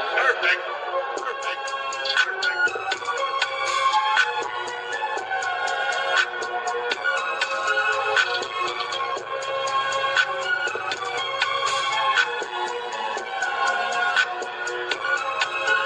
Perfect. Perfect. Perfect.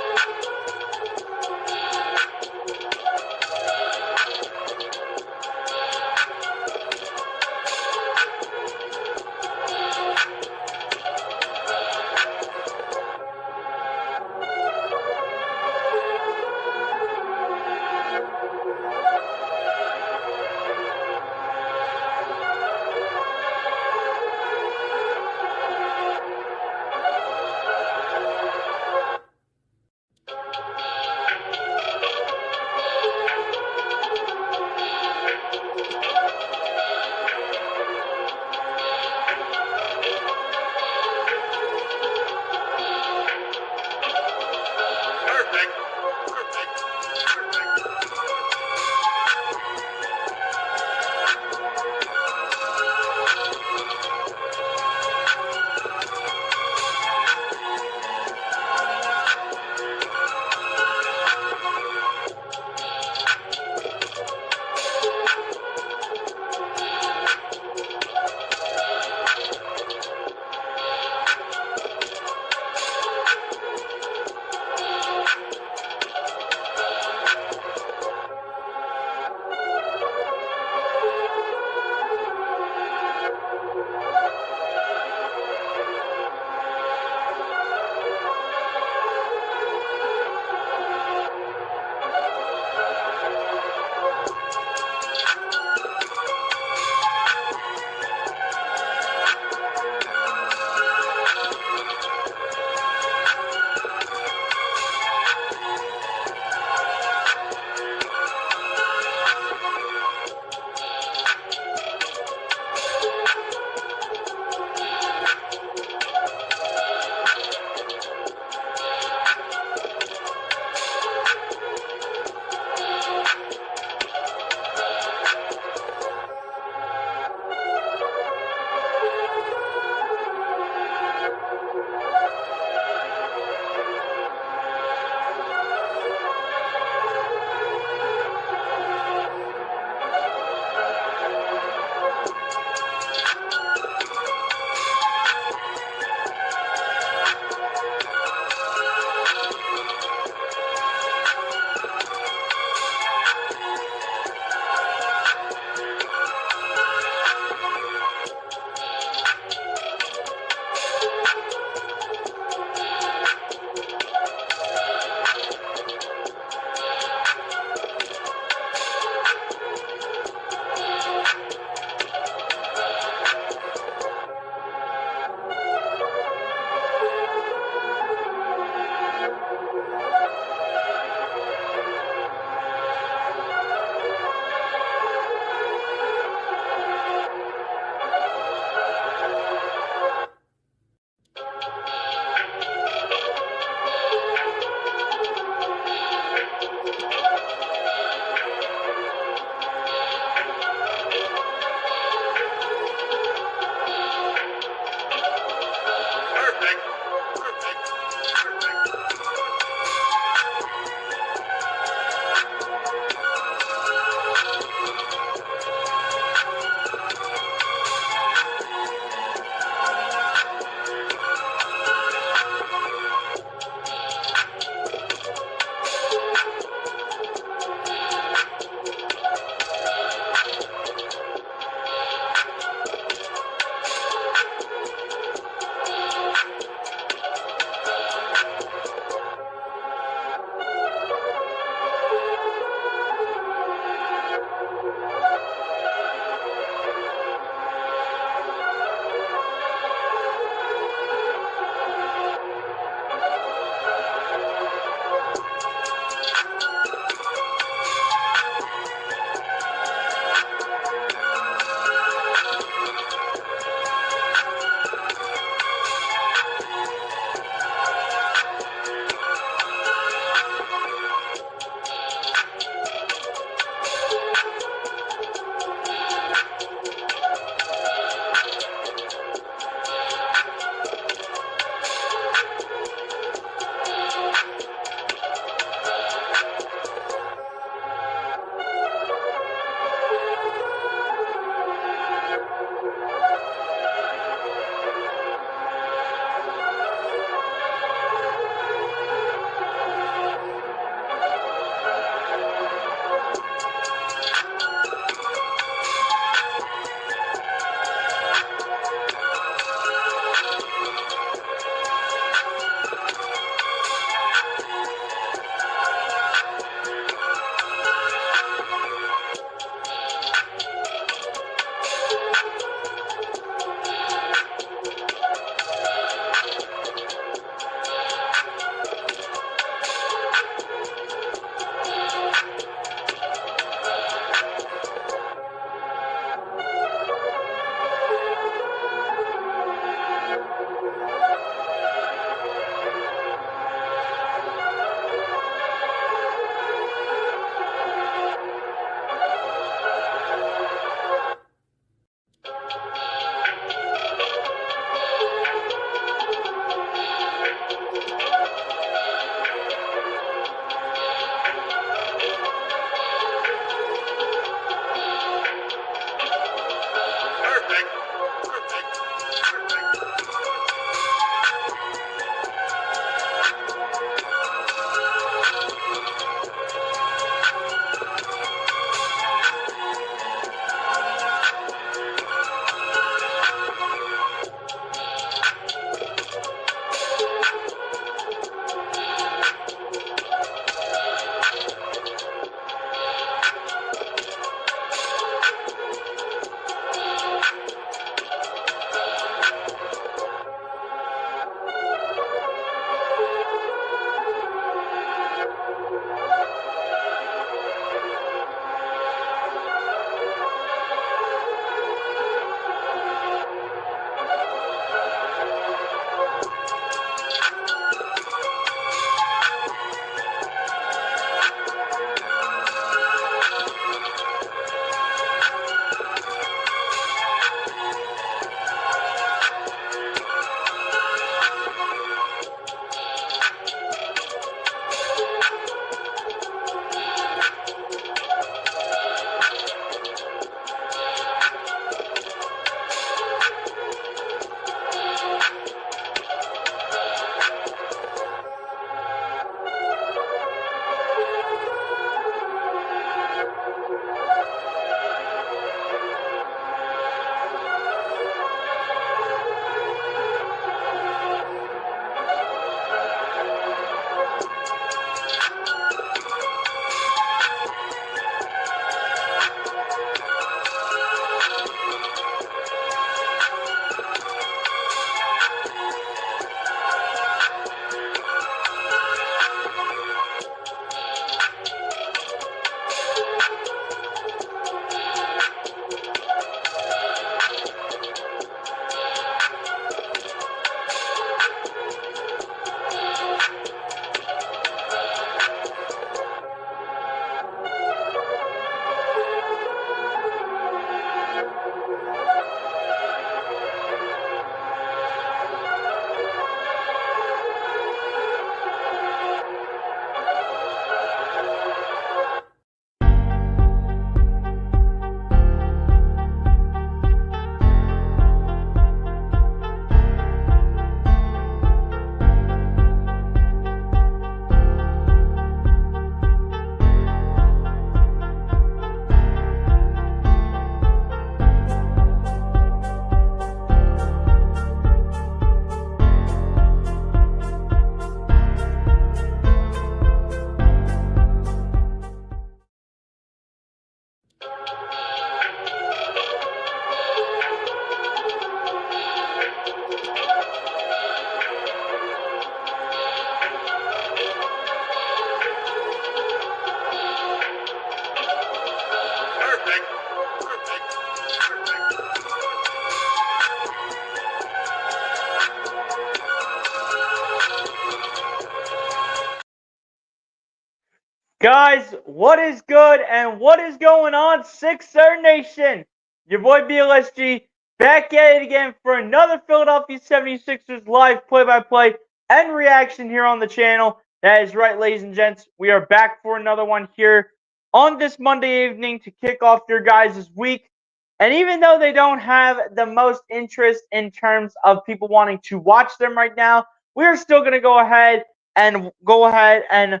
Guys, what is good and what is going on, Sixer Nation? Your boy BLSG back at it again for another Philadelphia 76ers live play-by-play and reaction here on the channel. That is right, ladies and gents. We are back for another one here on this Monday evening to kick off your guys' week. And even though they don't have the most interest in terms of people wanting to watch them right now, we are still going to go ahead and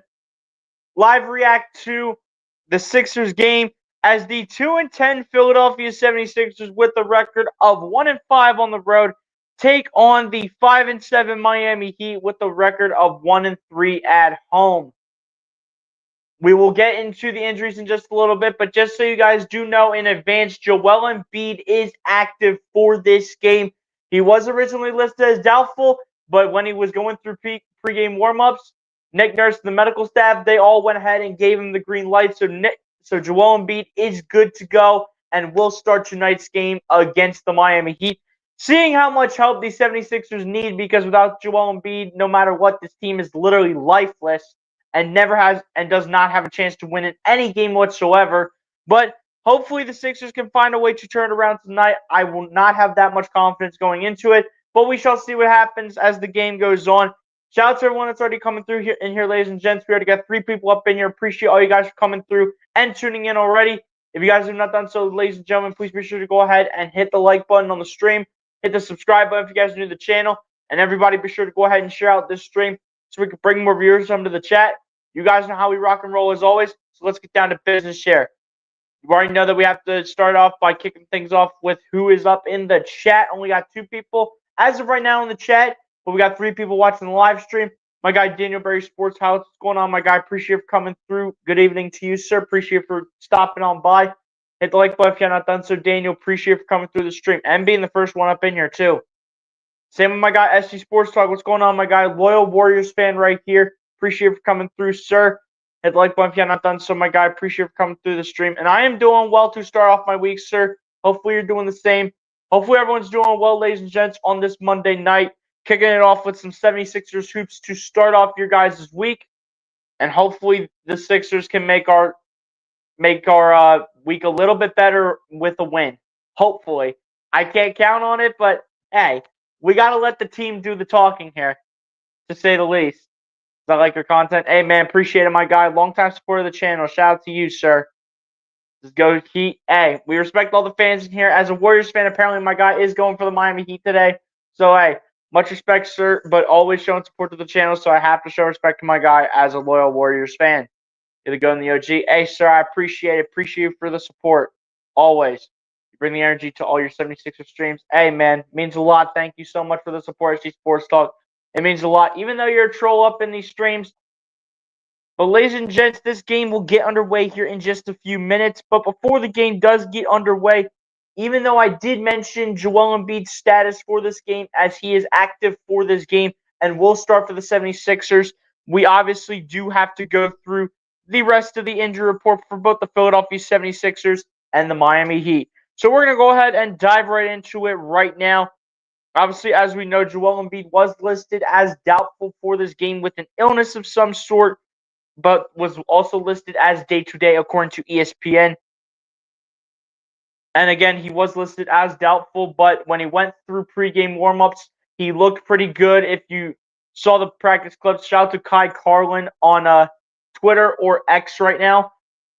live react to the Sixers game as the 2-10 Philadelphia 76ers with a record of 1-5 on the road take on the 5-7 Miami Heat with a record of 1-3 at home. We will get into the injuries in just a little bit, but just so you guys do know in advance, Joel Embiid is active for this game. He was originally listed as doubtful, but when he was going through pregame warmups, Nick Nurse, the medical staff, they all went ahead and gave him the green light. So Joel Embiid is good to go and will start tonight's game against the Miami Heat. Seeing how much help the 76ers need, because without Joel Embiid, no matter what, this team is literally lifeless and never has and does not have a chance to win in any game whatsoever. But hopefully the Sixers can find a way to turn it around tonight. I will not have that much confidence going into it, but we shall see what happens as the game goes on. Shout out to everyone that's already coming through here, ladies and gents. We already got 3 people up in here. Appreciate all you guys for coming through and tuning in already. If you guys have not done so, ladies and gentlemen, please be sure to go ahead and hit the like button on the stream. Hit the subscribe button if you guys are new to the channel. And everybody be sure to go ahead and share out this stream so we can bring more viewers into the chat. You guys know how we rock and roll as always, so let's get down to business here. You already know that we have to start off by kicking things off with who is up in the chat. Only got 2 people as of right now in the chat, but we got 3 people watching the live stream. My guy Daniel Berry Sports House, what's going on, my guy? Appreciate you for coming through. Good evening to you, sir. Appreciate you for stopping on by. Hit the like button if you're not done so, Daniel. Appreciate you for coming through the stream and being the first one up in here too. Same with my guy SG Sports Talk. What's going on, my guy? Loyal Warriors fan right here. Appreciate you for coming through, sir. Hit the like button if you're not done so, my guy. Appreciate you for coming through the stream. And I am doing well to start off my week, sir. Hopefully you're doing the same. Hopefully everyone's doing well, ladies and gents, on this Monday night. Kicking it off with some 76ers hoops to start off your guys' week. And hopefully the Sixers can make our week a little bit better with a win. Hopefully. I can't count on it, but hey, we got to let the team do the talking here, to say the least. I like your content. Hey, man, appreciate it, my guy. Long-time supporter of the channel. Shout out to you, sir. Just go Heat. Hey, we respect all the fans in here. As a Warriors fan, apparently my guy is going for the Miami Heat today. So, hey, much respect, sir, but always showing support to the channel, so I have to show respect to my guy as a loyal Warriors fan. You're the go in the OG. Hey, sir, I appreciate it. Appreciate you for the support. Always. You bring the energy to all your 76er streams. Hey, man, means a lot. Thank you so much for the support, SG Sports Talk. It means a lot, even though you're a troll up in these streams. But ladies and gents, this game will get underway here in just a few minutes. But before the game does get underway, even though I did mention Joel Embiid's status for this game, as he is active for this game and will start for the 76ers, we obviously do have to go through the rest of the injury report for both the Philadelphia 76ers and the Miami Heat. So we're going to go ahead and dive right into it right now. Obviously, as we know, Joel Embiid was listed as doubtful for this game with an illness of some sort, but was also listed as day-to-day according to ESPN. And again, he was listed as doubtful, but when he went through pregame warmups, he looked pretty good. If you saw the practice clips, shout out to Kai Carlin on Twitter or X right now,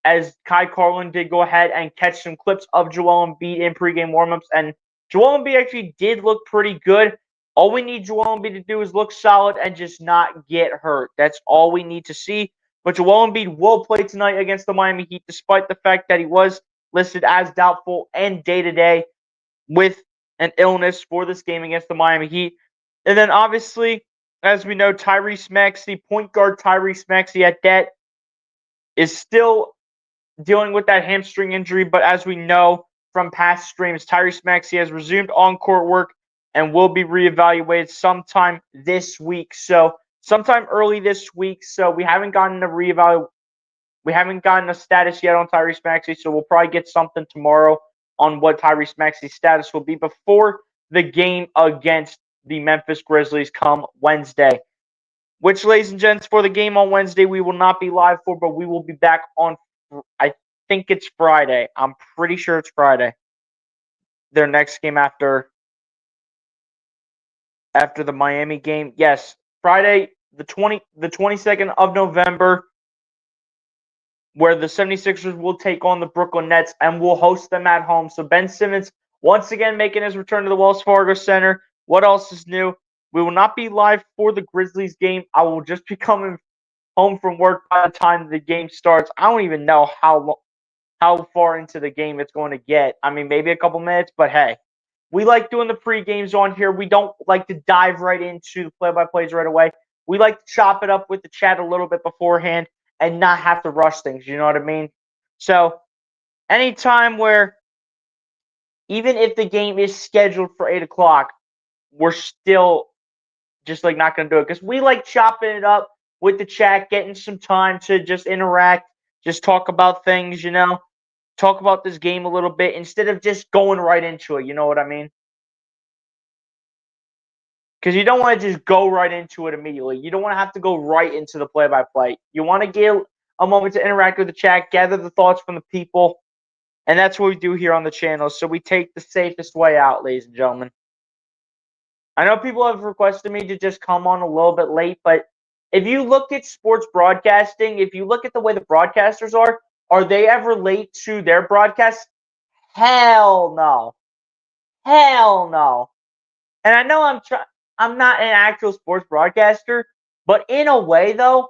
as Kai Carlin did go ahead and catch some clips of Joel Embiid in pregame warmups, and Joel Embiid actually did look pretty good. All we need Joel Embiid to do is look solid and just not get hurt. That's all we need to see. But Joel Embiid will play tonight against the Miami Heat, despite the fact that he was listed as doubtful and day-to-day with an illness for this game against the Miami Heat. And then obviously, as we know, Tyrese Maxey, point guard Tyrese Maxey at that, is still dealing with that hamstring injury. But as we know from past streams, Tyrese Maxey has resumed on-court work and will be reevaluated sometime this week. So sometime early this week. So we haven't gotten a reevaluation. We haven't gotten a status yet on Tyrese Maxey, so we'll probably get something tomorrow on what Tyrese Maxey's status will be before the game against the Memphis Grizzlies come Wednesday. which, ladies and gents, for the game on Wednesday, we will not be live for, but we will be back on, I think it's Friday. I'm pretty sure it's Friday. Their next game after the Miami game. Yes, Friday, the 22nd of November, where the 76ers will take on the Brooklyn Nets and will host them at home. So Ben Simmons once again making his return to the Wells Fargo Center. What else is new? We will not be live for the Grizzlies game. I will just be coming home from work by the time the game starts. I don't even know how far into the game it's going to get. I mean, maybe a couple minutes, but hey, we like doing the pre-games on here. We don't like to dive right into the play-by-plays right away. We like to chop it up with the chat a little bit beforehand and not have to rush things. You know what I mean? So, anytime where, even if the game is scheduled for 8 o'clock, we're still just like not going to do it because we like chopping it up with the chat, getting some time to just interact, just talk about things, talk about this game a little bit instead of just going right into it. You know what I mean? Because you don't want to just go right into it immediately. You don't want to have to go right into the play-by-play. You want to give a moment to interact with the chat, gather the thoughts from the people, and that's what we do here on the channel. So we take the safest way out, ladies and gentlemen. I know people have requested me to just come on a little bit late, but if you look at sports broadcasting, if you look at the way the broadcasters are they ever late to their broadcasts? Hell no. Hell no. And I know I'm not an actual sports broadcaster, but in a way though,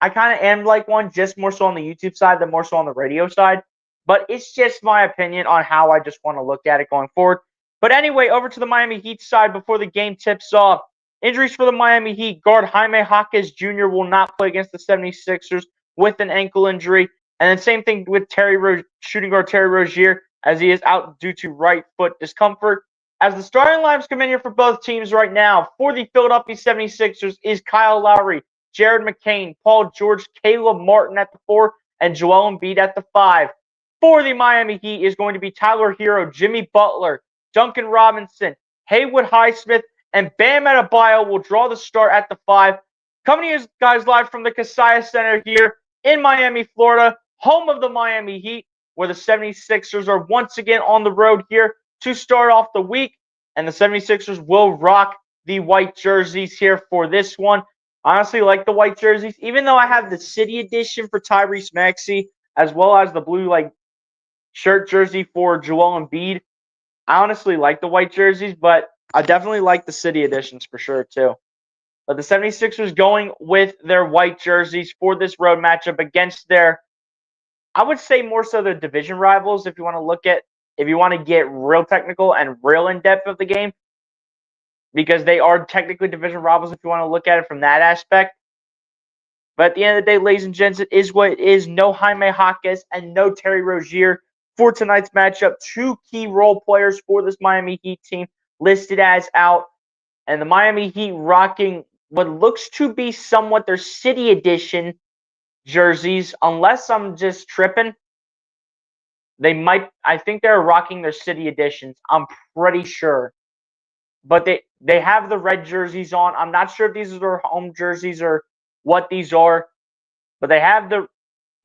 I kind of am like one, just more so on the YouTube side than more so on the radio side. But it's just my opinion on how I just want to look at it going forward. But anyway, over to the Miami Heat side before the game tips off. Injuries for the Miami Heat. Guard Jaime Jaquez Jr. will not play against the 76ers with an ankle injury. And then same thing with shooting guard Terry Rozier, as he is out due to right foot discomfort. As the starting lineups come in here for both teams right now, for the Philadelphia 76ers is Kyle Lowry, Jared McCain, Paul George, Caleb Martin at the 4, and Joel Embiid at the 5. For the Miami Heat is going to be Tyler Hero, Jimmy Butler, Duncan Robinson, Haywood Highsmith, and Bam Adebayo will draw the start at the 5. Coming to you guys live from the Kaseya Center here in Miami, Florida, home of the Miami Heat, where the 76ers are once again on the road here to start off the week. And the 76ers will rock the white jerseys here for this one. Honestly, like the white jerseys, even though I have the city edition for Tyrese Maxey, as well as the blue shirt jersey for Joel Embiid. I honestly like the white jerseys, but I definitely like the city editions for sure too. But the 76ers going with their white jerseys for this road matchup against their, I would say more so their division rivals, if you want to get real technical and real in depth of the game, because they are technically division rivals if you want to look at it from that aspect. But at the end of the day, ladies and gents, it is what it is. No Jaime Jaquez and no Terry Rozier for tonight's matchup. Two key role players for this Miami Heat team listed as out. And the Miami Heat rocking what looks to be somewhat their city edition jerseys, unless I'm just tripping. I think they're rocking their city editions. I'm pretty sure. But they have the red jerseys on. I'm not sure if these are their home jerseys or what these are, but they have the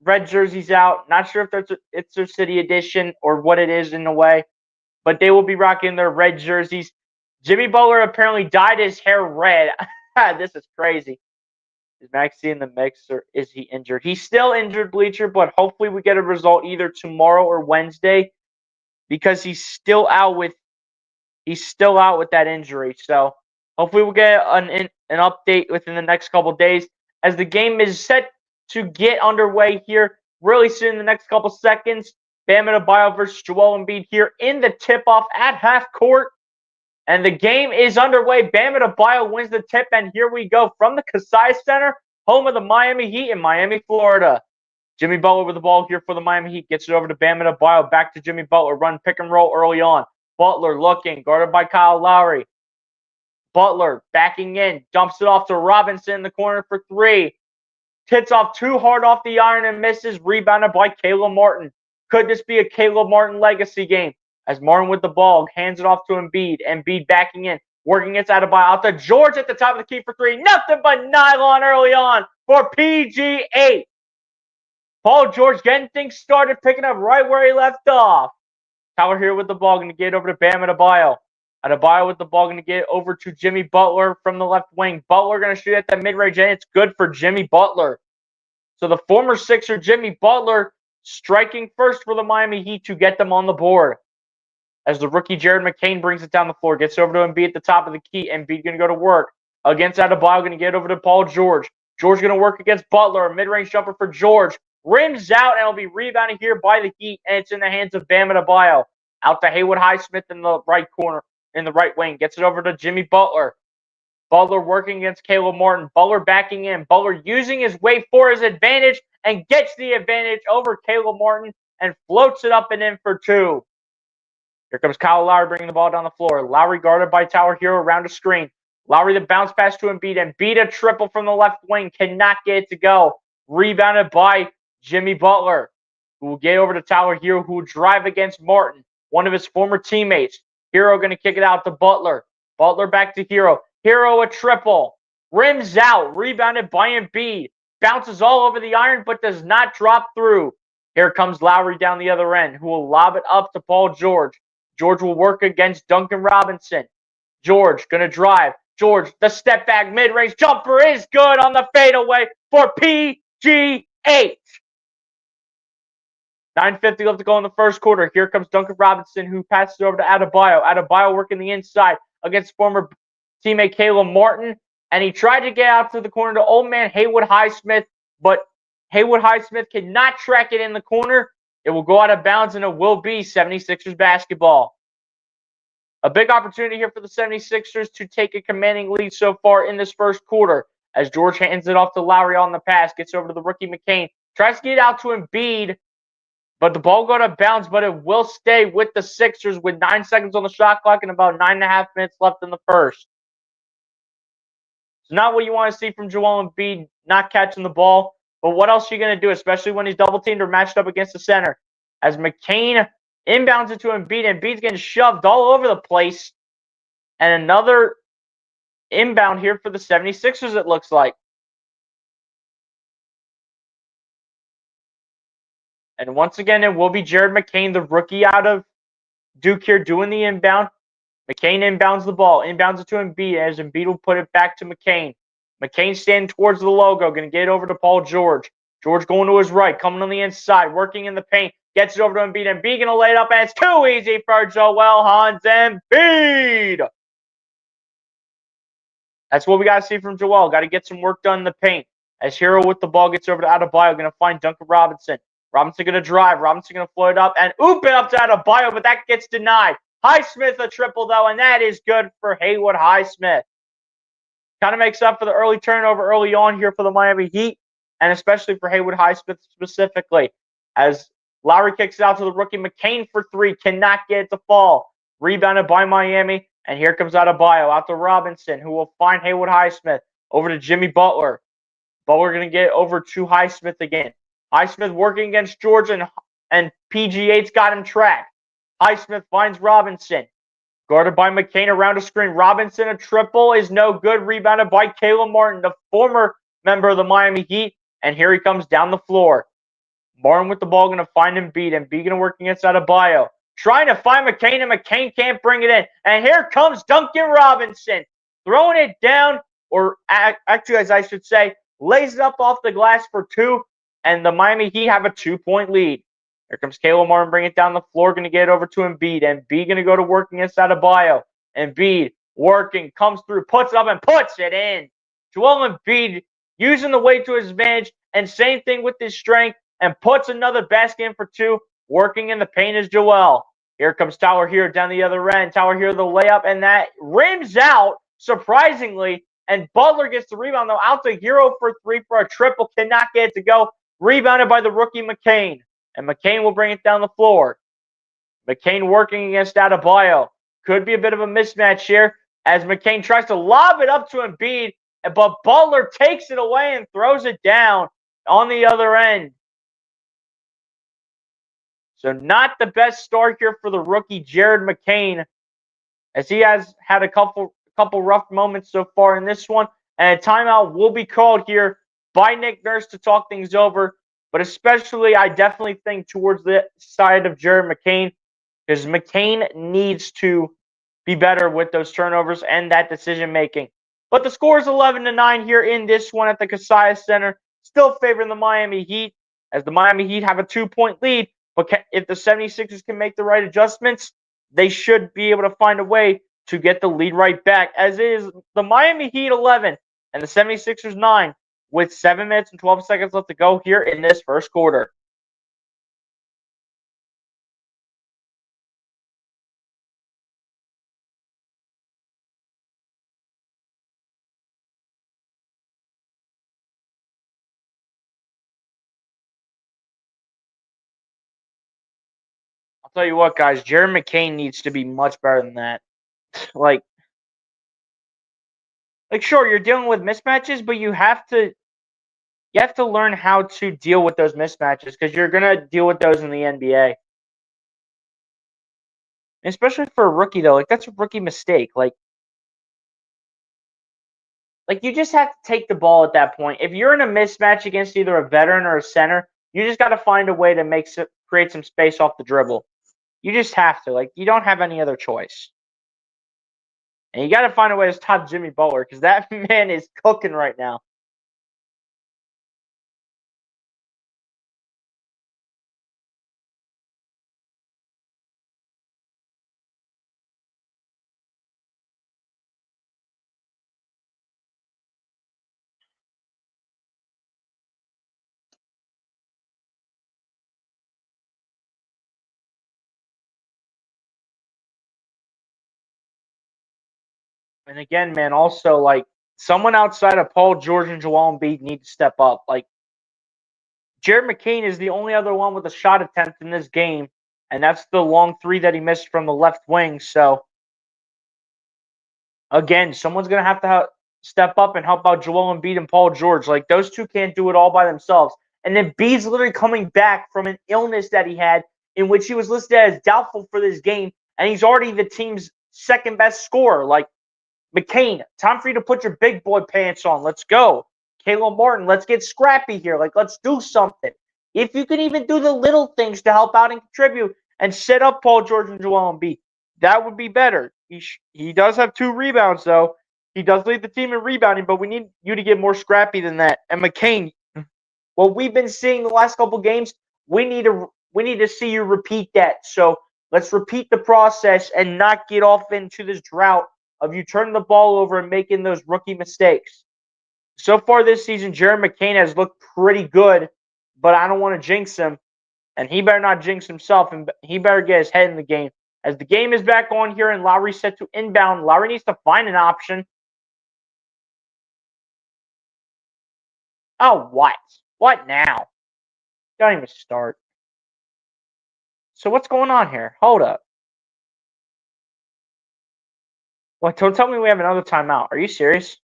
red jerseys out. Not sure if it's their city edition or what it is in a way, but they will be rocking their red jerseys. Jimmy Butler apparently dyed his hair red. This is crazy. Is Maxey in the mix or is he injured? He's still injured, Bleacher, but hopefully we get a result either tomorrow or Wednesday because he's still out with that injury. So hopefully we'll get an update within the next couple days as the game is set to get underway here really soon in the next couple seconds. Bam Adebayo versus Joel Embiid here in the tip-off at half court. And the game is underway. Bam Adebayo wins the tip, and here we go from the Kaseya Center, home of the Miami Heat in Miami, Florida. Jimmy Butler with the ball here for the Miami Heat. Gets it over to Bam Adebayo. Back to Jimmy Butler. Run pick and roll early on. Butler looking, guarded by Kyle Lowry. Butler backing in, dumps it off to Robinson in the corner for 3. Hits off too hard off the iron and misses. Rebounded by Caleb Martin. Could this be a Caleb Martin legacy game? As Martin with the ball hands it off to Embiid. Embiid backing in. working it out of Adebayo. Out to George at the top of the key for three. Nothing but nylon early on for PG8. Paul George getting things started, picking up right where he left off. Tyler Hero with the ball, going to get over to Bam Adebayo. Adebayo with the ball, going to get over to Jimmy Butler from the left wing. Butler going to shoot at the mid-range, and it's good for Jimmy Butler. So the former Sixer, Jimmy Butler, striking first for the Miami Heat to get them on the board. As the rookie Jared McCain brings it down the floor, gets over to Embiid at the top of the key. Embiid going to go to work against Adebayo, going to get over to Paul George. George going to work against Butler, a mid-range jumper for George. Rims out, and it'll be rebounded here by the Heat, and it's in the hands of Bam Adebayo. Out to Haywood Highsmith in the right corner, in the right wing. Gets it over to Jimmy Butler. Butler working against Caleb Martin. Butler backing in. Butler using his weight for his advantage and gets the advantage over Caleb Martin and floats it up and in for two. Here comes Kyle Lowry bringing the ball down the floor. Lowry guarded by Tyler Hero around a screen. Lowry the bounce pass to Embiid. Embiid a triple from the left wing. Cannot get it to go. Rebounded by Jimmy Butler, who will get over to Tyler Hero, who will drive against Martin, one of his former teammates. Hero going to kick it out to Butler. Butler back to Hero. Hero a triple. Rims out. Rebounded by Embiid. Bounces all over the iron, but does not drop through. Here comes Lowry down the other end, who will lob it up to Paul George. George will work against Duncan Robinson. George going to drive. George, the step back mid-range jumper is good on the fadeaway for PG8. 9:50 left to go in the first quarter. Here comes Duncan Robinson, who passes it over to Adebayo. Adebayo working the inside against former teammate Caleb Martin. And he tried to get out to the corner to old man Haywood Highsmith, but Haywood Highsmith cannot track it in the corner. It will go out of bounds, and it will be 76ers basketball. A big opportunity here for the 76ers to take a commanding lead so far in this first quarter. As George hands it off to Lowry on the pass, gets over to the rookie McCain. Tries to get out to Embiid, but the ball got out of bounds, but it will stay with the Sixers with 9 seconds on the shot clock and about 9.5 minutes left in the first. It's not what you want to see from Joel Embiid, not catching the ball. But what else are you going to do, especially when he's double-teamed or matched up against the center? As McCain inbounds it to Embiid, Embiid's getting shoved all over the place. And another inbound here for the 76ers, it looks like. And once again, it will be Jared McCain, the rookie out of Duke here, doing the inbound. McCain inbounds the ball, inbounds it to Embiid, as Embiid will put it back to McCain. McCain standing towards the logo, going to get it over to Paul George. George going to his right, coming on the inside, working in the paint, gets it over to Embiid. Embiid going to lay it up, and it's too easy for Joel Hans Embiid. That's what we got to see from Joel. Got to get some work done in the paint. As Hero with the ball gets over to Adebayo, going to find Duncan Robinson. Robinson going to drive. Robinson going to float it up and oop it up to Adebayo, but that gets denied. Highsmith a triple, though, and that is good for Haywood Highsmith. Kind of makes up for the early turnover early on here for the Miami Heat, and especially for Haywood Highsmith specifically. As Lowry kicks it out to the rookie McCain for three, cannot get it to fall. Rebounded by Miami, and here comes Adebayo out to Robinson, who will find Haywood Highsmith over to Jimmy Butler. Butler going to get over to Highsmith again. Highsmith working against George, and PG8's got him tracked. Highsmith finds Robinson. Guarded by McCain around a screen. Robinson, a triple is no good. Rebounded by Caleb Martin, the former member of the Miami Heat. And here he comes down the floor. Martin with the ball, going to find Embiid. Embiid going to work against Adebayo. Trying to find McCain, and McCain can't bring it in. And here comes Duncan Robinson. Throwing it down, or actually, as I should say, lays it up off the glass for two. And the Miami Heat have a 2-point lead. Here comes Caleb Martin, bring it down the floor, going to get it over to Embiid. Embiid going to go to work against Adebayo. Embiid working, comes through, puts it up, and puts it in. Joel Embiid using the weight to his advantage, and same thing with his strength, and puts another basket in for two. Working in the paint is Joel. Here comes Tyler Hero down the other end. Tyler Hero the layup, and that rims out, surprisingly. And Butler gets the rebound, though, out to Hero for three for a triple. Cannot get it to go. Rebounded by the rookie McCain. And McCain will bring it down the floor. McCain working against Adebayo. Could be a bit of a mismatch here as McCain tries to lob it up to Embiid, but Butler takes it away and throws it down on the other end. So not the best start here for the rookie Jared McCain, as he has had a couple couple rough moments so far in this one, and a timeout will be called here by Nick Nurse to talk things over. But especially, I definitely think towards the side of Jared McCain, because McCain needs to be better with those turnovers and that decision making. But the score is 11-9 here in this one at the Kaseya Center, still favoring the Miami Heat, as the Miami Heat have a 2-point lead. But if the 76ers can make the right adjustments, they should be able to find a way to get the lead right back, as is the Miami Heat 11 and the 76ers 9 with 7 minutes and 12 seconds left to go here in this first quarter. I'll tell you what, guys, Jared McCain needs to be much better than that. Like, sure, you're dealing with mismatches, but you have to learn how to deal with those mismatches, because you're gonna deal with those in the NBA. Especially for a rookie, though, that's a rookie mistake. You just have to take the ball at that point. If you're in a mismatch against either a veteran or a center, you just got to find a way to create some space off the dribble. You just have to. You don't have any other choice. And you got to find a way to stop Jimmy Butler, because that man is cooking right now. And again, man, also, someone outside of Paul George and Joel Embiid need to step up. Jared McCain is the only other one with a shot attempt in this game, and that's the long three that he missed from the left wing. So, again, someone's going to have to step up and help out Joel Embiid and Paul George. Those two can't do it all by themselves. And then Embiid's literally coming back from an illness that he had, in which he was listed as doubtful for this game, and he's already the team's second best scorer. McCain, time for you to put your big boy pants on. Let's go. Caleb Martin, let's get scrappy here. Let's do something. If you can even do the little things to help out and contribute and set up Paul George and Joel Embiid, that would be better. He does have 2 rebounds, though. He does lead the team in rebounding, but we need you to get more scrappy than that. And McCain, what we've been seeing the last couple games, we need to see you repeat that. So let's repeat the process and not get off into this drought of you turning the ball over and making those rookie mistakes. So far this season, Jared McCain has looked pretty good, but I don't want to jinx him, and he better not jinx himself, and he better get his head in the game. As the game is back on here and Lowry's set to inbound, Lowry needs to find an option. Oh, what? What now? Don't even start. So what's going on here? Hold up. What? Don't tell me we have another timeout. Are you serious?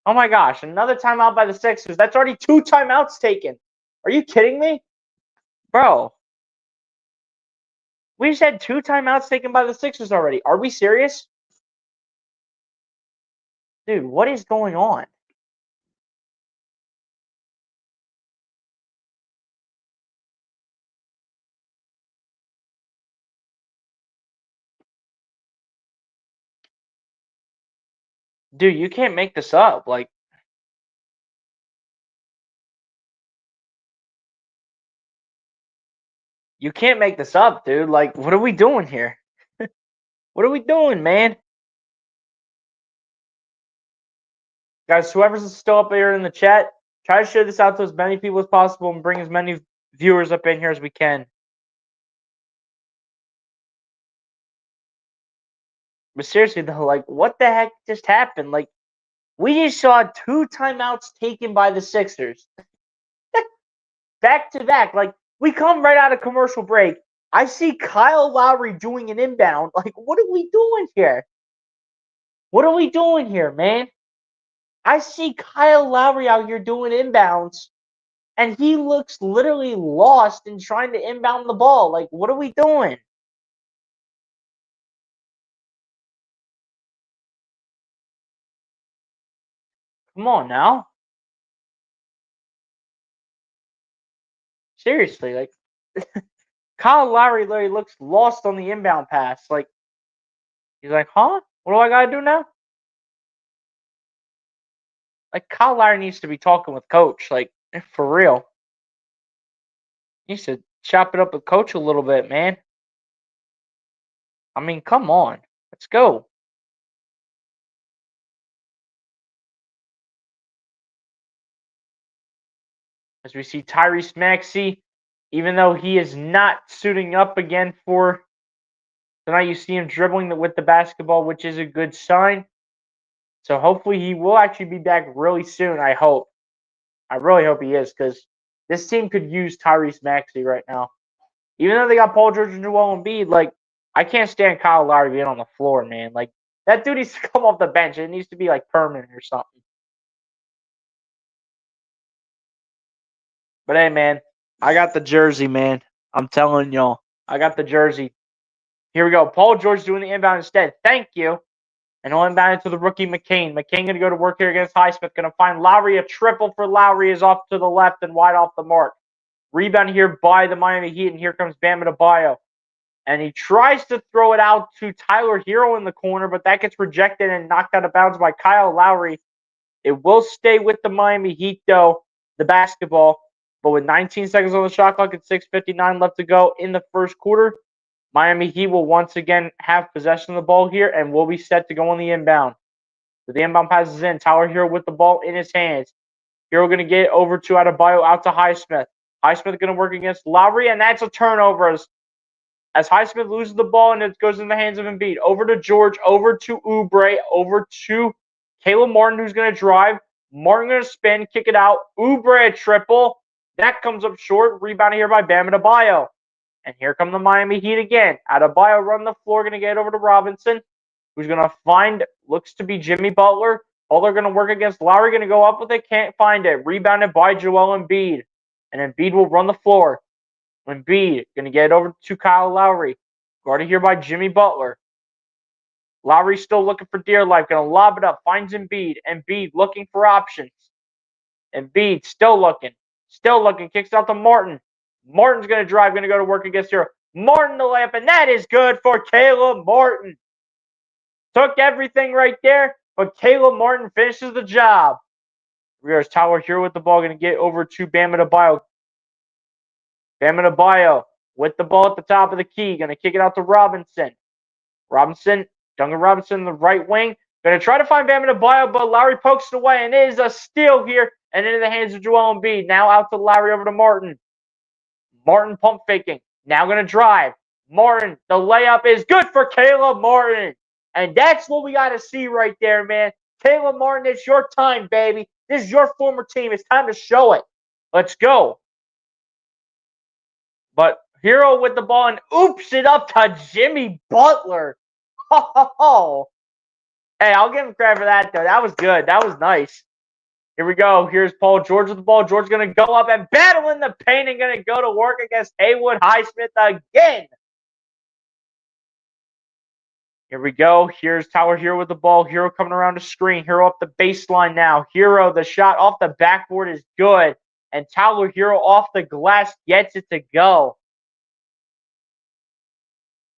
Oh my gosh, another timeout by the Sixers. That's already 2 timeouts taken. Are you kidding me? Bro. We just had 2 timeouts taken by the Sixers already. Are we serious? Dude, what is going on? Dude, you can't make this up. You can't make this up, dude. What are we doing here? What are we doing, man? Guys, whoever's still up here in the chat, try to share this out to as many people as possible and bring as many viewers up in here as we can. But seriously, though, what the heck just happened? We just saw 2 timeouts taken by the Sixers. Back to back. We come right out of commercial break. I see Kyle Lowry doing an inbound. What are we doing here? What are we doing here, man? I see Kyle Lowry out here doing inbounds, and he looks literally lost in trying to inbound the ball. What are we doing? Come on now. Seriously, like Kyle Lowry literally looks lost on the inbound pass. Like he's like, huh? What do I gotta do now? Like Kyle Lowry needs to be talking with coach. Like for real. He needs to chop it up with coach a little bit, man. I mean, come on. Let's go. As we see Tyrese Maxey, even though he is not suiting up again for tonight, you see him dribbling with the basketball, which is a good sign. So hopefully he will actually be back really soon. I hope. I really hope he is because this team could use Tyrese Maxey right now. Even though they got Paul George and Joel Embiid, like I can't stand Kyle Lowry being on the floor, man. Like that dude needs to come off the bench. It needs to be like permanent or something. But hey, man, I got the jersey, man. I'm telling y'all, I got the jersey. Here we go. Paul George doing the inbound instead. Thank you. And he'll inbound it to the rookie McCain. McCain going to go to work here against Highsmith. Going to find Lowry. A triple for Lowry is off to the left and wide off the mark. Rebound here by the Miami Heat. And here comes Bam Adebayo. And he tries to throw it out to Tyler Hero in the corner, but that gets rejected and knocked out of bounds by Kyle Lowry. It will stay with the Miami Heat, though, the basketball. But with 19 seconds on the shot clock and 6:59 left to go in the first quarter, Miami Heat will once again have possession of the ball here and will be set to go on the inbound. So the inbound passes in. Tyler Hero with the ball in his hands. Hero going to get over to Adebayo out to Highsmith. Highsmith going to work against Lowry, and that's a turnover as Highsmith loses the ball and it goes in the hands of Embiid. Over to George, over to Oubre, over to Caleb Martin, who's going to drive. Martin going to spin, kick it out. Oubre a triple. That comes up short. Rebounded here by Bam Adebayo. And here come the Miami Heat again. Adebayo run the floor, going to get over to Robinson, who's going to find, looks to be Jimmy Butler. Butler going to work against Lowry, going to go up with it, can't find it. Rebounded by Joel Embiid. And Embiid will run the floor. Embiid going to get it over to Kyle Lowry. Guarded here by Jimmy Butler. Lowry still looking for dear life. Going to lob it up. Finds Embiid. Embiid looking for options. Embiid still looking. Still looking. Kicks out to Martin. Martin's going to drive. Going to go to work against Hero. Martin the layup. And that is good for Caleb Martin. Took everything right there. But Caleb Martin finishes the job. Here's Tyler Hero with the ball. Going to get over to Bam Adebayo. Bam Adebayo with the ball at the top of the key. Going to kick it out to Robinson. Duncan Robinson, the right wing. Going to try to find Bam Adebayo, but Lowry pokes it away, and it is a steal here, and into the hands of Joel Embiid. Now out to Lowry, over to Martin. Martin pump faking. Now going to drive. Martin, the layup is good for Caleb Martin. And that's what we got to see right there, man. Caleb Martin, it's your time, baby. This is your former team. It's time to show it. Let's go. But Hero with the ball and oops it up to Jimmy Butler. Oh. Hey, I'll give him credit for that, though. That was good. That was nice. Here we go. Here's Paul George with the ball. George going to go up and battle in the paint and going to go to work against Haywood Highsmith again. Here we go. Here's Tyler Hero with the ball. Hero coming around the screen. Hero up the baseline now. Hero, the shot off the backboard is good. And Tyler Hero off the glass gets it to go.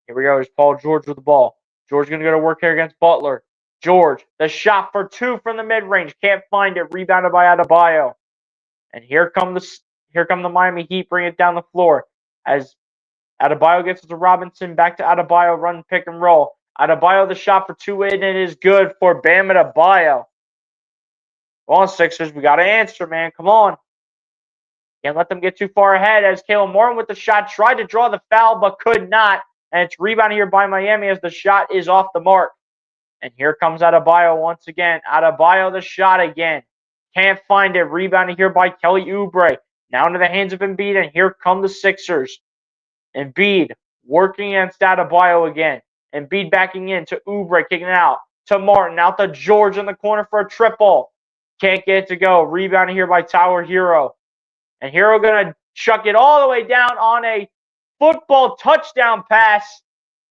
Here we go. Here's Paul George with the ball. George going to go to work here against Butler. George, the shot for two from the mid-range. Can't find it. Rebounded by Adebayo. And here come the Miami Heat. Bring it down the floor. As Adebayo gets to Robinson. Back to Adebayo. Run pick and roll. Adebayo, the shot for two, and it is good for Bam Adebayo. Come on, Sixers. We got to answer, man. Come on. Can't let them get too far ahead as Caleb Martin with the shot. Tried to draw the foul, but could not. And it's rebounded here by Miami as the shot is off the mark. And here comes Adebayo once again. Adebayo, the shot again. Can't find it. Rebounded here by Kelly Oubre. Now into the hands of Embiid, and here come the Sixers. Embiid working against Adebayo again. Embiid backing in to Oubre, kicking it out to Martin. Out to George in the corner for a triple. Can't get it to go. Rebounded here by Tyler Hero. And Hero going to chuck it all the way down on a football touchdown pass.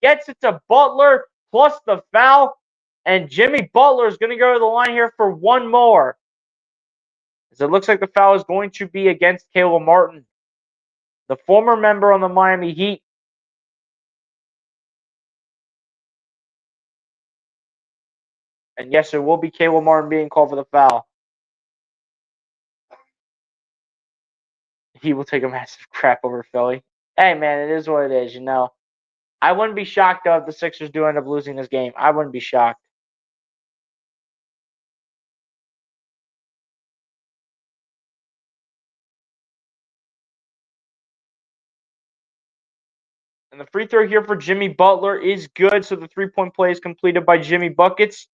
Gets it to Butler plus the foul. And Jimmy Butler is going to go to the line here for one more. As it looks like the foul is going to be against Caleb Martin, the former member on the Miami Heat. And yes, it will be Caleb Martin being called for the foul. He will take a massive crap over Philly. Hey, man, it is what it is, you know. I wouldn't be shocked, though, if the Sixers do end up losing this game. I wouldn't be shocked. And the free throw here for Jimmy Butler is good, so the three-point play is completed by Jimmy Buckets.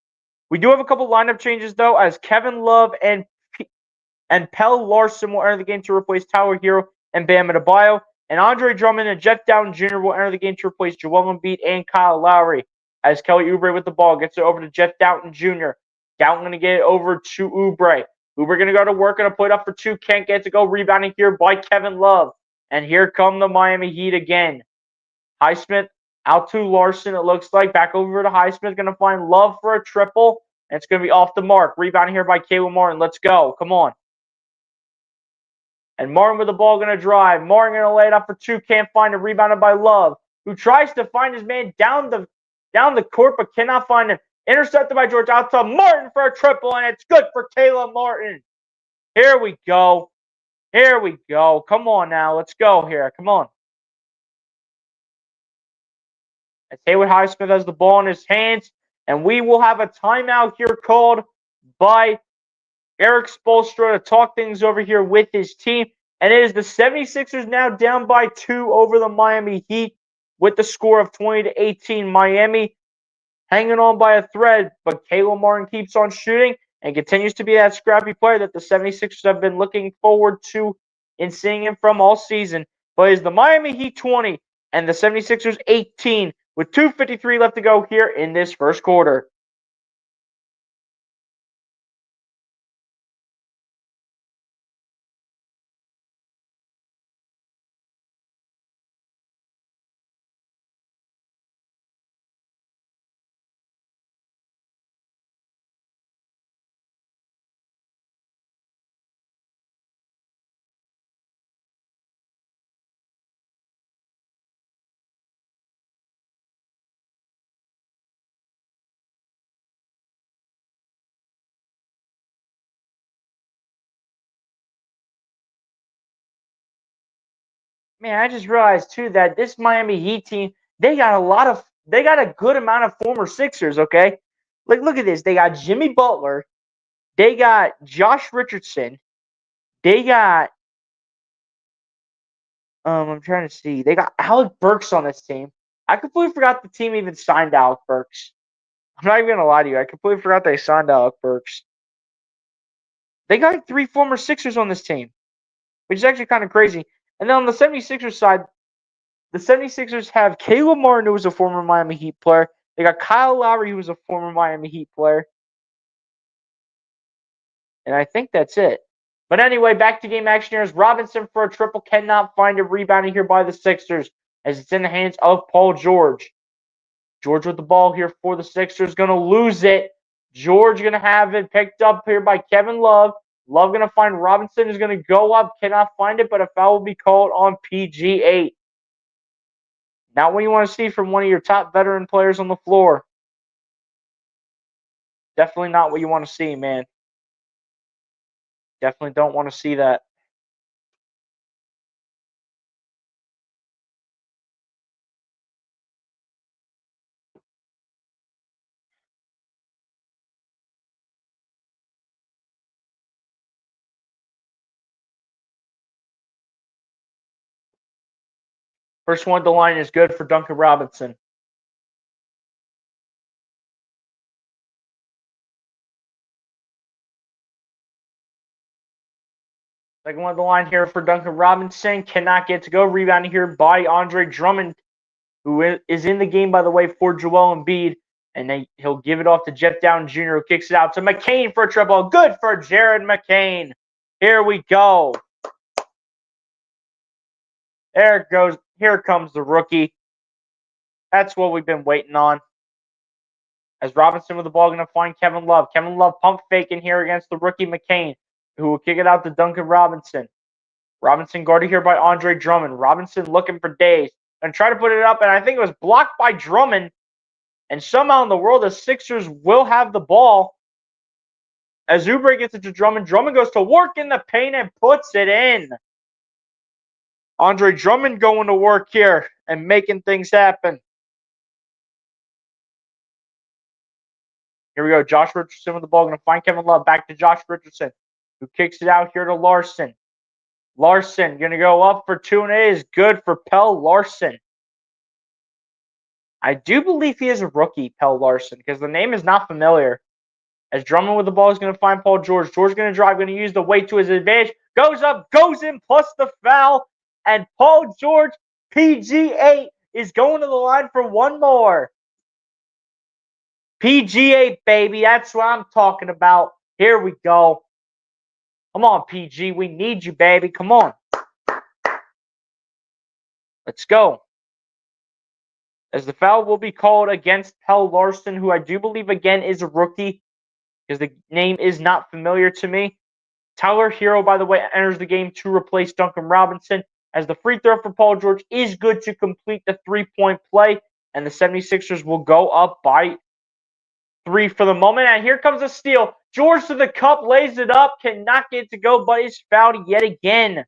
We do have a couple lineup changes, though, as Kevin Love and Pelle Larsson will enter the game to replace Tyler Hero and Bam Adebayo. And Andre Drummond and Jeff Dowtin Jr. will enter the game to replace Joel Embiid and Kyle Lowry. As Kelly Oubre with the ball gets it over to Jeff Dowtin Jr. Dowtin going to get it over to Oubre. Oubre going to go to work, going to put it up for two. Can't get to go. Rebounding here by Kevin Love. And here come the Miami Heat again. Highsmith out to Larsson, it looks like. Back over to Highsmith. Going to find Love for a triple. And it's going to be off the mark. Rebounding here by Caleb Martin. Let's go. Come on. And Martin with the ball going to drive. Martin going to lay it up for two. Can't find it. Rebounded by Love, who tries to find his man down the court, but cannot find him. Intercepted by George out to Martin for a triple, and it's good for Caleb Martin. Here we go. Here we go. Come on now. Let's go here. Come on. As Haywood Highsmith has the ball in his hands, and we will have a timeout here called by Erik Spoelstra to talk things over here with his team. And it is the 76ers now down by 2 over the Miami Heat with the score of 20-18. Miami hanging on by a thread, but Caleb Martin keeps on shooting and continues to be that scrappy player that the 76ers have been looking forward to in seeing him from all season. But it's the Miami Heat 20 and the 76ers 18 with 2:53 left to go here in this first quarter. Man, I just realized too that this Miami Heat team, they got a good amount of former Sixers, okay? Like look at this. They got Jimmy Butler, they got Josh Richardson, they got I'm trying to see. They got Alec Burks on this team. I completely forgot the team even signed Alec Burks. I'm not even gonna lie to you. I completely forgot they signed Alec Burks. They got like 3 former Sixers on this team, which is actually kind of crazy. And then on the 76ers side, the 76ers have Caleb Martin, who was a former Miami Heat player. They got Kyle Lowry, who was a former Miami Heat player. And I think that's it. But anyway, back to game action here as Robinson for a triple cannot find a rebounding here by the Sixers as it's in the hands of Paul George. George with the ball here for the Sixers, going to lose it. George going to have it picked up here by Kevin Love. Love going to find Robinson, is going to go up, cannot find it, but a foul will be called on PG8. Not what you want to see from one of your top veteran players on the floor. Definitely not what you want to see, man. Definitely don't want to see that. First one at the line is good for Duncan Robinson. Second one at the line here for Duncan Robinson. Cannot get to go. Rebounding here by Andre Drummond, who is in the game, by the way, for Joel Embiid. And then he'll give it off to Jeff Dowtin Jr., who kicks it out to McCain for a triple. Good for Jared McCain. Here we go. There it goes. Here comes the rookie. That's what we've been waiting on. As Robinson with the ball going to find Kevin Love. Kevin Love pump faking here against the rookie McCain. who will kick it out to Duncan Robinson. Robinson guarded here by Andre Drummond. Robinson looking for days and try to put it up, and I think it was blocked by Drummond. And somehow in the world, the Sixers will have the ball. As Oubre gets it to Drummond, Drummond goes to work in the paint and puts it in. Andre Drummond going to work here and making things happen. Here we go. Josh Richardson with the ball. Going to find Kevin Love. Back to Josh Richardson, who kicks it out here to Larson. Larson going to go up for two, and it is good for Pelle Larsson. I do believe he is a rookie, Pelle Larsson, because the name is not familiar. As Drummond with the ball is going to find Paul George. George going to drive, going to use the weight to his advantage. Goes up, goes in, plus the foul. And Paul George, PG8, is going to the line for one more. PG8, baby. That's what I'm talking about. Here we go. Come on, PG. We need you, baby. Come on. Let's go. As the foul will be called against Pelle Larsson, who I do believe, again, is a rookie, because the name is not familiar to me. Tyler Hero, by the way, enters the game to replace Duncan Robinson, as the free throw for Paul George is good to complete the three-point play, and the 76ers will go up by 3 for the moment. And here comes a steal. George to the cup, lays it up, cannot get it to go, but is fouled yet again.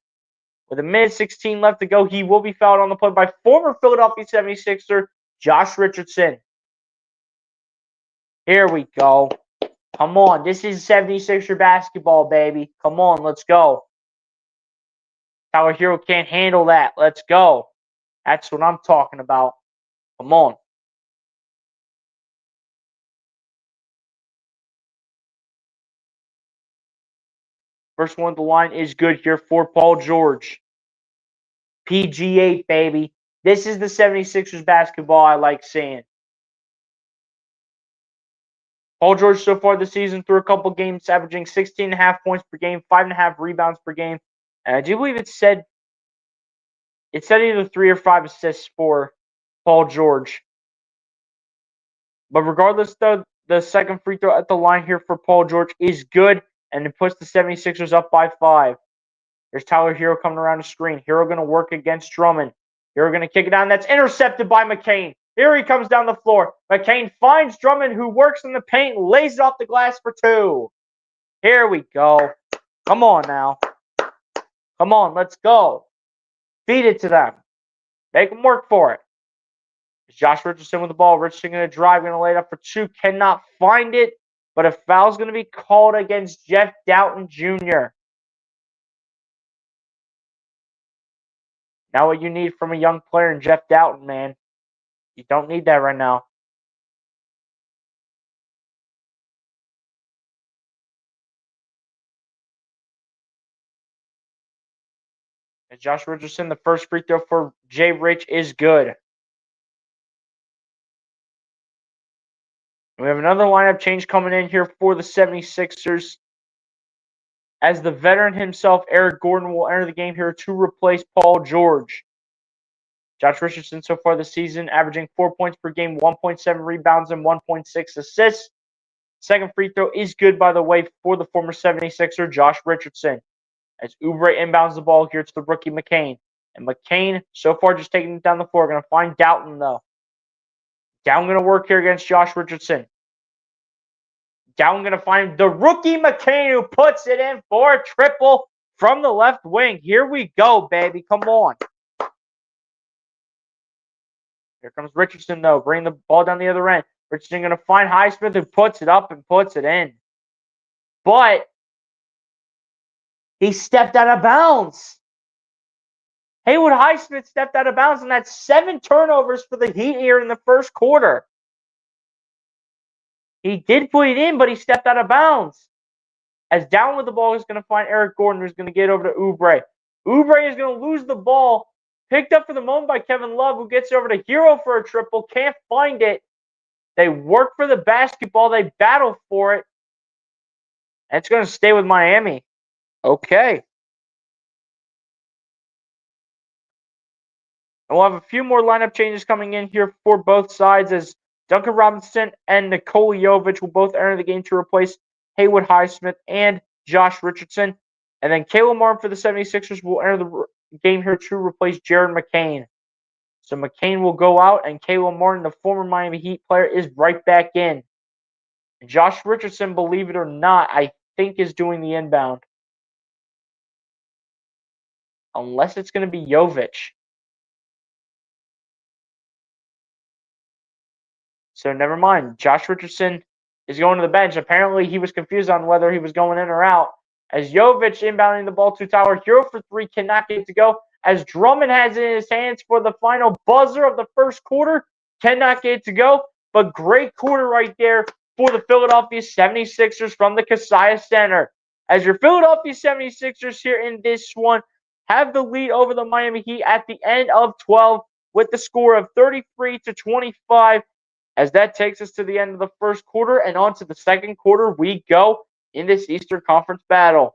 With a minute 16 left to go, he will be fouled on the play by former Philadelphia 76er, Josh Richardson. Here we go. Come on. This is 76er basketball, baby. Come on, let's go. Tyler Hero can't handle that. Let's go. That's what I'm talking about. Come on. First one at the line is good here for Paul George. PG8, baby. This is the 76ers basketball I like seeing. Paul George so far this season through a couple games, averaging 16.5 points per game, 5.5 rebounds per game. And I do believe it said either 3 or 5 assists for Paul George. But regardless, though, the second free throw at the line here for Paul George is good, and it puts the 76ers up by 5. There's Tyler Hero coming around the screen. Hero going to work against Drummond. Hero going to kick it down. That's intercepted by McCain. Here he comes down the floor. McCain finds Drummond, who works in the paint, lays it off the glass for 2. Here we go. Come on now. Come on, let's go. Feed it to them. Make them work for it. Josh Richardson with the ball. Richardson going to drive, going to lay it up for 2. Cannot find it, but a foul's going to be called against Jeff Doughton Jr. Now what you need from a young player in Jeff Doughton, man. You don't need that right now. And Josh Richardson, the first free throw for Jay Rich is good. We have another lineup change coming in here for the 76ers. As the veteran himself, Eric Gordon, will enter the game here to replace Paul George. Josh Richardson so far this season averaging 4 points per game, 1.7 rebounds, and 1.6 assists. Second free throw is good, by the way, for the former 76er, Josh Richardson. As Oubre inbounds the ball here to the rookie McCain. And McCain so far just taking it down the floor. Going to find Doughton, though. Doughton going to work here against Josh Richardson. Doughton going to find the rookie McCain, who puts it in for a triple from the left wing. Here we go, baby. Come on. Here comes Richardson, though. Bring the ball down the other end. Richardson going to find Highsmith, who puts it up and puts it in. But he stepped out of bounds. Haywood Highsmith stepped out of bounds, and that's 7 turnovers for the Heat here in the first quarter. He did put it in, but he stepped out of bounds. As down with the ball is going to find Eric Gordon, who's going to get over to Oubre. Oubre is going to lose the ball. Picked up for the moment by Kevin Love, who gets over to Hero for a triple. Can't find it. They work for the basketball. They battle for it. And it's going to stay with Miami. Okay. And we'll have a few more lineup changes coming in here for both sides, as Duncan Robinson and Nikola Jovic will both enter the game to replace Haywood Highsmith and Josh Richardson. And then Caleb Martin for the 76ers will enter the game here to replace Jared McCain. So McCain will go out, and Caleb Martin, the former Miami Heat player, is right back in. And Josh Richardson, believe it or not, I think is doing the inbound. Unless it's going to be Jovic. So never mind. Josh Richardson is going to the bench. Apparently, he was confused on whether he was going in or out. As Jovic inbounding the ball to Tyler Hero for three, cannot get it to go. As Drummond has it in his hands for the final buzzer of the first quarter, cannot get it to go. But great quarter right there for the Philadelphia 76ers from the Kaseya Center. As your Philadelphia 76ers here in this one have the lead over the Miami Heat at the end of 12 with the score of 33-25. As that takes us to the end of the first quarter and on to the second quarter we go in this Eastern Conference battle.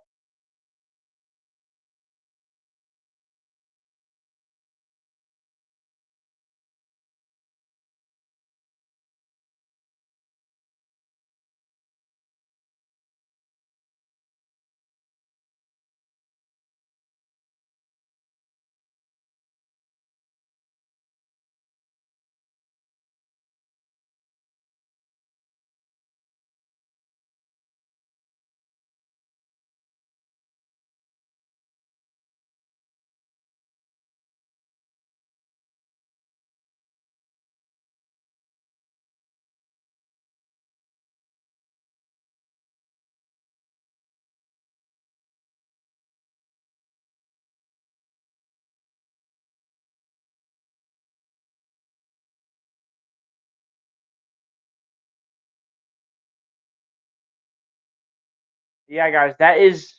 Yeah, guys, that is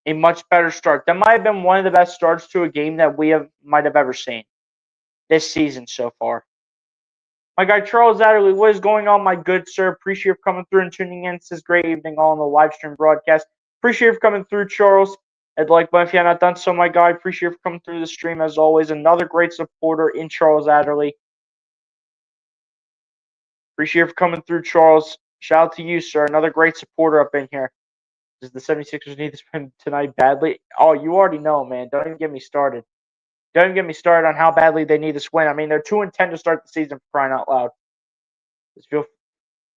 a much better start. That might have been one of the best starts to a game that we might have ever seen this season so far. My guy Charles Adderley, what is going on, my good sir? Appreciate you coming through and tuning in. This is great evening all on the live stream broadcast. Appreciate you coming through, Charles. I'd like, but if you have not done so, my guy, appreciate you coming through the stream as always. Another great supporter in Charles Adderley. Appreciate you coming through, Charles. Shout out to you, sir. Another great supporter up in here. Does the 76ers need this win tonight badly? Oh, you already know, man. Don't even get me started. Don't even get me started on how badly they need this win. I mean, they're 2-10 to start the season, for crying out loud. Just feel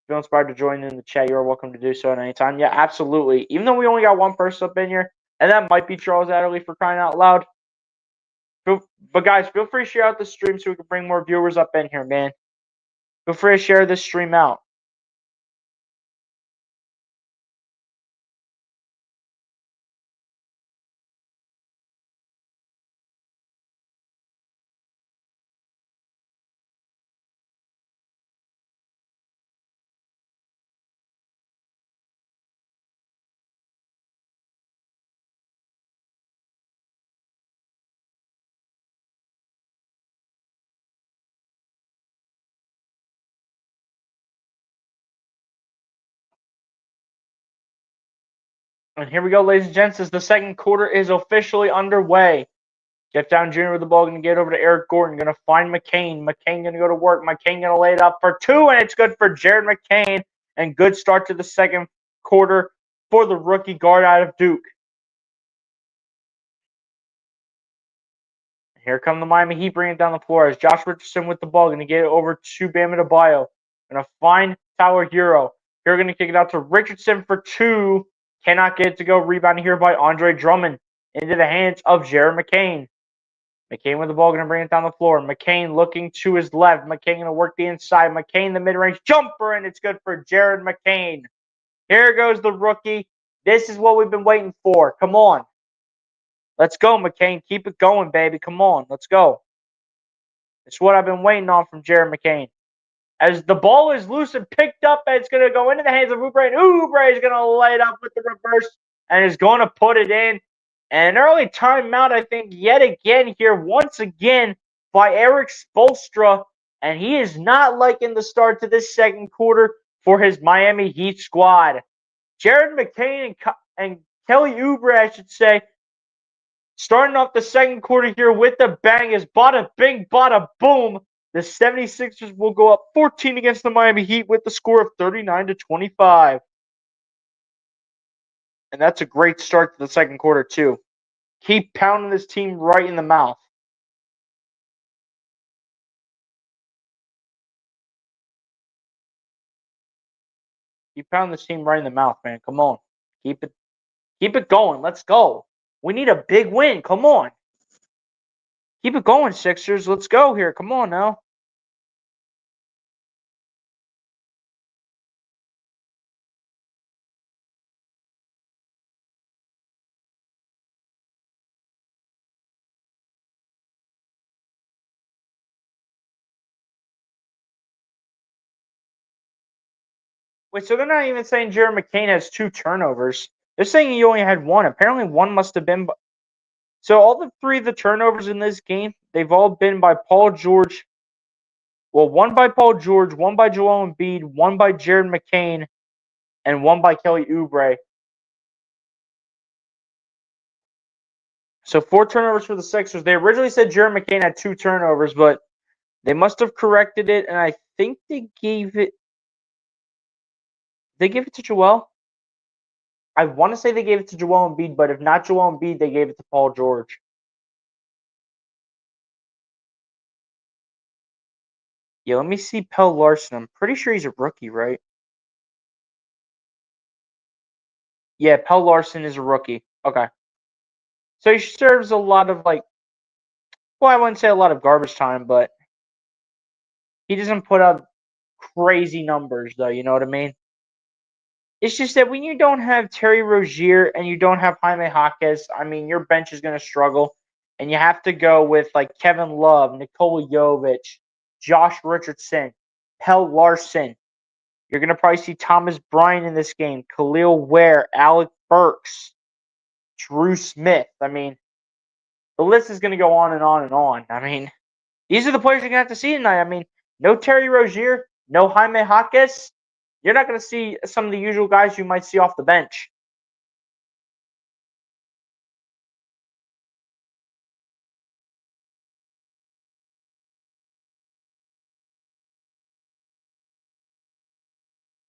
inspired to join in the chat, you're welcome to do so at any time. Yeah, absolutely. Even though we only got one person up in here, and that might be Charles Adderley, for crying out loud. But guys, feel free to share out the stream so we can bring more viewers up in here, man. Feel free to share this stream out. And here we go, ladies and gents, as the second quarter is officially underway. Jeff Down Jr. with the ball, going to get over to Eric Gordon, going to find McCain. McCain going to go to work. McCain going to lay it up for two, and it's good for Jared McCain. And good start to the second quarter for the rookie guard out of Duke. Here come the Miami Heat bringing it down the floor as Josh Richardson with the ball, going to get it over to Bam Adebayo. Going to find Tyler Hero. Here going to kick it out to Richardson for two. Cannot get it to go. Rebounded here by Andre Drummond into the hands of Jared McCain. McCain with the ball, going to bring it down the floor. McCain looking to his left. McCain going to work the inside. McCain the mid-range jumper, and it's good for Jared McCain. Here goes the rookie. This is what we've been waiting for. Come on. Let's go, McCain. Keep it going, baby. Come on. Let's go. It's what I've been waiting on from Jared McCain. As the ball is loose and picked up, and it's going to go into the hands of Oubre. And Oubre is going to lay it up with the reverse and is going to put it in. And an early timeout, I think, yet again here, once again, by Erik Spoelstra. And he is not liking the start to this second quarter for his Miami Heat squad. Jared McCain and Kelly Oubre, I should say, starting off the second quarter here with the bang is bada bing, bada boom. The 76ers will go up 14 against the Miami Heat with the score of 39-25. And that's a great start to the second quarter, too. Keep pounding this team right in the mouth. Keep pounding this team right in the mouth, man. Come on. Keep it going. Let's go. We need a big win. Come on. Keep it going, Sixers. Let's go here. Come on now. Wait, so they're not even saying Jared McCain has 2 turnovers. They're saying he only had 1. Apparently, 1 must have been. So all the 3 of the turnovers in this game, they've all been by Paul George. Well, 1 by Paul George, 1 by Joel Embiid, 1 by Jared McCain, and 1 by Kelly Oubre. So 4 turnovers for the Sixers. They originally said Jared McCain had 2 turnovers, but they must have corrected it, and I think they gave it. They gave it to Joel. I want to say they gave it to Joel Embiid, but if not Joel Embiid, they gave it to Paul George. Yeah, let me see Pelle Larsson. I'm pretty sure he's a rookie, right? Yeah, Pelle Larsson is a rookie. Okay. So he serves a lot of, like, well, I wouldn't say a lot of garbage time, but he doesn't put up crazy numbers, though. You know what I mean? It's just that when you don't have Terry Rozier and you don't have Jaime Jaquez, I mean, your bench is going to struggle. And you have to go with, like, Kevin Love, Nikola Jovic, Josh Richardson, Pelle Larsson. You're going to probably see Thomas Bryant in this game, Khalil Ware, Alec Burks, Drew Smith. I mean, the list is going to go on and on and on. I mean, these are the players you're going to have to see tonight. I mean, no Terry Rozier, no Jaime Jaquez. You're not going to see some of the usual guys you might see off the bench.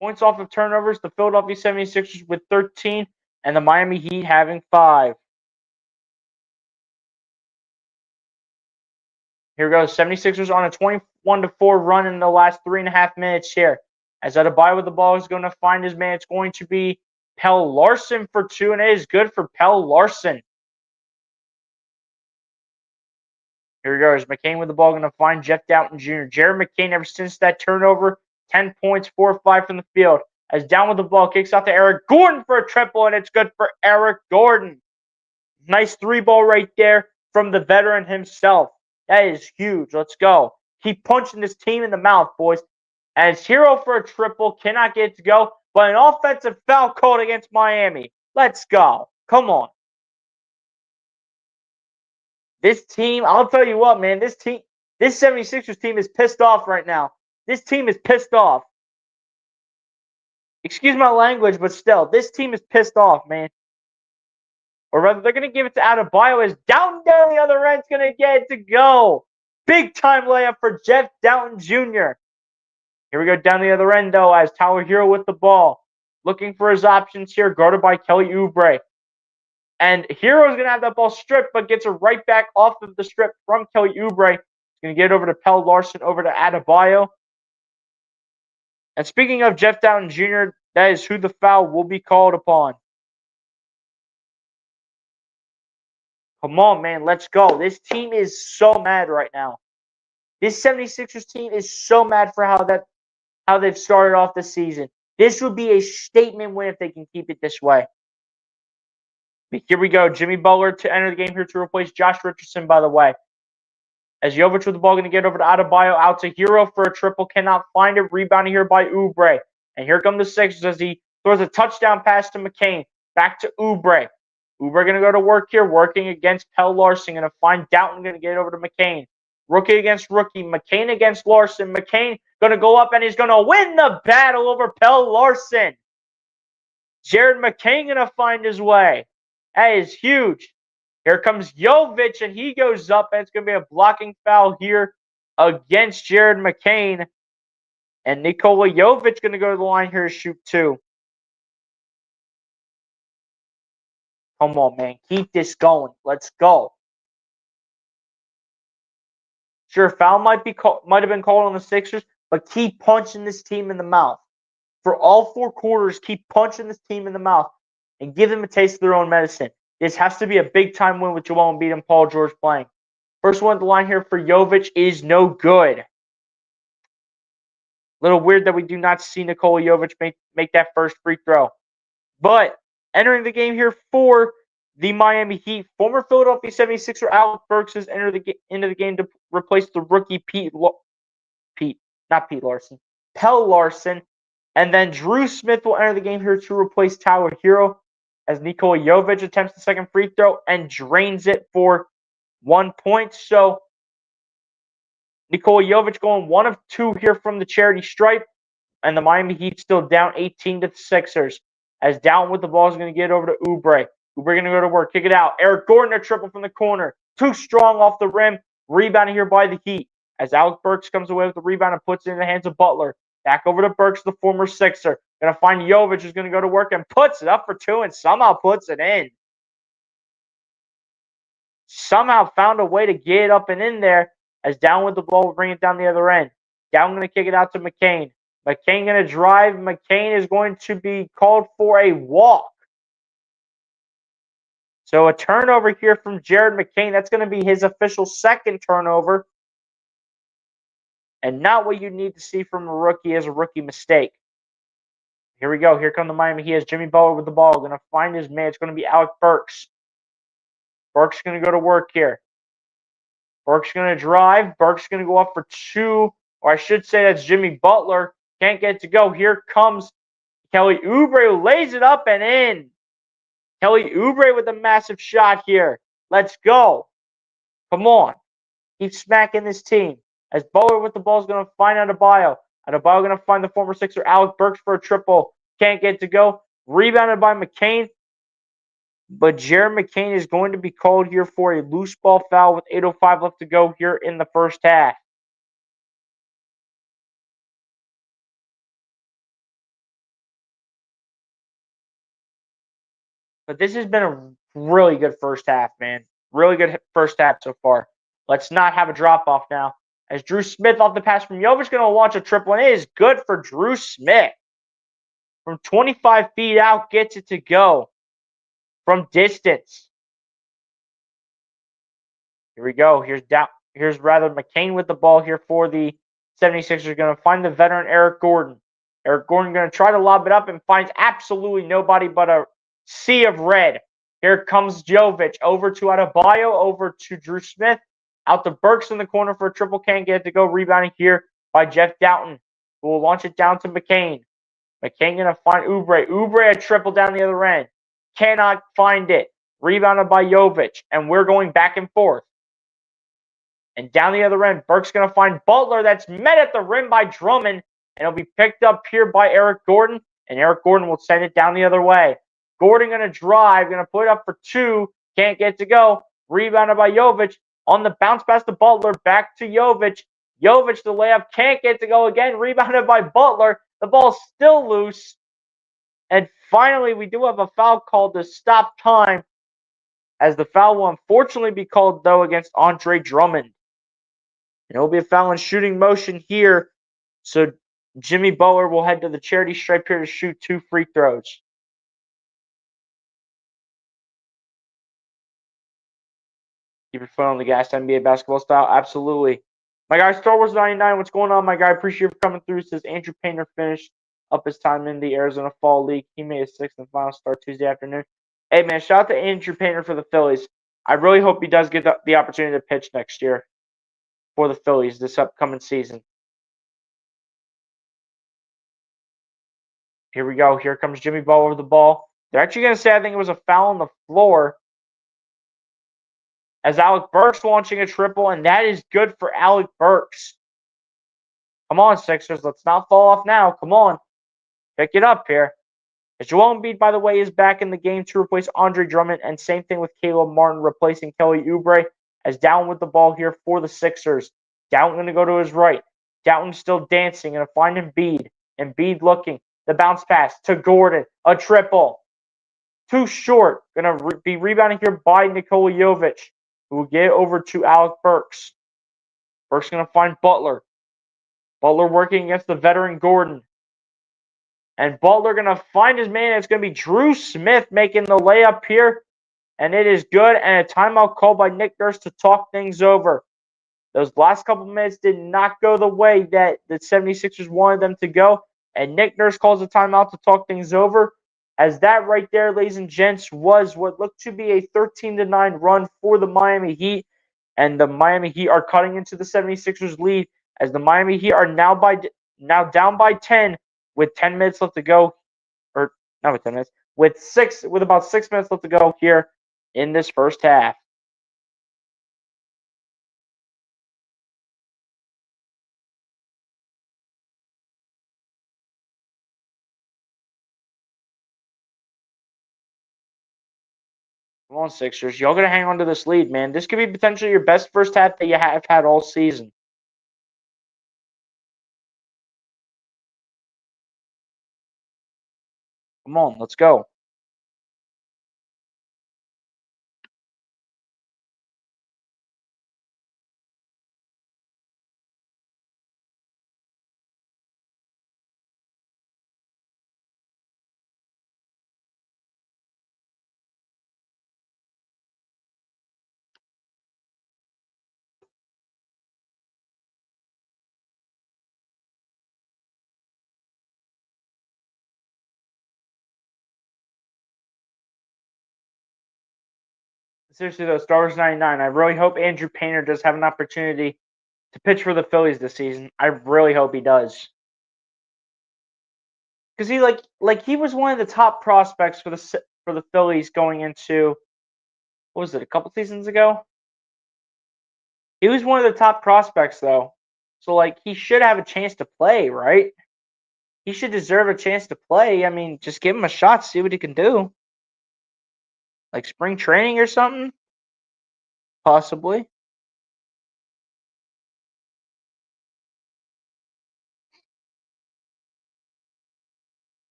Points off of turnovers, the Philadelphia 76ers with 13, and the Miami Heat having 5. Here goes 76ers on a 21-4 run in the last 3.5 minutes here. As Adebayo with the ball is going to find his man. It's going to be Pelle Larsson for 2, and it is good for Pelle Larsson. Here he goes. McCain with the ball, going to find Jeff Dowtin Jr. Jared McCain, ever since that turnover, 10 points, 4 of 5 from the field. As down with the ball, kicks out to Eric Gordon for a triple, and it's good for Eric Gordon. Nice 3-ball right there from the veteran himself. That is huge. Let's go. Keep punching this team in the mouth, boys. As Hero for a triple, cannot get it to go, but an offensive foul called against Miami. Let's go. Come on. This team, I'll tell you what, man, this 76ers team is pissed off right now. This team is pissed off. Excuse my language, but still, this team is pissed off, man. Or rather, they're going to give it to Adebayo as down the other end's going to get it to go. Big time layup for Jeff Dowtin Jr. Here we go down the other end, though, as Tyler Hero with the ball. Looking for his options here, guarded by Kelly Oubre. And Hero's going to have that ball stripped, but gets it right back off of the strip from Kelly Oubre. He's going to get it over to Pelle Larsson, over to Adebayo. And speaking of Jeff Dowtin Jr., that is who the foul will be called upon. Come on, man. Let's go. This team is so mad right now. This 76ers team is so mad for how they've started off the season. This would be a statement win if they can keep it this way. But here we go. Jimmy Butler to enter the game here to replace Josh Richardson, by the way. As Jovic with the ball, going to get over to Adebayo, out to Hero for a triple. Cannot find it. Rebounded here by Oubre. And here come the Sixers as he throws a touchdown pass to McCain. Back to Oubre. Oubre going to go to work here, working against Pelle Larsson. Going to find Dowtin, going to get it over to McCain. Rookie against rookie. McCain against Larsson. McCain going to go up, and he's going to win the battle over Pelle Larsson. Jared McCain going to find his way. That is huge. Here comes Jovic, and he goes up, and it's going to be a blocking foul here against Jared McCain. And Nikola Jovic going to go to the line here to shoot 2. Come on, man. Keep this going. Let's go. Sure, foul might have been called on the Sixers, but keep punching this team in the mouth. For all 4 quarters, keep punching this team in the mouth and give them a taste of their own medicine. This has to be a big-time win with Joel Embiid and Paul George playing. First one at the line here for Jovic is no good. Little weird that we do not see Nikola Jovic make that first free throw. But entering the game here for the Miami Heat, former Philadelphia 76er Alec Burks has entered into the game to replace the rookie Pelle Larsson. And then Drew Smith will enter the game here to replace Tyler Herro as Nikola Jovic attempts the second free throw and drains it for 1 point. So Nikola Jovic going 1 of 2 here from the charity stripe. And the Miami Heat still down 18 to the Sixers. As down with the ball is going to get over to Oubre. Oubre going to go to work. Kick it out. Eric Gordon a triple from the corner. Too strong off the rim. Rebounded here by the Heat. As Alec Burks comes away with the rebound and puts it in the hands of Butler. Back over to Burks, the former Sixer. Going to find Jovic, who's going to go to work and puts it up for 2 and somehow puts it in. Somehow found a way to get it up and in there. As down with the ball, will bring it down the other end. Down going to kick it out to McCain. McCain going to drive. McCain is going to be called for a walk. So a turnover here from Jared McCain. That's going to be his official second turnover. And not what you need to see from a rookie as a rookie mistake. Here we go. Here come the Miami Heat. He has Jimmy Butler with the ball. Going to find his man. It's going to be Alec Burks. Burks going to go to work here. Burks going to drive. Burks going to go up for 2. Or I should say that's Jimmy Butler. Can't get to go. Here comes Kelly Oubre, who lays it up and in. Kelly Oubre with a massive shot here. Let's go. Come on. Keep smacking this team. As Butler with the ball is going to find Adebayo. Adebayo going to find the former Sixer Alec Burks for a triple. Can't get to go. Rebounded by McCain. But Jared McCain is going to be called here for a loose ball foul with 8:05 left to go here in the first half. But this has been a really good first half, man. Really good first half so far. Let's not have a drop-off now. As Drew Smith off the pass from Jovic going to launch a triple, and it is good for Drew Smith. From 25 feet out, gets it to go. From distance. Here we go. Here's rather McCain with the ball here for the 76ers. Going to find the veteran Eric Gordon. Eric Gordon going to try to lob it up and finds absolutely nobody but a sea of red. Here comes Jovic. Over to Adebayo. Over to Drew Smith. Out to Burks in the corner for a triple. Can't get it to go. Rebounding here by Jeff Doughton, who will launch it down to McCain. McCain going to find Oubre. Oubre a triple down the other end. Cannot find it. Rebounded by Jovic. And we're going back and forth. And down the other end, Burks going to find Butler. That's met at the rim by Drummond. And it'll be picked up here by Eric Gordon. And Eric Gordon will send it down the other way. Gordon going to drive. Going to put it up for 2. Can't get to go. Rebounded by Jovic. On the bounce pass to Butler. Back to Jovic. Jovic, the layup. Can't get to go again. Rebounded by Butler. The ball's still loose. And finally, we do have a foul called to stop time. As the foul will unfortunately be called, though, against Andre Drummond. And it will be a foul in shooting motion here. So Jimmy Butler will head to the charity stripe here to shoot 2 free throws. Keep your foot on the gas, NBA basketball style. Absolutely. My guy, Star Wars 99, what's going on, my guy? Appreciate you for coming through. Says Andrew Painter finished up his time in the Arizona Fall League. He made his 6th and final start Tuesday afternoon. Hey, man, shout out to Andrew Painter for the Phillies. I really hope he does get the opportunity to pitch next year for the Phillies this upcoming season. Here we go. Here comes Jimmy Butler with the ball. They're actually going to say I think it was a foul on the floor. As Alec Burks launching a triple, and that is good for Alec Burks. Come on, Sixers. Let's not fall off now. Come on. Pick it up here. As Joel Embiid, by the way, is back in the game to replace Andre Drummond, and same thing with Caleb Martin replacing Kelly Oubre. As Down with the ball here for the Sixers. Down going to go to his right. Down still dancing. Going to find Embiid. Embiid looking. The bounce pass to Gordon. A triple. too short. Going to be rebounding here by Nikola Jovic, who will get it over to Alec Burks. Burks going to find Butler. Butler working against the veteran Gordon. And Butler going to find his man. It's going to be Drew Smith making the layup here. And it is good. And a timeout called by Nick Nurse to talk things over. Those last couple minutes did not go the way that the 76ers wanted them to go. And Nick Nurse calls a timeout to talk things over. As that right there, ladies and gents, was what looked to be a 13-9 run for the Miami Heat. And the Miami Heat are cutting into the 76ers lead as the Miami Heat are now down by 10 with 10 minutes left to go. Or not with 10 minutes. With about 6 minutes left to go here in this first half. Come on, Sixers. Y'all got to hang on to this lead, man. This could be potentially your best first half that you have had all season. Come on, let's go. Seriously, though, Star Wars 99, I really hope Andrew Painter does have an opportunity to pitch for the Phillies this season. I really hope he does. Because he was one of the top prospects for the Phillies going into, what was it, a couple seasons ago? He was one of the top prospects, though. So, he should have a chance to play, right? He should deserve a chance to play. I mean, just give him a shot, see what he can do. Like spring training or something? Possibly.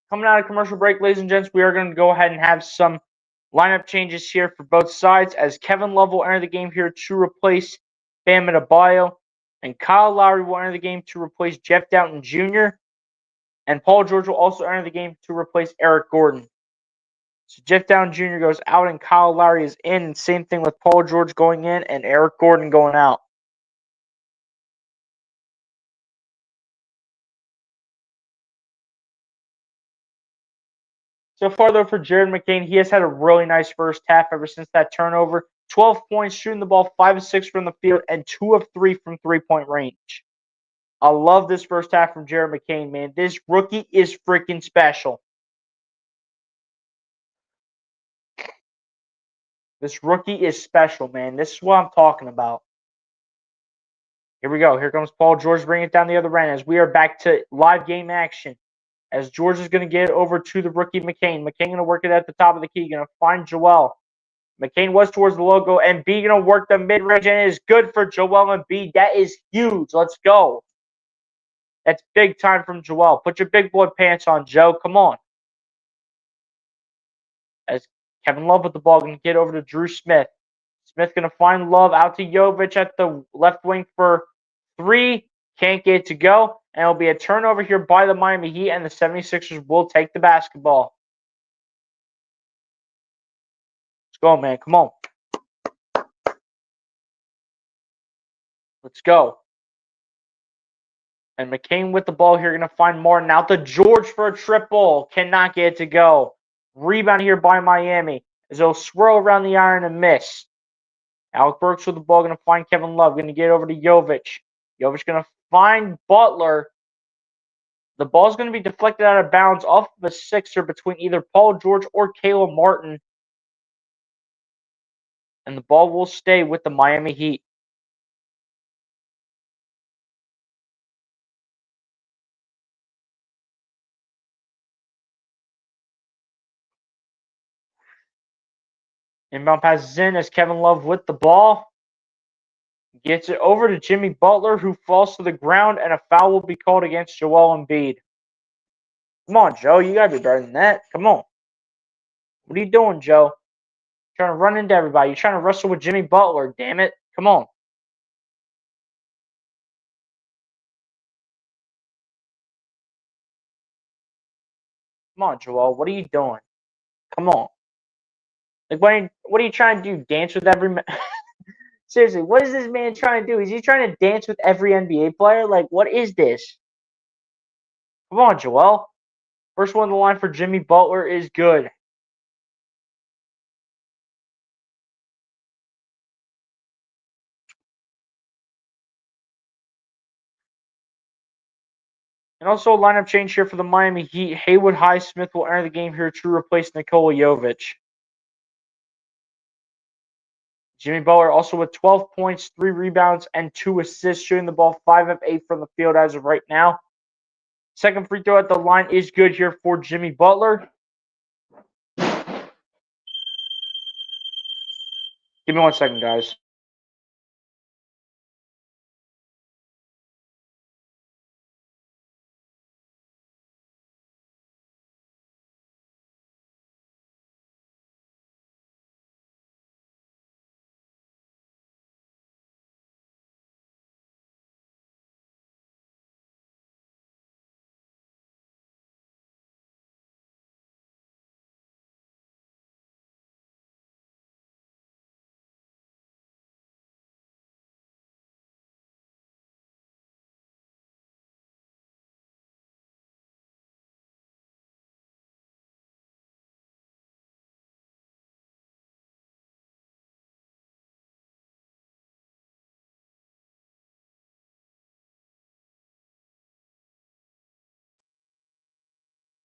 Coming out of commercial break, ladies and gents, we are going to go ahead and have some lineup changes here for both sides as Kevin Love will enter the game here to replace Bam Adebayo, and Kyle Lowry will enter the game to replace Jeff Doughton Jr., and Paul George will also enter the game to replace Eric Gordon. So Jeff Doughton Jr. goes out and Kyle Lowry is in, and same thing with Paul George going in and Eric Gordon going out. So far, though, for Jared McCain, he has had a really nice first half ever since that turnover. 12 points, shooting the ball 5 of 6 from the field, and 2 of 3 from three-point range. I love this first half from Jared McCain, man. This rookie is freaking special. This rookie is special, man. This is what I'm talking about. Here we go. Here comes Paul George bringing it down the other end as we are back to live game action. As George is going to get it over to the rookie McCain. McCain going to work it at the top of the key. Going to find Joel. McCain was towards the logo. And B going to work the mid-range. And it is good for Joel Embiid. That is huge. Let's go. That's big time from Joel. Put your big boy pants on, Joe. Come on. As Kevin Love with the ball going to get over to Drew Smith. Smith going to find Love out to Jovic at the left wing for 3. Can't get it to go. And it'll be a turnover here by the Miami Heat, and the 76ers will take the basketball. Let's go, man. Come on. Let's go. And McCain with the ball here, going to find Martin out to George for a triple. Cannot get it to go. Rebound here by Miami as they'll swirl around the iron and miss. Alec Burks with the ball, going to find Kevin Love. Going to get over to Jovic. Jovic going to find Butler. The ball's going to be deflected out of bounds off of a Sixer between either Paul George or Caleb Martin. And the ball will stay with the Miami Heat. Inbound passes in as Kevin Love with the ball. Gets it over to Jimmy Butler, who falls to the ground, and a foul will be called against Joel Embiid. Come on, Joe. You got to be better than that. Come on. What are you doing, Joe? Trying to run into everybody. You're trying to wrestle with Jimmy Butler. Damn it. Come on. Come on, Joel. What are you doing? Come on. Like, what are you trying to do? Dance with every man? Seriously, what is this man trying to do? Is he trying to dance with every NBA player? Like, what is this? Come on, Joel. First one on the line for Jimmy Butler is good. And also a lineup change here for the Miami Heat. Haywood Highsmith will enter the game here to replace Nikola Jovic. Jimmy Butler also with 12 points, 3 rebounds, and 2 assists, shooting the ball 5 of 8 from the field as of right now. Second free throw at the line is good here for Jimmy Butler. Give me 1 second, guys.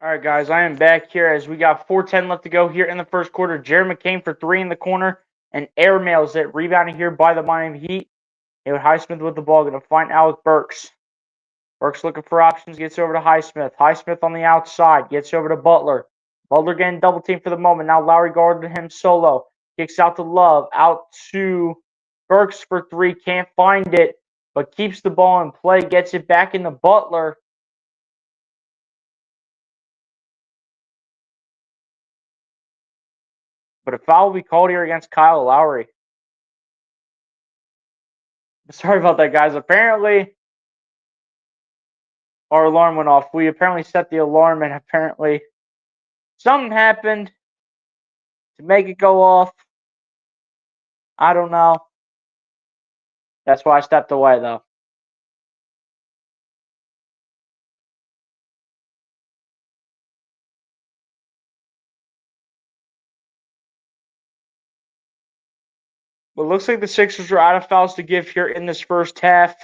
All right, guys, I am back here as we got 4:10 left to go here in the first quarter. Jared McCain for 3 in the corner and airmails it. Rebounding here by the Miami Heat. Haywood Highsmith with the ball, going to find Alec Burks. Burks looking for options, gets over to Highsmith. Highsmith on the outside, gets over to Butler. Butler getting double teamed for the moment. Now Lowry guarded him solo. Kicks out to Love, out to Burks for 3. Can't find it, but keeps the ball in play. Gets it back into Butler. But a foul will be called here against Kyle Lowry. Sorry about that, guys. Apparently, our alarm went off. We apparently set the alarm, and apparently something happened to make it go off. I don't know. That's why I stepped away, though. But it looks like the Sixers are out of fouls to give here in this first half.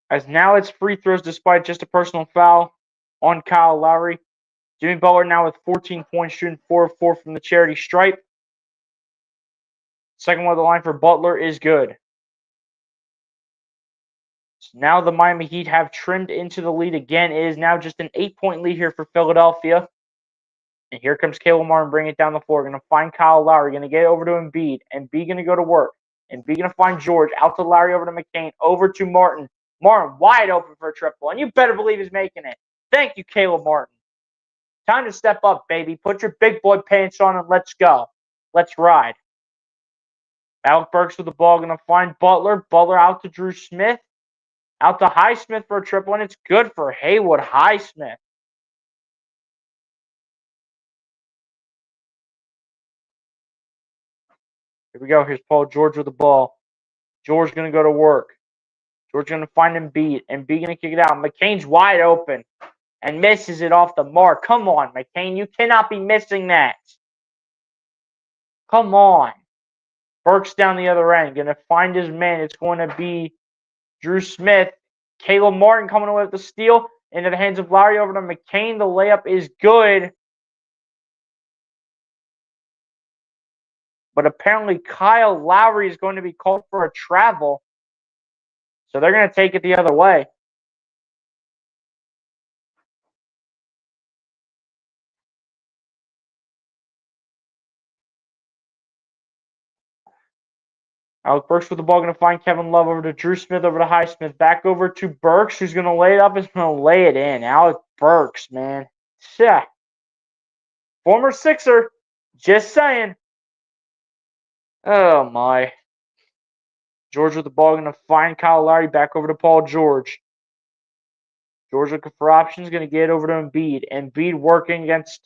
As now it's free throws despite just a personal foul on Kyle Lowry. Jimmy Butler now with 14 points, shooting 4 of 4 from the charity stripe. Second one of the line for Butler is good. So now the Miami Heat have trimmed into the lead again. It is now just an 8-point lead here for Philadelphia. And here comes Caleb Martin bringing it down the floor. Going to find Kyle Lowry. Going to get over to Embiid. Embiid going to go to work. Embiid going to find George. Out to Lowry, over to McCain. Over to Martin. Martin wide open for a triple. And you better believe he's making it. Thank you, Caleb Martin. Time to step up, baby. Put your big boy pants on and let's go. Let's ride. Alec Burks with the ball. Going to find Butler. Butler out to Drew Smith. Out to Highsmith for a triple. And it's good for Haywood Highsmith. Here we go. Here's Paul George with the ball. George going to go to work. George going to find Embiid. Embiid going to kick it out. McCain's wide open and misses it off the mark. Come on, McCain. You cannot be missing that. Come on. Burks down the other end. Going to find his man. It's going to be Drew Smith. Caleb Martin coming away with the steal. Into the hands of Lowry, over to McCain. The layup is good. But apparently Kyle Lowry is going to be called for a travel. So they're going to take it the other way. Alec Burks with the ball, going to find Kevin Love, over to Drew Smith, over to Highsmith, back over to Burks, who's going to lay it up, is going to lay it in. Alec Burks, man. Yeah. Former Sixer. Just saying. Oh, my. George with the ball. Going to find Kyle Lowry. Back over to Paul George. George looking for options. Going to get over to Embiid. Embiid working against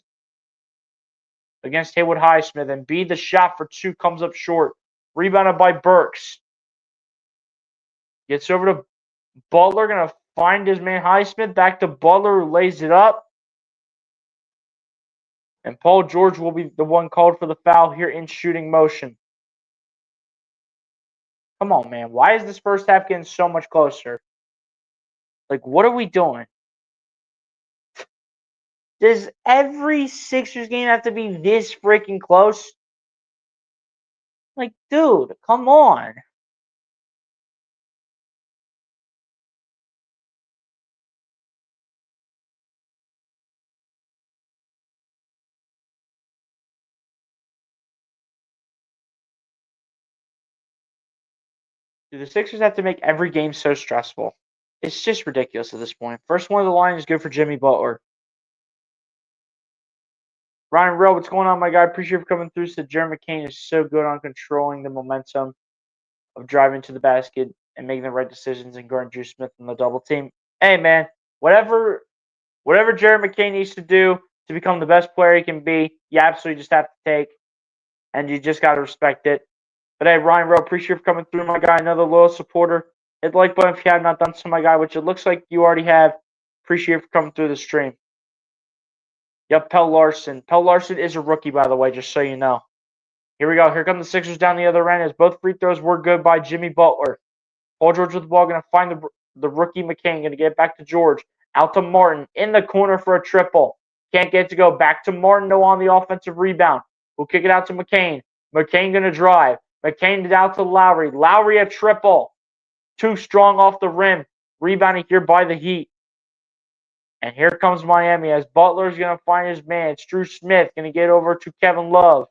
Haywood Highsmith. Embiid, the shot for two comes up short. Rebounded by Burks. Gets over to Butler. Going to find his man Highsmith. Back to Butler, who lays it up. And Paul George will be the one called for the foul here in shooting motion. Come on, man. Why is this first half getting so much closer? Like, what are we doing? Does every Sixers game have to be this freaking close? Like, dude, come on. Do the Sixers have to make every game so stressful? It's just ridiculous at this point. First one of the line is good for Jimmy Butler. Ryan Rowe, what's going on, my guy? Appreciate you for coming through. Said Jeremy McCain is so good on controlling the momentum of driving to the basket and making the right decisions and guarding Drew Smith in the double team. Hey, man, whatever Jeremy McCain needs to do to become the best player he can be, you absolutely just have to take, and you just got to respect it. But hey, Ryan Rowe, appreciate you for coming through, my guy. Another loyal supporter. Hit the like button if you have not done so, my guy, which it looks like you already have. Appreciate you for coming through the stream. Yep, Pell Larson. Pell Larson is a rookie, by the way, just so you know. Here we go. Here come the Sixers down the other end as both free throws were good by Jimmy Butler. Paul George with the ball, going to find the rookie McCain, going to get it back to George. Out to Martin, in the corner for a triple. Can't get it to go. Back to Martin, though, on the offensive rebound. We'll kick it out to McCain. McCain going to drive. McCain out to Lowry. Lowry a triple. Too strong off the rim. Rebounding here by the Heat. And here comes Miami as Butler's going to find his man. It's Drew Smith going to get over to Kevin Love.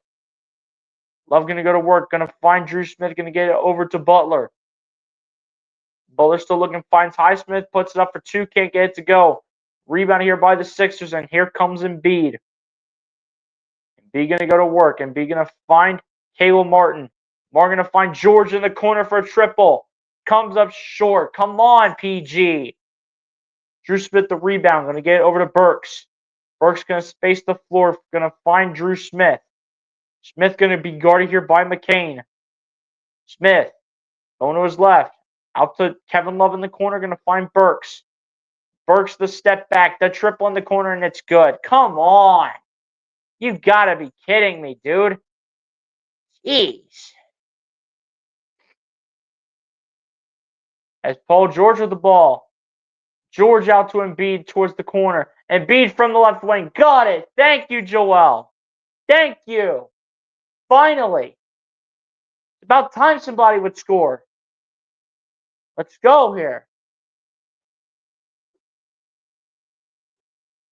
Love going to go to work. Going to find Drew Smith. Going to get it over to Butler. Butler still looking. Finds Highsmith. Puts it up for two. Can't get it to go. Rebound here by the Sixers. And here comes Embiid. Embiid going to go to work. Embiid going to find Caleb Martin. Martin going to find George in the corner for a triple. Comes up short. Come on, PG. Drew Smith the rebound. Going to get it over to Burks. Burks going to space the floor. Going to find Drew Smith. Smith going to be guarded here by McCain. Smith going to his left. Out to Kevin Love in the corner. Going to find Burks. Burks the step back. The triple in the corner, and it's good. Come on. You've got to be kidding me, dude. Jeez. As Paul George with the ball. George out to Embiid towards the corner. Embiid from the left wing. Got it. Thank you, Joel. Thank you. Finally. It's about time somebody would score. Let's go here.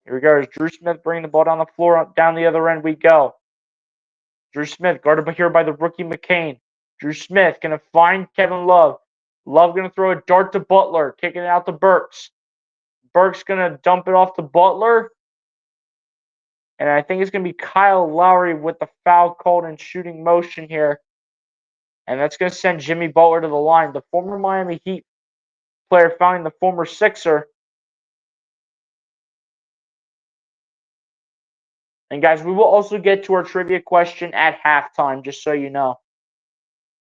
Here we go. As Drew Smith bringing the ball down the floor. Down the other end we go. Drew Smith guarded here by the rookie McCain. Drew Smith going to find Kevin Love. Love going to throw a dart to Butler. Kicking it out to Burks. Burks going to dump it off to Butler. And I think it's going to be Kyle Lowry with the foul called in shooting motion here. And that's going to send Jimmy Butler to the line. The former Miami Heat player fouling the former Sixer. And guys, we will also get to our trivia question at halftime, just so you know.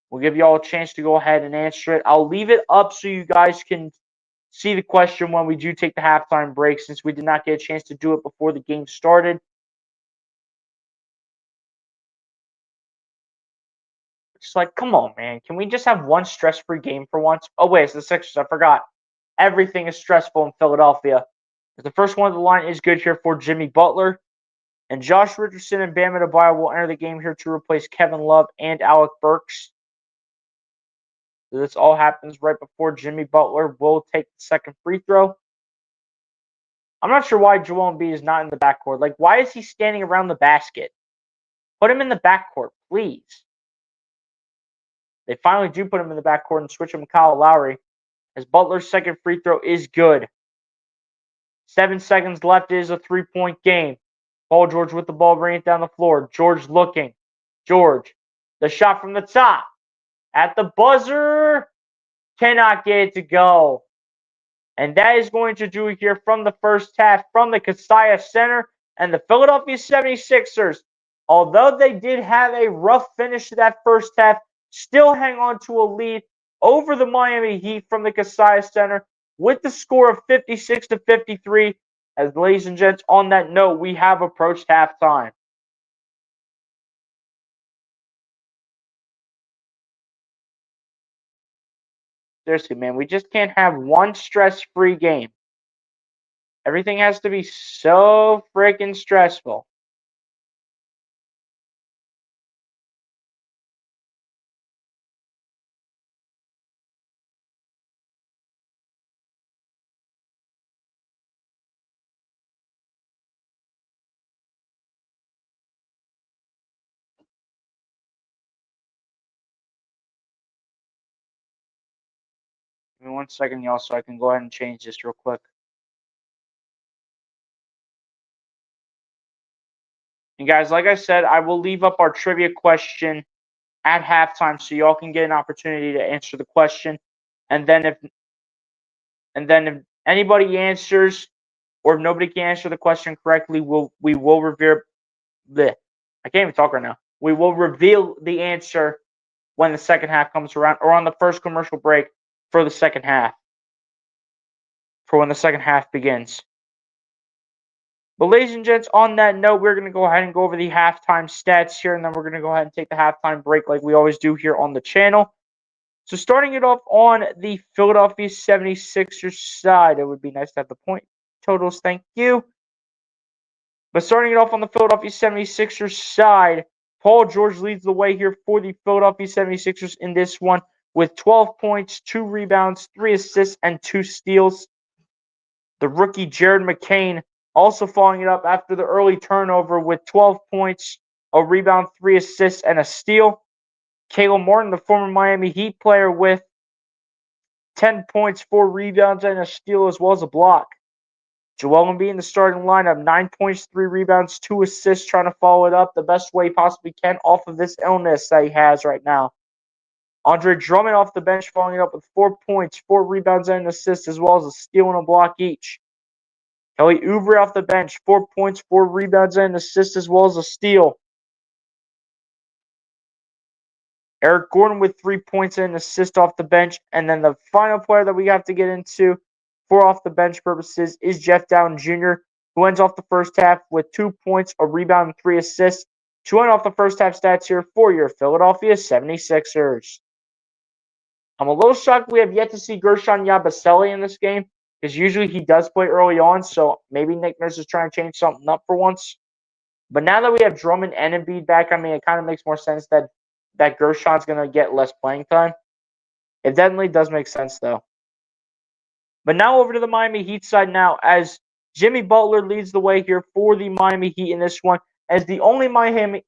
We'll give you all a chance to go ahead and answer it. I'll leave it up so you guys can see the question when we do take the halftime break, since we did not get a chance to do it before the game started. It's like, come on, man. Can we just have one stress-free game for once? Oh, wait, it's the Sixers. I forgot. Everything is stressful in Philadelphia. The first one of the line is good here for Jimmy Butler. And Josh Richardson and Bam Adebayo will enter the game here to replace Kevin Love and Alec Burks. So this all happens right before Jimmy Butler will take the second free throw. I'm not sure why Joel Embiid is not in the backcourt. Like, why is he standing around the basket? Put him in the backcourt, please. They finally do put him in the backcourt and switch him to Kyle Lowry, as Butler's second free throw is good. 7 seconds left. It is a 3-point game. Paul George with the ball, bringing it down the floor. George looking. George, the shot from the top. At the buzzer. Cannot get it to go. And that is going to do it here from the first half from the Kaseya Center. And the Philadelphia 76ers, although they did have a rough finish to that first half, still hang on to a lead over the Miami Heat from the Kaseya Center with the score of 56-53. As ladies and gents, on that note, we have approached halftime. Seriously, man, we just can't have one stress-free game. Everything has to be so freaking stressful. Give me 1 second, y'all, so I can go ahead and change this real quick. And guys, like I said, I will leave up our trivia question at halftime so y'all can get an opportunity to answer the question. And then if anybody answers or if nobody can answer the question correctly, we will reveal I can't even talk right now. We will reveal the answer when the second half comes around or on the first commercial break for the second half. For when the second half begins. But ladies and gents, on that note, we're going to go ahead and go over the halftime stats here, and then we're going to go ahead and take the halftime break like we always do here on the channel. So starting it off on the Philadelphia 76ers side, it would be nice to have the point totals, thank you. But starting it off on the Philadelphia 76ers side, Paul George leads the way here for the Philadelphia 76ers in this one with 12 points, 2 rebounds, 3 assists, and 2 steals. The rookie Jared McCain also following it up after the early turnover with 12 points, a rebound, 3 assists, and a steal. Caleb Martin, the former Miami Heat player, with 10 points, 4 rebounds, and a steal, as well as a block. Joel Embiid in the starting lineup, 9 points, 3 rebounds, 2 assists, trying to follow it up the best way he possibly can off of this illness that he has right now. Andre Drummond off the bench, following it up with 4 points, 4 rebounds, and an assist, as well as a steal and a block each. Kelly Oubre off the bench, 4 points, 4 rebounds, and an assist, as well as a steal. Eric Gordon with 3 points and an assist off the bench. And then the final player that we have to get into for off the bench purposes is Jeff Dowtin Jr., who ends off the first half with 2 points, a rebound, and 3 assists. To end off the first half stats here for your Philadelphia 76ers. I'm a little shocked we have yet to see Gershon Yabusele in this game, because usually he does play early on, so maybe Nick Nurse is trying to change something up for once. But now that we have Drummond and Embiid back, I mean, it kind of makes more sense that Gershon's going to get less playing time. It definitely does make sense, though. But now over to the Miami Heat side now, as Jimmy Butler leads the way here for the Miami Heat in this one, as the only Miami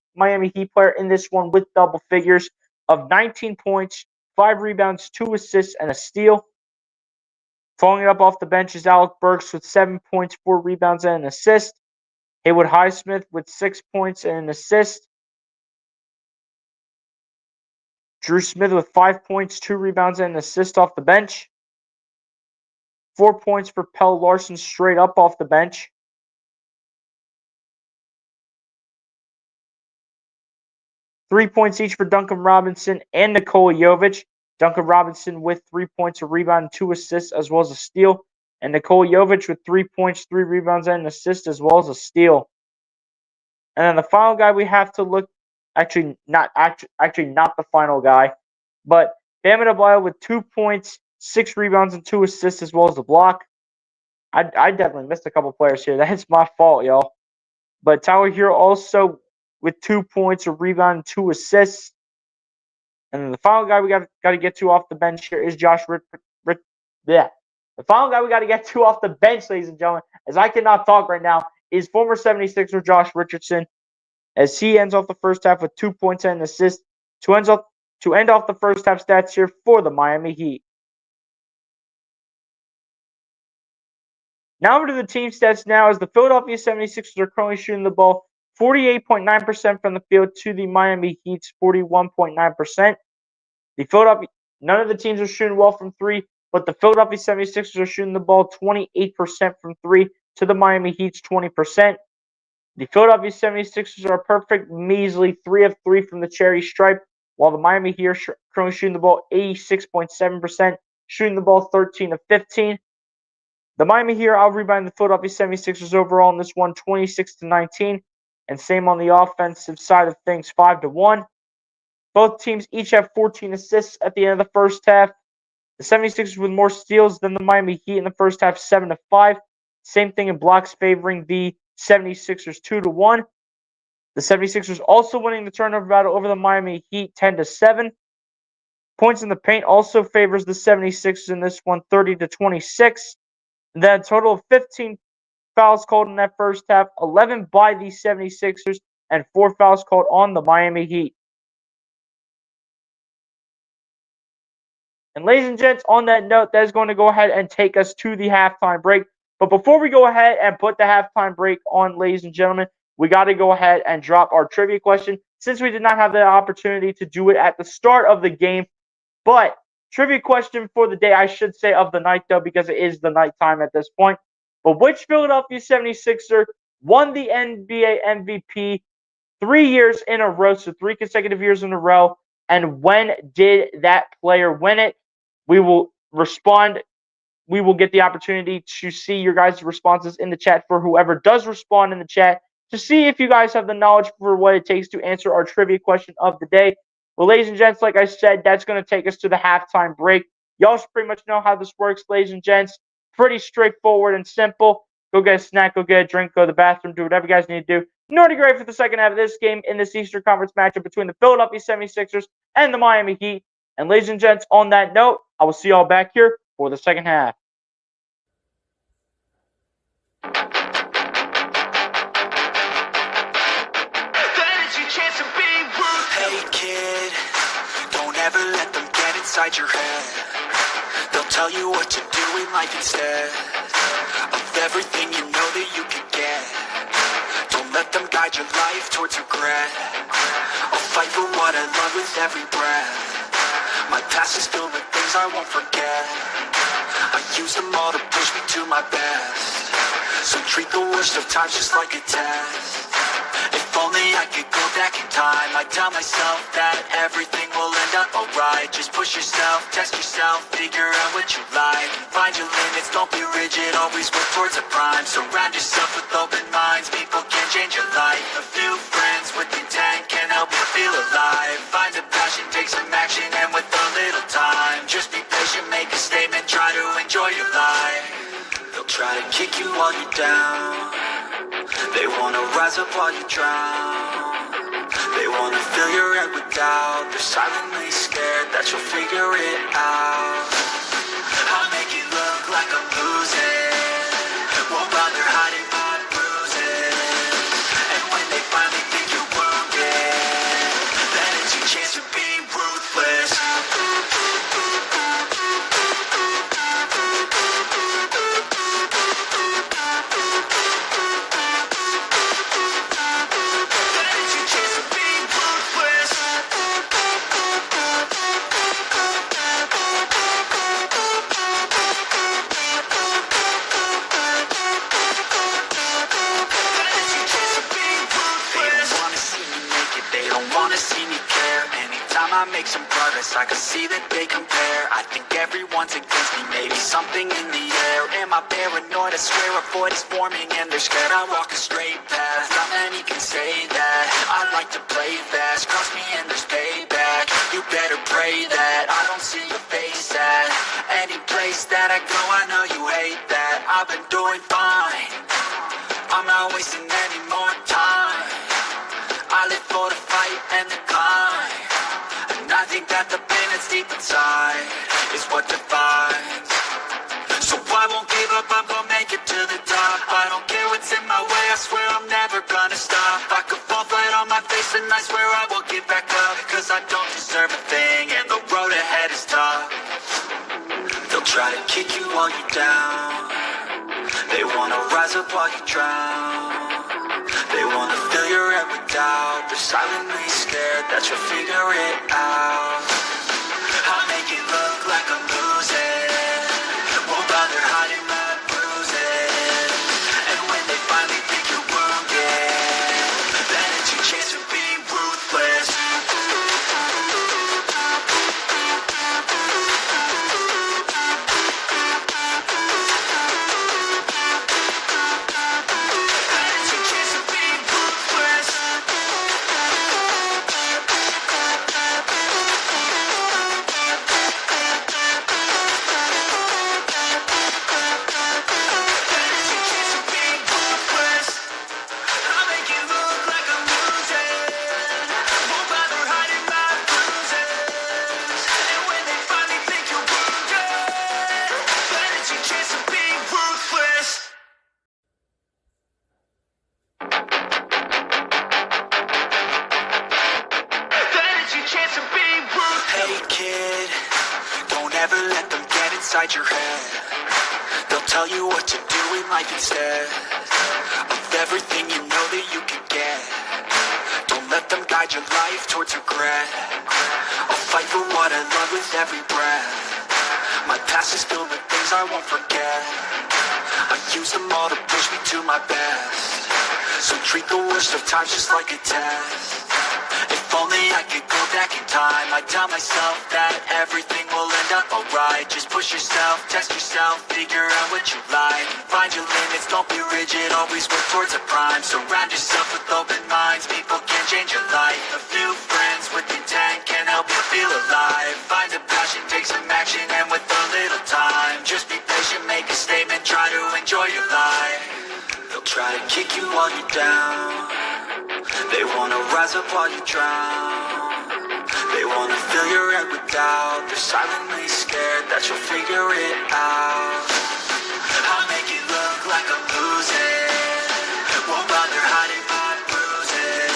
Heat player in this one with double figures of 19 points, 5 rebounds, 2 assists, and a steal. Following it up off the bench is Alec Burks with 7 points, 4 rebounds, and an assist. Haywood Highsmith with 6 points and an assist. Drew Smith with 5 points, 2 rebounds, and an assist off the bench. 4 points for Pelle Larsson straight up off the bench. Three points each for Duncan Robinson and Nikola Jovic. Duncan Robinson with 3 points, a rebound, and 2 assists, as well as a steal. And Nikola Jovic with 3 points, 3 rebounds, and an assist, as well as a steal. And then the final guy we have to look, actually not the final guy, but Bam Adebayo with 2 points, 6 rebounds, and 2 assists, as well as a block. I definitely missed a couple players here. That's my fault, y'all. But Tyler Hero also with 2 points, a rebound, and 2 assists. And then the final guy we got to get to off the bench here is Josh The final guy we got to get to off the bench, ladies and gentlemen, as I cannot talk right now, is former 76er Josh Richardson, as he ends off the first half with 2 points and an assist to end off the first half stats here for the Miami Heat. Now over to the team stats now, as the Philadelphia 76ers are currently shooting the ball 48.9% from the field to the Miami Heat's 41.9%. None of the teams are shooting well from three, but the Philadelphia 76ers are shooting the ball 28% from three to the Miami Heat's 20%. The Philadelphia 76ers are a perfect measly 3 of 3 from the charity stripe, while the Miami Heat are currently shooting the ball 86.7%, shooting the ball 13 of 15. The Miami Heat are out-rebounding the Philadelphia 76ers overall in this one, 26-19, and same on the offensive side of things, 5-1. Both teams each have 14 assists at the end of the first half. The 76ers with more steals than the Miami Heat in the first half, 7-5. Same thing in blocks, favoring the 76ers 2-1. The 76ers also winning the turnover battle over the Miami Heat 10-7. Points in the paint also favors the 76ers in this one, 30-26. Then a total of 15 fouls called in that first half, 11 by the 76ers, and 4 fouls called on the Miami Heat. And ladies and gents, on that note, that is going to go ahead and take us to the halftime break. But before we go ahead and put the halftime break on, ladies and gentlemen, we got to go ahead and drop our trivia question, since we did not have the opportunity to do it at the start of the game. But trivia question for the day, I should say of the night, though, because it is the nighttime at this point. But which Philadelphia 76er won the NBA MVP 3 years in a row, so 3 consecutive years in a row? And when did that player win it? We will respond. We will get the opportunity to see your guys' responses in the chat for whoever does respond in the chat, to see if you guys have the knowledge for what it takes to answer our trivia question of the day. Well, ladies and gents, like I said, that's going to take us to the halftime break. Y'all should pretty much know how this works, ladies and gents. Pretty straightforward and simple. Go get a snack, go get a drink, go to the bathroom, do whatever you guys need to do. In order to get ready for the second half of this game in this Eastern Conference matchup between the Philadelphia 76ers and the Miami Heat. And ladies and gents, on that note, I will see y'all back here for the second half. Hey kid, don't ever let them get inside your head. They'll tell you what to do in life instead of everything you know that you can get. Don't let them guide your life towards regret. I'll fight for what I love with every breath. My past is filled with things I won't forget. I use them all to push me to my best. So treat the worst of times just like a test. If only I could go back in time, I'd tell myself that everything will end up alright. Just push yourself, test yourself, figure out what you like. Find your limits, don't be rigid, always work towards a prime. Surround yourself with open minds, people can change your life. A few friends with intent can help you feel alive. Find a passion, take some action, and with a little time, just be patient, make a statement, try to enjoy your life. They'll try to kick you while you're down. They wanna rise up while you drown. They wanna fill your head with doubt. They're silently scared that you'll figure it out. I'll make it look like I'm losing. Won't bother hiding my bruises. And when they finally think you're wounded, then it's your chance to be ruthless. I make some progress, I can see that they compare. I think everyone's against me, maybe something in the air. Am I paranoid? I swear a void is forming and they're scared I walk a straight path. Not many can say that. I like to play fast, cross me and there's payback. You better pray that I don't see your face at any place that I go. I know you hate that. I've been doing fine, I'm not wasting any more time. I live for the fight and the climb. I think that the pain that's deep inside is what defines. So I won't give up, I'm gonna make it to the top. I don't care what's in my way, I swear I'm never gonna stop. I could fall flat on my face and I swear I will get back up. Cause I don't deserve a thing and the road ahead is tough. They'll try to kick you while you're down. They wanna rise up while you drown. They wanna fill your head with doubt. They're silently scared that you'll figure it out. I'll make it look like I'm losing. Won't bother hiding my bruises. And when they finally think you're wounded, then it's your chance to be ruthless. Hey kid, don't ever let them get inside your head. They'll tell you what to do in life instead of everything you know that you can get. Don't let them guide your life towards regret. I'll fight for what I love with every breath. My past is filled with things I won't forget. I use them all to push me to my best. So treat the worst of times just like a test. If only I could go back in time, I'd tell myself that everything will end up alright. Just push yourself, test yourself, figure out what you like. Find your limits, don't be rigid, always work towards a prime. Surround yourself with open minds, people can change your life. A few friends with intent can help you feel alive. Find a passion, take some action, and with a little time, just be patient, make a statement, try to enjoy your life. They'll try to kick you while you're down. They wanna rise up while you drown. They wanna fill your head with doubt. They're silently scared that you'll figure it out. I'll make it look like I'm losing. Won't bother hiding my bruises.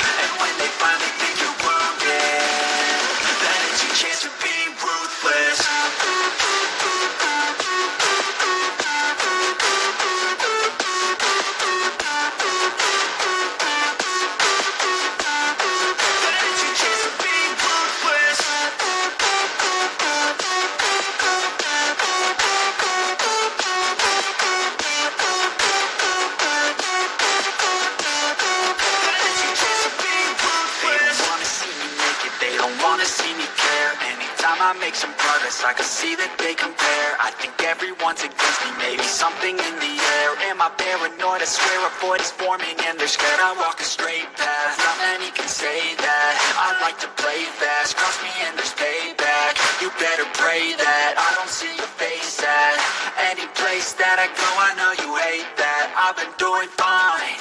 And when they finally think you're wounded, then it's your chance to be ruthless. I make some progress, I can see that they compare. I think everyone's against me, maybe something in the air. Am I paranoid? I swear a void is forming and they're scared I walk a straight path. Not many can say that. I like to play fast, cross me and there's payback. You better pray that I don't see your face at any place that I go. I know you hate that. I've been doing fine,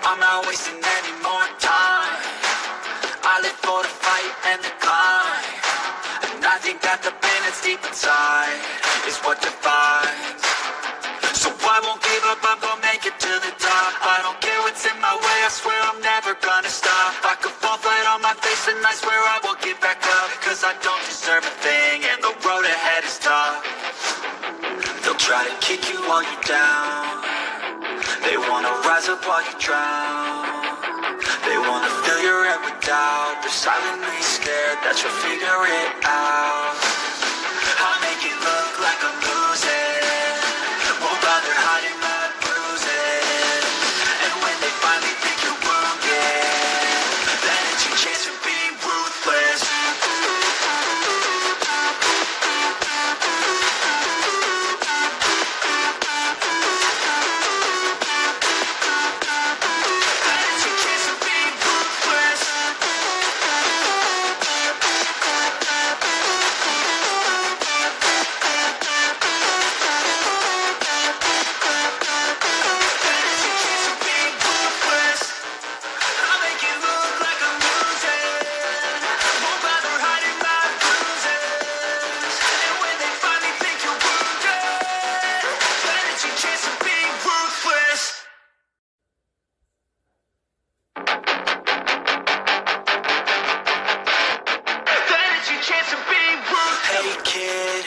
I'm not wasting any more time. I live for the fight and the climb. I think that the pain that's deep inside is what defines. So I won't give up, I'm gonna make it to the top. I don't care what's in my way, I swear I'm never gonna stop. I could fall flat on my face and I swear I will get back up. Cause I don't deserve a thing and the road ahead is tough. They'll try to kick you while you're down. They wanna rise up while you drown. They wanna fill your head with doubt. They're silently scared that you'll figure it out. I'll make it look like I'm losing. Won't bother hiding my bruises. And when they finally think you're wounded, then it's your chance to be ruthless. Hey kid,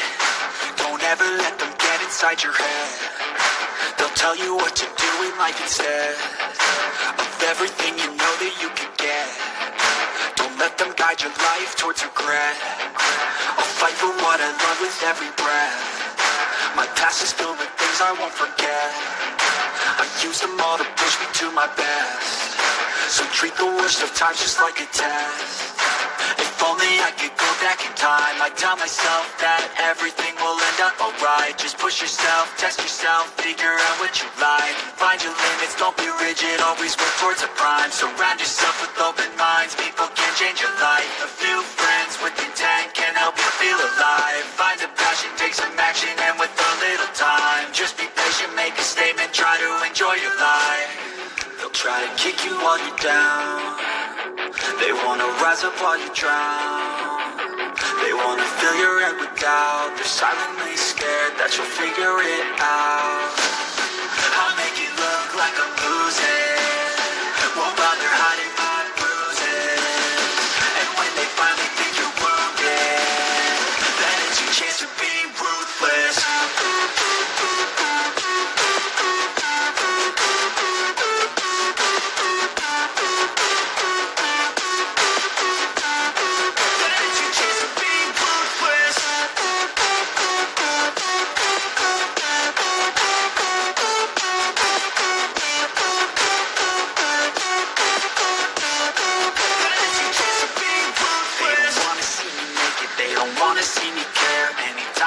don't ever let them get inside your head. They'll tell you what to do in life instead of everything you know that you could get. Don't let them guide your life towards regret. I'll fight for what I love with every breath. My past is filled with things I won't forget. I use them all to push me to my best. So treat the worst of times just like a test. If only I could go back in time, I'd tell myself that everything will end up alright. Just push yourself, test yourself, figure out what you like. Find your limits, don't be rigid, always work towards a prime. Surround yourself with open minds, people can change your life. A few friends with intent can help you feel alive. Find a passion, take some action, and with a little time, just be patient, make a statement, try to enjoy your life. They'll try to kick you while you're down. They wanna rise up while you drown. They wanna fill your head with doubt. They're silently scared that you'll figure it out. I'll make it look like I'm losing. Won't bother hiding my bruises. And when they finally think you're wounded, then it's your chance to be ruthless.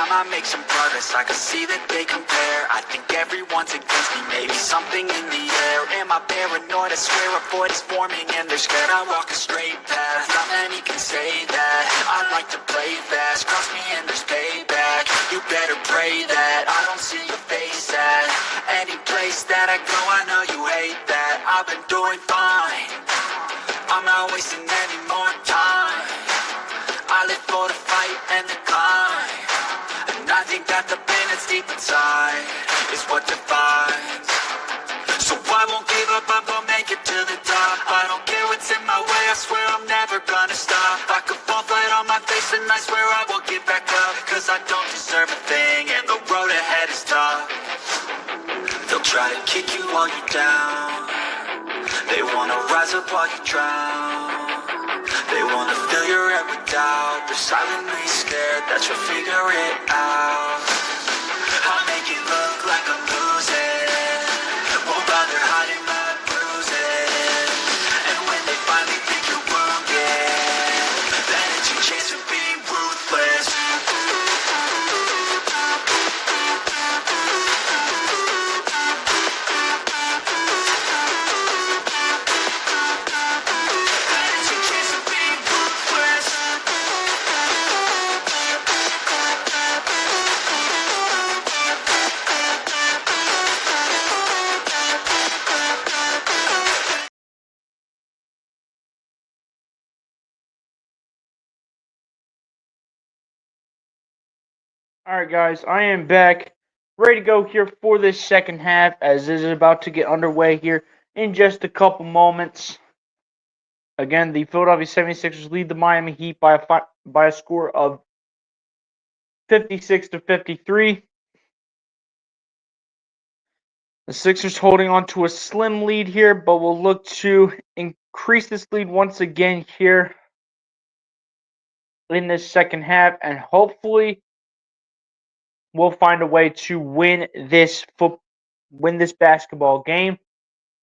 I make some progress, I can see that they compare. I think everyone's against me, maybe something in the air. Am I paranoid? I swear a void is forming and they're scared I walk a straight path. Not many can say that. I like to play fast, cross me and there's payback. You better pray that I don't see your face at any place that I go. I know you hate that. I've been doing fine, I'm not wasting any more time. I live for the fight and the climb. I think that the pain that's deep inside is what defines. So I won't give up, I'm gonna make it to the top. I don't care what's in my way, I swear I'm never gonna stop. I could fall flat on my face and I swear I will get back up. Cause I don't deserve a thing and the road ahead is tough. They'll try to kick you while you're down. They wanna rise up while you drown. They wanna fill your head with doubt. They're silently scared that you'll figure it out. I'll make it look like I'm losing. Won't bother hiding my bruises. And when they finally think you're wounded, then it's your chance to be ruthless. Alright guys, I am back, ready to go here for this second half, as it is about to get underway here in just a couple moments. Again, the Philadelphia 76ers lead the Miami Heat by a score of 56-53. The Sixers holding on to a slim lead here, but will look to increase this lead once again here in this second half, and hopefully we'll find a way to win this basketball game.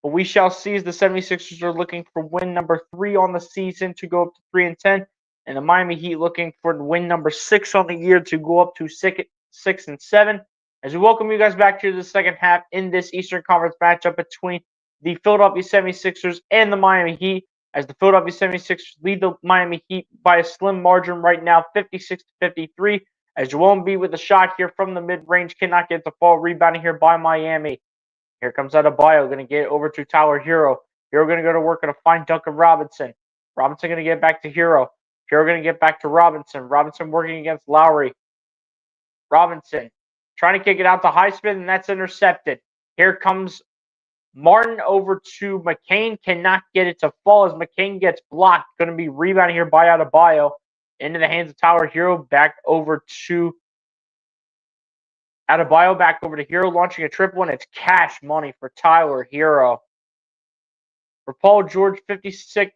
But we shall see, as the 76ers are looking for win number 3 on the season to go up to 3-10, and the Miami Heat looking for win number 6 on the year to go up to 6-7. As we welcome you guys back to the second half in this Eastern Conference matchup between the Philadelphia 76ers and the Miami Heat, as the Philadelphia 76ers lead the Miami Heat by a slim margin right now, 56-53. As Joel Embiid with a shot here from the mid-range, cannot get the ball, rebounding here by Miami. Here comes Adebayo, going to get it over to Tyler Hero. Hero going to go to work on a fine Duncan Robinson. Robinson going to get back to Hero. Hero going to get back to Robinson. Robinson working against Lowry. Robinson trying to kick it out to Highsmith, and that's intercepted. Here comes Martin over to McCain. Cannot get it to fall as McCain gets blocked. Going to be rebounded here by Adebayo. Into the hands of Tyler Hero. Back over to Adebayo back over to Hero, launching a triple, and it's cash money for Tyler Hero. For Paul George, 52nd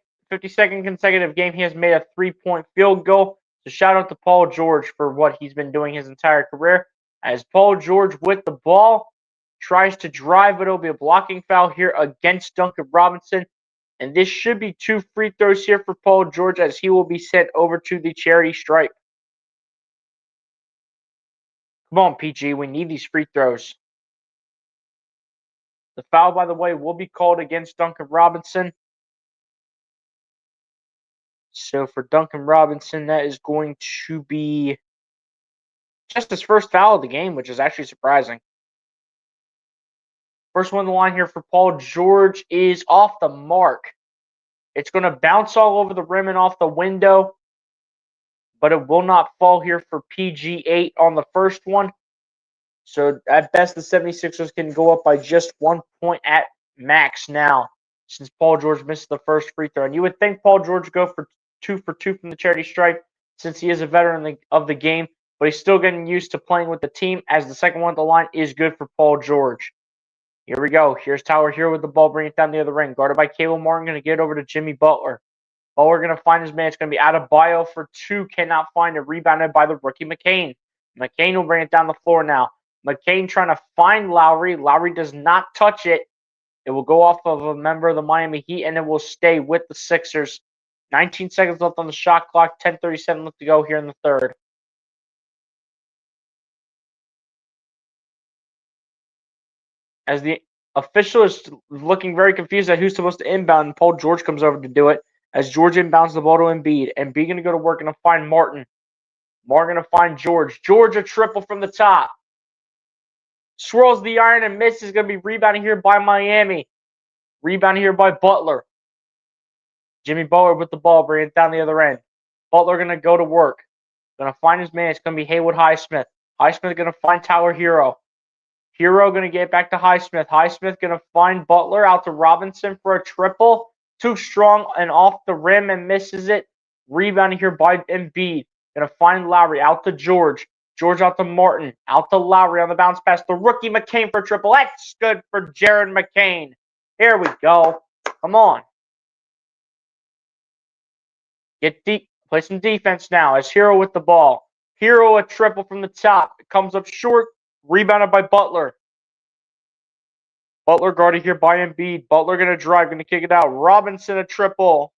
consecutive game, he has made a 3-point field goal. So shout out to Paul George for what he's been doing his entire career. As Paul George with the ball tries to drive, but it'll be a blocking foul here against Duncan Robinson. And this should be 2 free throws here for Paul George as he will be sent over to the charity stripe. Come on, PG, we need these free throws. The foul, by the way, will be called against Duncan Robinson. So for Duncan Robinson, that is going to be just his first foul of the game, which is actually surprising. First one on the line here for Paul George is off the mark. It's going to bounce all over the rim and off the window, but it will not fall here for PG8 on the first one. So at best, the 76ers can go up by just 1 point at max now, since Paul George missed the first free throw. And you would think Paul George would go for 2 for 2 from the charity stripe, since he is a veteran of the game, but he's still getting used to playing with the team, as the second one at the line is good for Paul George. Here we go. Here's Tyler here with the ball, bringing it down the other ring. Guarded by Caleb Martin, going to get over to Jimmy Butler. Butler going to find his man. It's going to be Adebayo for 2. Cannot find it. Rebounded by the rookie McCain. McCain will bring it down the floor now. McCain trying to find Lowry. Lowry does not touch it. It will go off of a member of the Miami Heat, and it will stay with the Sixers. 19 seconds left on the shot clock. 10:37 left to go here in the third. As the official is looking very confused at who's supposed to inbound, and Paul George comes over to do it. As George inbounds the ball to Embiid. Embiid going to go to work and find Martin. Martin going to find George. George a triple from the top. Swirls the iron and misses. Going to be rebounded here by Miami. Rebounded here by Butler. Jimmy Butler with the ball, bringing it down the other end. Butler going to go to work. Going to find his man. It's going to be Haywood Highsmith. Highsmith going to find Tyler Hero. Hero going to get back to Highsmith. Highsmith going to find Butler out to Robinson for a triple. Too strong and off the rim and misses it. Rebounding here by Embiid. Going to find Lowry out to George. George out to Martin. Out to Lowry on the bounce pass. The rookie McCain for a triple. That's good for Jaron McCain. Here we go. Come on. Get deep. Play some defense now as Hero with the ball. Hero a triple from the top. It comes up short. Rebounded by Butler. Butler guarded here by Embiid. Butler going to drive, going to kick it out. Robinson a triple.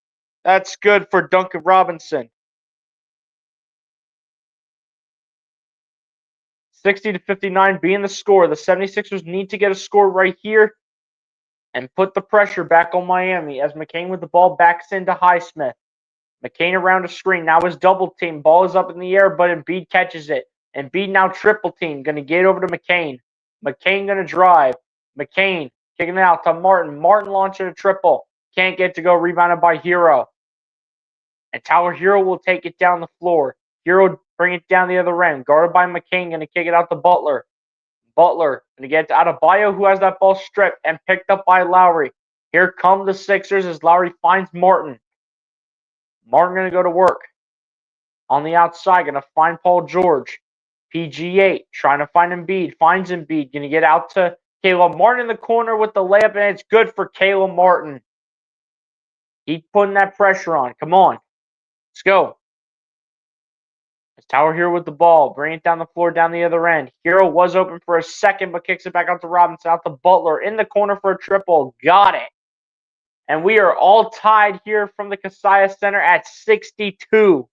That's good for Duncan Robinson. 60-59 being the score. The 76ers need to get a score right here and put the pressure back on Miami as McCain with the ball backs into Highsmith. McCain around a screen. Now his double team. Ball is up in the air, but Embiid catches it. Embiid now triple team. Going to get over to McCain. McCain going to drive. McCain kicking it out to Martin. Martin launching a triple. Can't get to go. Rebounded by Hero. And Tyler Hero will take it down the floor. Hero bring it down the other end. Guarded by McCain. Going to kick it out to Butler. Butler going to get to Adebayo, who has that ball stripped and picked up by Lowry. Here come the Sixers as Lowry finds Martin. Martin going to go to work. On the outside, going to find Paul George. PG8 trying to find Embiid. Finds Embiid. Going to get out to Caleb Martin in the corner with the layup, and it's good for Caleb Martin. Keep putting that pressure on. Come on. Let's go. It's Tyler here with the ball. Bring it down the floor, down the other end. Hero was open for a second, but kicks it back out to Robinson. Out to Butler. In the corner for a triple. Got it. And we are all tied here from the Kaseya Center at 62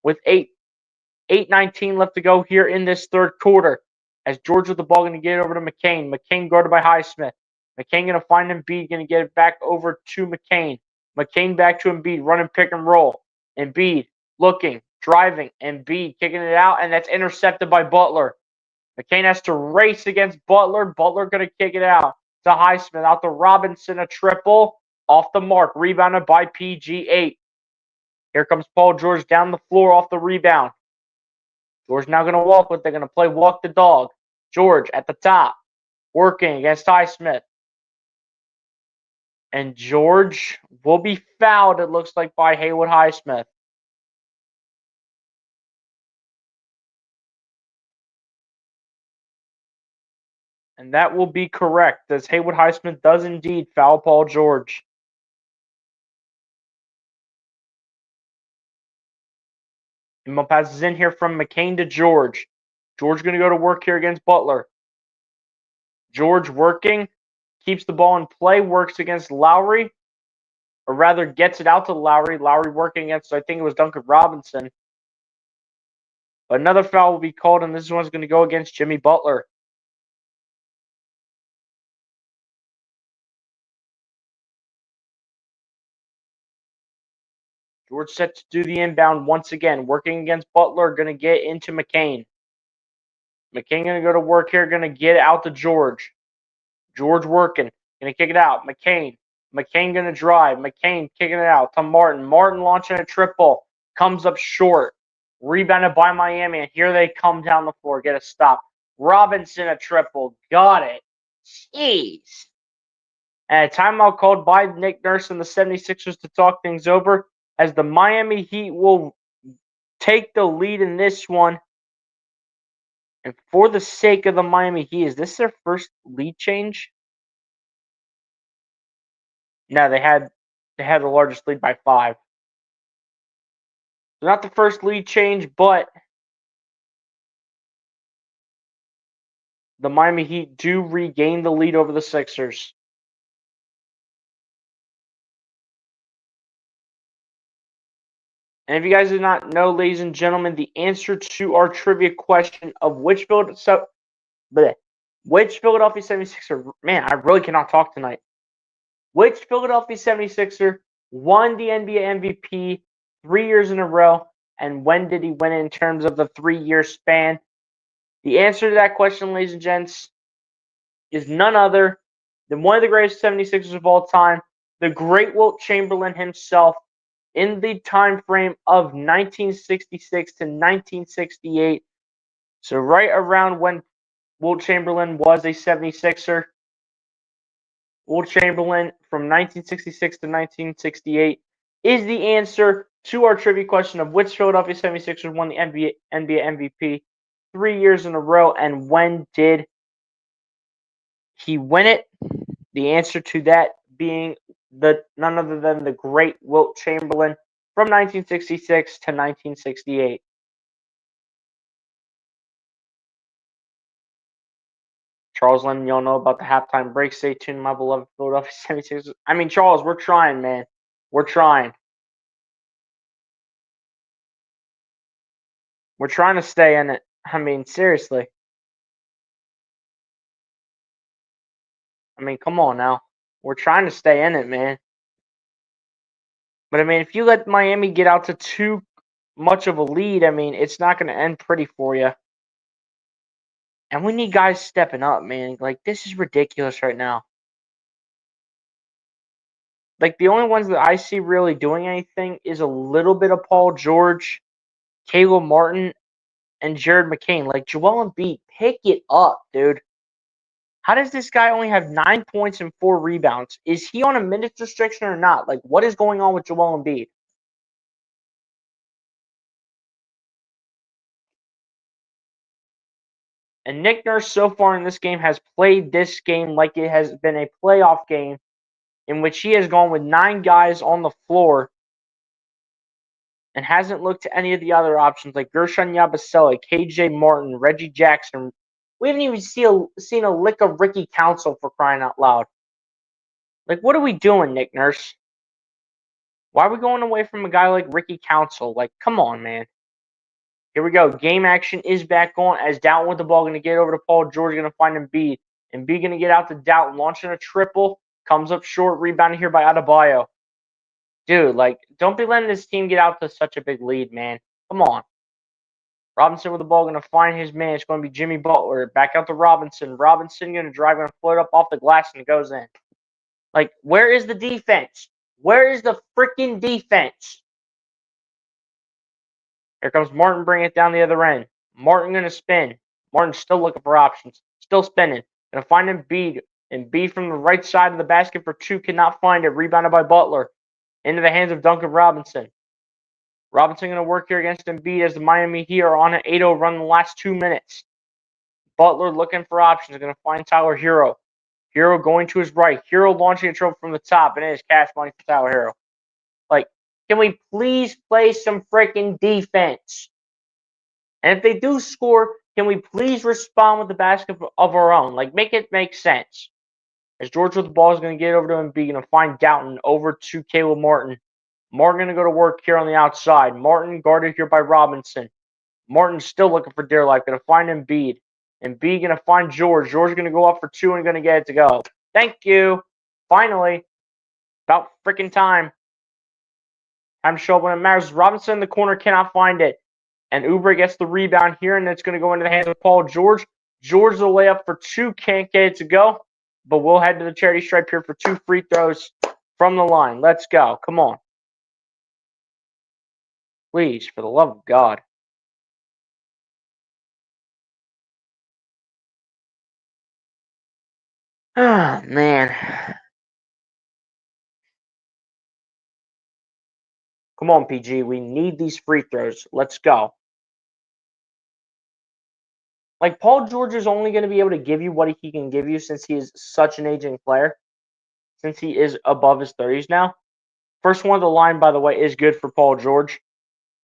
with 8:19 left to go here in this third quarter. As George with the ball going to get it over to McCain. McCain guarded by Highsmith. McCain going to find Embiid. Going to get it back over to McCain. McCain back to Embiid. Running pick and roll. Embiid looking, driving. Embiid kicking it out, and that's intercepted by Butler. McCain has to race against Butler. Butler going to kick it out to Highsmith. Out to Robinson. A triple. Off the mark. Rebounded by PG8. Here comes Paul George down the floor off the rebound. George now going to walk, but they're going to play walk the dog. George at the top, working against Highsmith. And George will be fouled, it looks like, by Haywood Highsmith. And that will be correct, as Haywood Highsmith does indeed foul Paul George. Inbound passes in here from McCain to George. George going to go to work here against Butler. George working, keeps the ball in play, works against Lowry, or rather gets it out to Lowry. Lowry working against, I think it was Duncan Robinson. But another foul will be called, and this one's going to go against Jimmy Butler. George set to do the inbound once again, working against Butler, going to get into McCain. McCain going to go to work here, going to get it out to George. George working, going to kick it out. McCain going to drive. McCain kicking it out to Martin. Martin launching a triple, comes up short. Rebounded by Miami, and here they come down the floor. Get a stop. Robinson a triple. Got it. Jeez. And a timeout called by Nick Nurse and the 76ers to talk things over, as the Miami Heat will take the lead in this one. And for the sake of the Miami Heat, is this their first lead change? No, they had the largest lead by 5. So not the first lead change, but the Miami Heat do regain the lead over the Sixers. And if you guys did not know, ladies and gentlemen, the answer to our trivia question of which Philadelphia 76er, man, I really cannot talk tonight. Which Philadelphia 76er won the NBA MVP 3 years in a row, and when did he win it in terms of the 3-year span? The answer to that question, ladies and gents, is none other than one of the greatest 76ers of all time, the great Wilt Chamberlain himself, in the time frame of 1966 to 1968. So right around when Wilt Chamberlain was a 76er. Wilt Chamberlain from 1966 to 1968 is the answer to our trivia question of which Philadelphia 76ers won the NBA MVP 3 years in a row, and when did he win it? The answer to that being none other than the great Wilt Chamberlain from 1966 to 1968. Charles letting y'all know about the halftime break. Stay tuned, my beloved Philadelphia 76ers. I mean, Charles, we're trying, man. We're trying. We're trying to stay in it. I mean, seriously. I mean, come on now. We're trying to stay in it, man. But, I mean, if you let Miami get out to too much of a lead, I mean, it's not going to end pretty for you. And we need guys stepping up, man. Like, this is ridiculous right now. Like, the only ones that I see really doing anything is a little bit of Paul George, Caleb Martin, and Jared McCain. Like, Joel Embiid, pick it up, dude. How does this guy only have 9 points and 4 rebounds? Is he on a minutes restriction or not? Like, what is going on with Joel Embiid? And Nick Nurse so far in this game has played this game like it has been a playoff game, in which he has gone with 9 guys on the floor and hasn't looked to any of the other options like Gershon Yabusele, KJ Martin, Reggie Jackson. We haven't even seen a lick of Ricky Council, for crying out loud. Like, what are we doing, Nick Nurse? Why are we going away from a guy like Ricky Council? Like, come on, man. Here we go. Game action is back on as Dalton with the ball. Going to get over to Paul George. Going to find Embiid. Embiid going to get out to Dalton. Launching a triple. Comes up short. Rebounded here by Adebayo. Dude, like, don't be letting this team get out to such a big lead, man. Come on. Robinson with the ball. Going to find his man. It's going to be Jimmy Butler. Back out to Robinson. Robinson going to drive. Going to float up off the glass and it goes in. Like, where is the defense? Where is the freaking defense? Here comes Martin, bringing it down the other end. Martin going to spin. Martin still looking for options. Still spinning. Going to find Embiid. Embiid from the right side of the basket for 2. Cannot find it. Rebounded by Butler. Into the hands of Duncan Robinson. Robinson going to work here against Embiid as the Miami Heat are on an 8-0 run in the last 2 minutes. Butler looking for options. Going to find Tyler Hero. Hero going to his right. Hero launching a triple from the top, and it is cash money for Tyler Hero. Like, can we please play some freaking defense? And if they do score, can we please respond with the basket of our own? Like, make it make sense. As George with the ball is going to get over to Embiid, going to find Doughton over to Caleb Martin. Martin going to go to work here on the outside. Martin guarded here by Robinson. Martin still looking for dear life. Going to find Embiid. Embiid going to find George. George going to go up for two and going to get it to go. Thank you. Finally. About freaking time. Time to show up when it matters. Robinson in the corner cannot find it. And Oubre gets the rebound here, and it's going to go into the hands of Paul George. George the layup for two. Can't get it to go. But we'll head to the charity stripe here for 2 free throws from the line. Let's go. Come on. Please, for the love of God. Ah, man. Come on, PG. We need these free throws. Let's go. Like, Paul George is only going to be able to give you what he can give you since he is such an aging player. Since he is above his 30s now. First one of the line, by the way, is good for Paul George.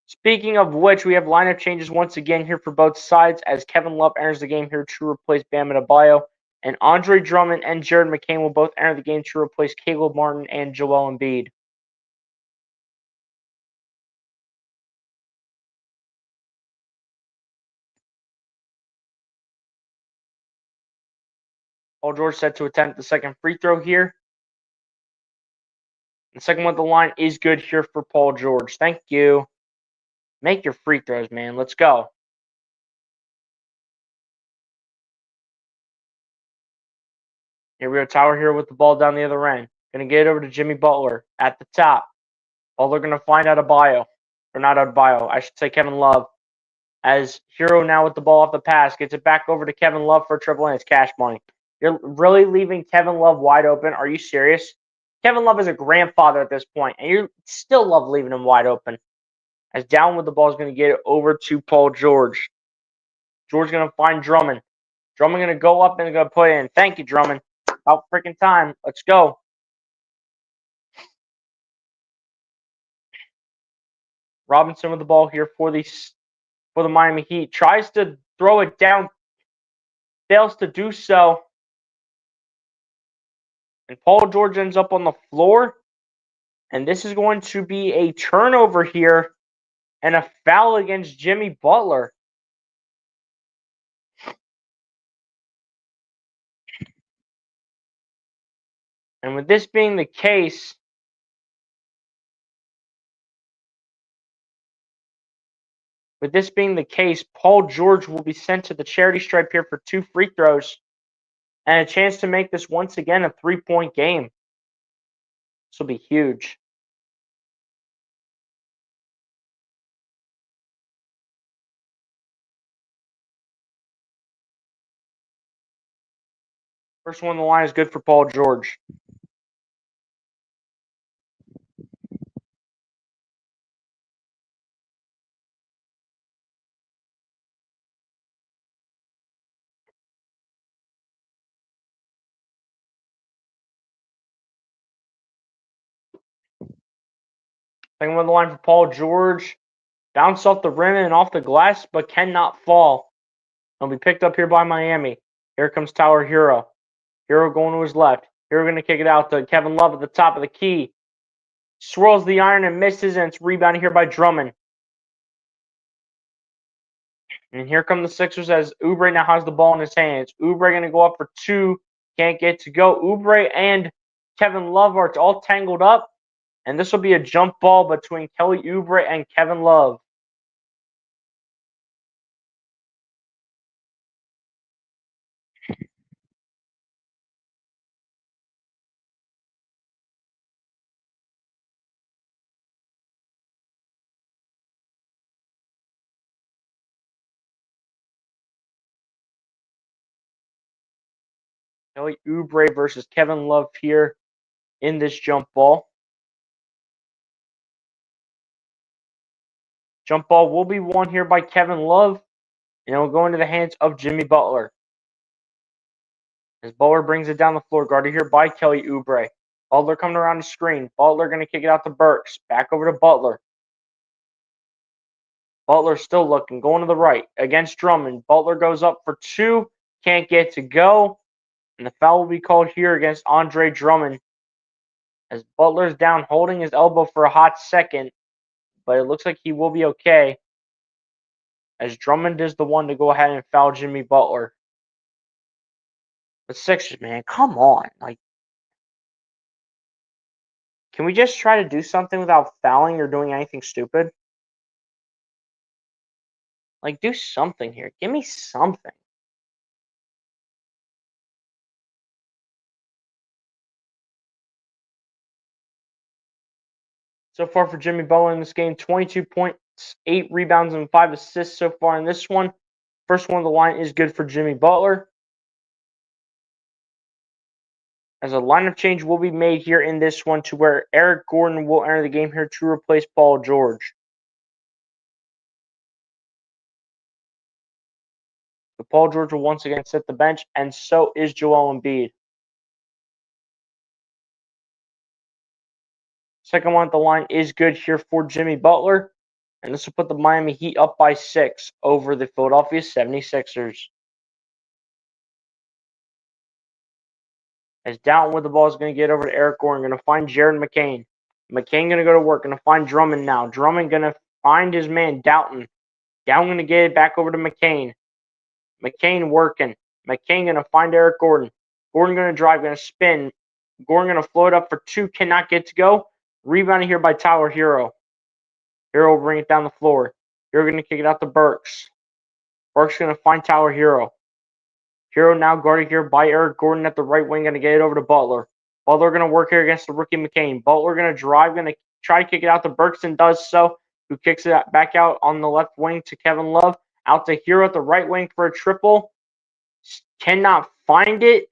Speaking of which, we have lineup changes once again here for both sides as Kevin Love enters the game here to replace Bam Adebayo. And Andre Drummond and Jared McCain will both enter the game to replace Caleb Martin and Joel Embiid. Paul George set to attempt the second free throw here. The second one at the line is good here for Paul George. Thank you. Make your free throws, man. Let's go. Here we go. Tyler here with the ball down the other end. Going to get it over to Jimmy Butler at the top. Butler going to find Adebayo. Or not Adebayo. I should say Kevin Love. As Hero now with the ball off the pass. Gets it back over to Kevin Love for a triple, and it's cash money. You're really leaving Kevin Love wide open? Are you serious? Kevin Love is a grandfather at this point, and you still love leaving him wide open. As down with the ball is going to get it over to Paul George. George going to find Drummond. Drummond going to go up and going to put it in. Thank you, Drummond. About freaking time. Let's go. Robinson with the ball here for the Miami Heat. Tries to throw it down. Fails to do so. And Paul George ends up on the floor. And this is going to be a turnover here. And a foul against Jimmy Butler. And with this being the case, Paul George will be sent to the charity stripe here for 2 free throws and a chance to make this once again a 3-point game. This will be huge. First one on the line is good for Paul George. Second one on the line for Paul George. Bounce off the rim and off the glass, but cannot fall. It'll be picked up here by Miami. Here comes Tyler Hero. Hero going to his left. Hero going to kick it out to Kevin Love at the top of the key. Swirls the iron and misses, and it's rebounded here by Drummond. And here come the Sixers as Oubre now has the ball in his hands. Oubre going to go up for 2. Can't get to go. Oubre and Kevin Love are all tangled up. And this will be a jump ball between Kelly Oubre and Kevin Love. Kelly Oubre versus Kevin Love here in this jump ball. Jump ball will be won here by Kevin Love, and it will go into the hands of Jimmy Butler. As Butler brings it down the floor, guarded here by Kelly Oubre. Butler coming around the screen. Butler going to kick it out to Burks. Back over to Butler. Butler still looking, going to the right against Drummond. Butler goes up for two, can't get to go, and the foul will be called here against Andre Drummond. As Butler's down, holding his elbow for a hot second, but it looks like he will be okay. As Drummond is the one to go ahead and foul Jimmy Butler. The Sixers, man, come on. Like, can we just try to do something without fouling or doing anything stupid? Like, do something here. Give me something. So far for Jimmy Butler in this game, 22 points, 8 rebounds, and 5 assists so far in this one. First one of the line is good for Jimmy Butler. As a lineup change will be made here in this one to where Eric Gordon will enter the game here to replace Paul George. So Paul George will once again sit the bench, and so is Joel Embiid. Second one at the line is good here for Jimmy Butler, and this will put the Miami Heat up by 6 over the Philadelphia 76ers. As Down with the ball is going to get over to Eric Gordon, going to find Jared McCain. McCain going to go to work, going to find Drummond now. Drummond going to find his man, Doughton. Doughton going to get it back over to McCain. McCain working. McCain going to find Eric Gordon. Gordon going to drive, going to spin. Gordon going to float up for two, cannot get to go. Rebounded here by Tyler Hero. Hero will bring it down the floor. Hero going to kick it out to Burks. Burks going to find Tyler Hero. Hero now guarded here by Eric Gordon at the right wing, going to get it over to Butler. Butler going to work here against the rookie McCain. Butler going to drive, going to try to kick it out to Burks and does so, who kicks it back out on the left wing to Kevin Love. Out to Hero at the right wing for a triple. Cannot find it.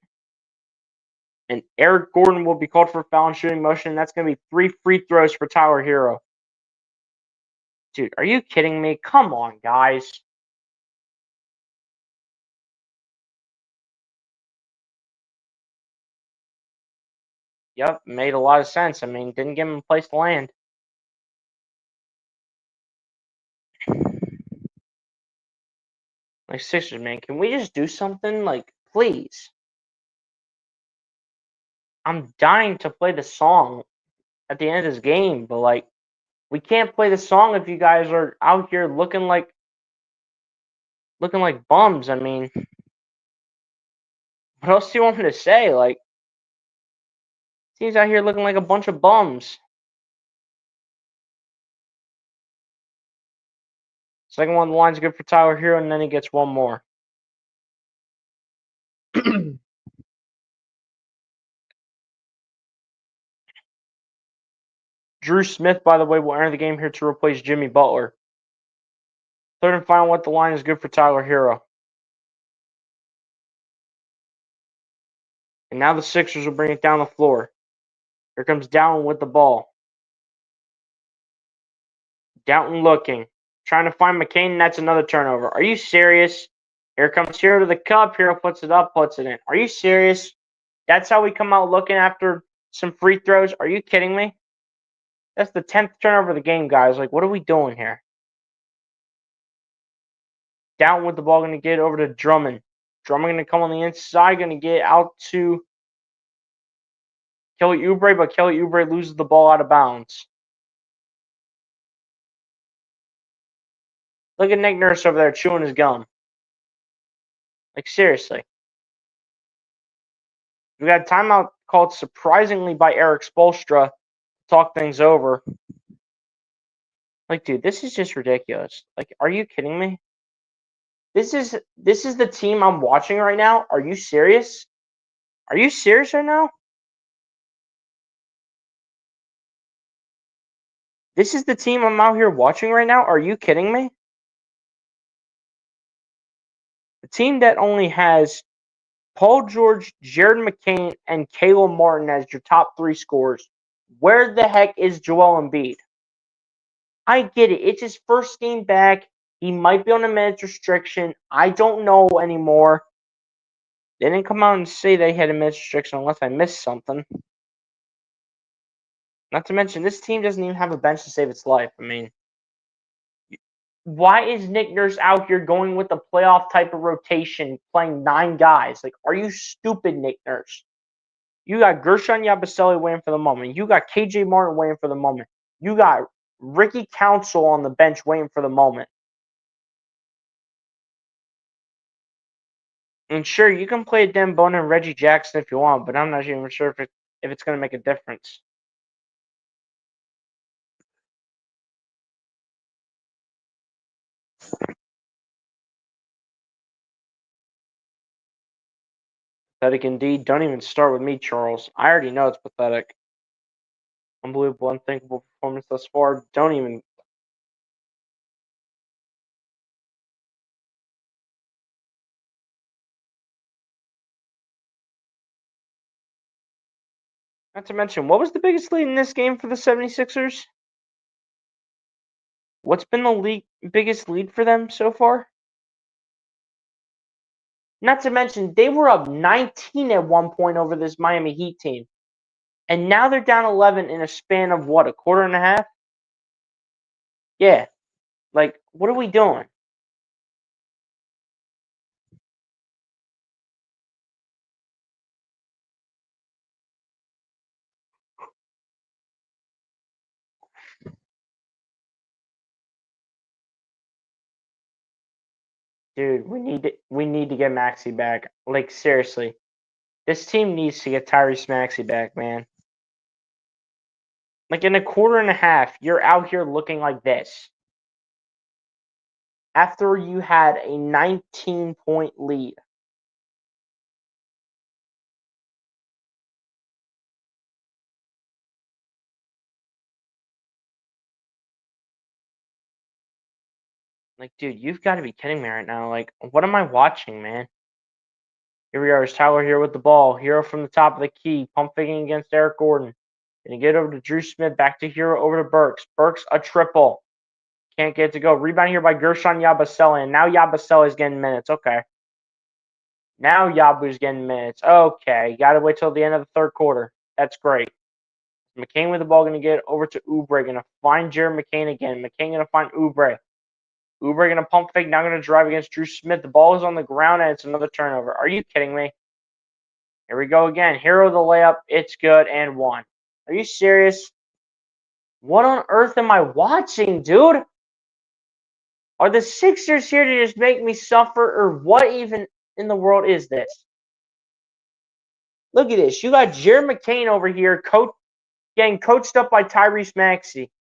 And Eric Gordon will be called for foul and shooting motion. That's going to be 3 free throws for Tyler Hero. Dude, are you kidding me? Come on, guys. Yep, made a lot of sense. I mean, didn't give him a place to land. Like, Sixers, man, can we just do something? Like, please. I'm dying to play the song at the end of this game, but, like, we can't play the song if you guys are out here looking like bums. I mean, what else do you want me to say? Like, team's out here looking like a bunch of bums. Second one on the line's good for Tyler Hero, and then he gets one more. Drew Smith, by the way, will enter the game here to replace Jimmy Butler. Third and final at the line is good for Tyler Hero. And now the Sixers will bring it down the floor. Here comes Downton with the ball. Downton looking. Trying to find McCain, and that's another turnover. Are you serious? Here comes Hero to the cup. Hero puts it up, puts it in. Are you serious? That's how we come out looking after some free throws? Are you kidding me? That's the 10th turnover of the game, guys. Like, what are we doing here? Downton with the ball, going to get it over to Drummond. Drummond going to come on the inside, going to get out to Kelly Oubre, but Kelly Oubre loses the ball out of bounds. Look at Nick Nurse over there chewing his gum. Like, seriously. We got a timeout called surprisingly by Eric Spoelstra to talk things over. Like, dude, this is just ridiculous. Like, are you kidding me? This is the team I'm watching right now. Are you serious? Are you serious right now? This is the team I'm out here watching right now. Are you kidding me? The team that only has Paul George, Jared McCain, and Caleb Martin as your top 3 scorers. Where the heck is Joel Embiid? I get it. It's his first game back. He might be on a minutes restriction. I don't know anymore. They didn't come out and say they had a minutes restriction unless I missed something. Not to mention, this team doesn't even have a bench to save its life. I mean, why is Nick Nurse out here going with the playoff type of rotation, playing 9 guys? Like, are you stupid, Nick Nurse? You got Gershon Yabusele waiting for the moment. You got KJ Martin waiting for the moment. You got Ricky Council on the bench waiting for the moment. And sure, you can play Dan Bona and Reggie Jackson if you want, but I'm not even sure if it's going to make a difference. Pathetic indeed. Don't even start with me, Charles. I already know it's pathetic. Unbelievable, unthinkable performance thus far. Don't even. Not to mention, what was the biggest lead in this game for the 76ers? What's been the biggest lead for them so far? Not to mention, they were up 19 at one point over this Miami Heat team. And now they're down 11 in a span of what, a quarter and a half? Yeah. Like, what are we doing? Dude, we need to get Maxey back. Like, seriously. This team needs to get Tyrese Maxey back, man. Like, in a quarter and a half, you're out here looking like this. After you had a 19-point lead. Like, dude, you've got to be kidding me right now. Like, what am I watching, man? Here we are. It's Tyler here with the ball. Hero from the top of the key. Pump faking against Eric Gordon. Gonna get over to Drew Smith. Back to Hero over to Burks. Burks, a triple. Can't get it to go. Rebound here by Gershon Yabusele. And now Yabusele is getting minutes. Okay. Now Yabu's getting minutes. Okay. Got to wait till the end of the third quarter. That's great. McCain with the ball. Going to get over to Oubre. Going to find Jared McCain again. McCain going to find Oubre. Oubre going to pump fake. Now going to drive against Drew Smith. The ball is on the ground, and it's another turnover. Are you kidding me? Here we go again. Hero the layup. It's good and one. Are you serious? What on earth am I watching, dude? Are the Sixers here to just make me suffer, or what even in the world is this? Look at this. You got Jared McCain over here getting coached up by Tyrese Maxey.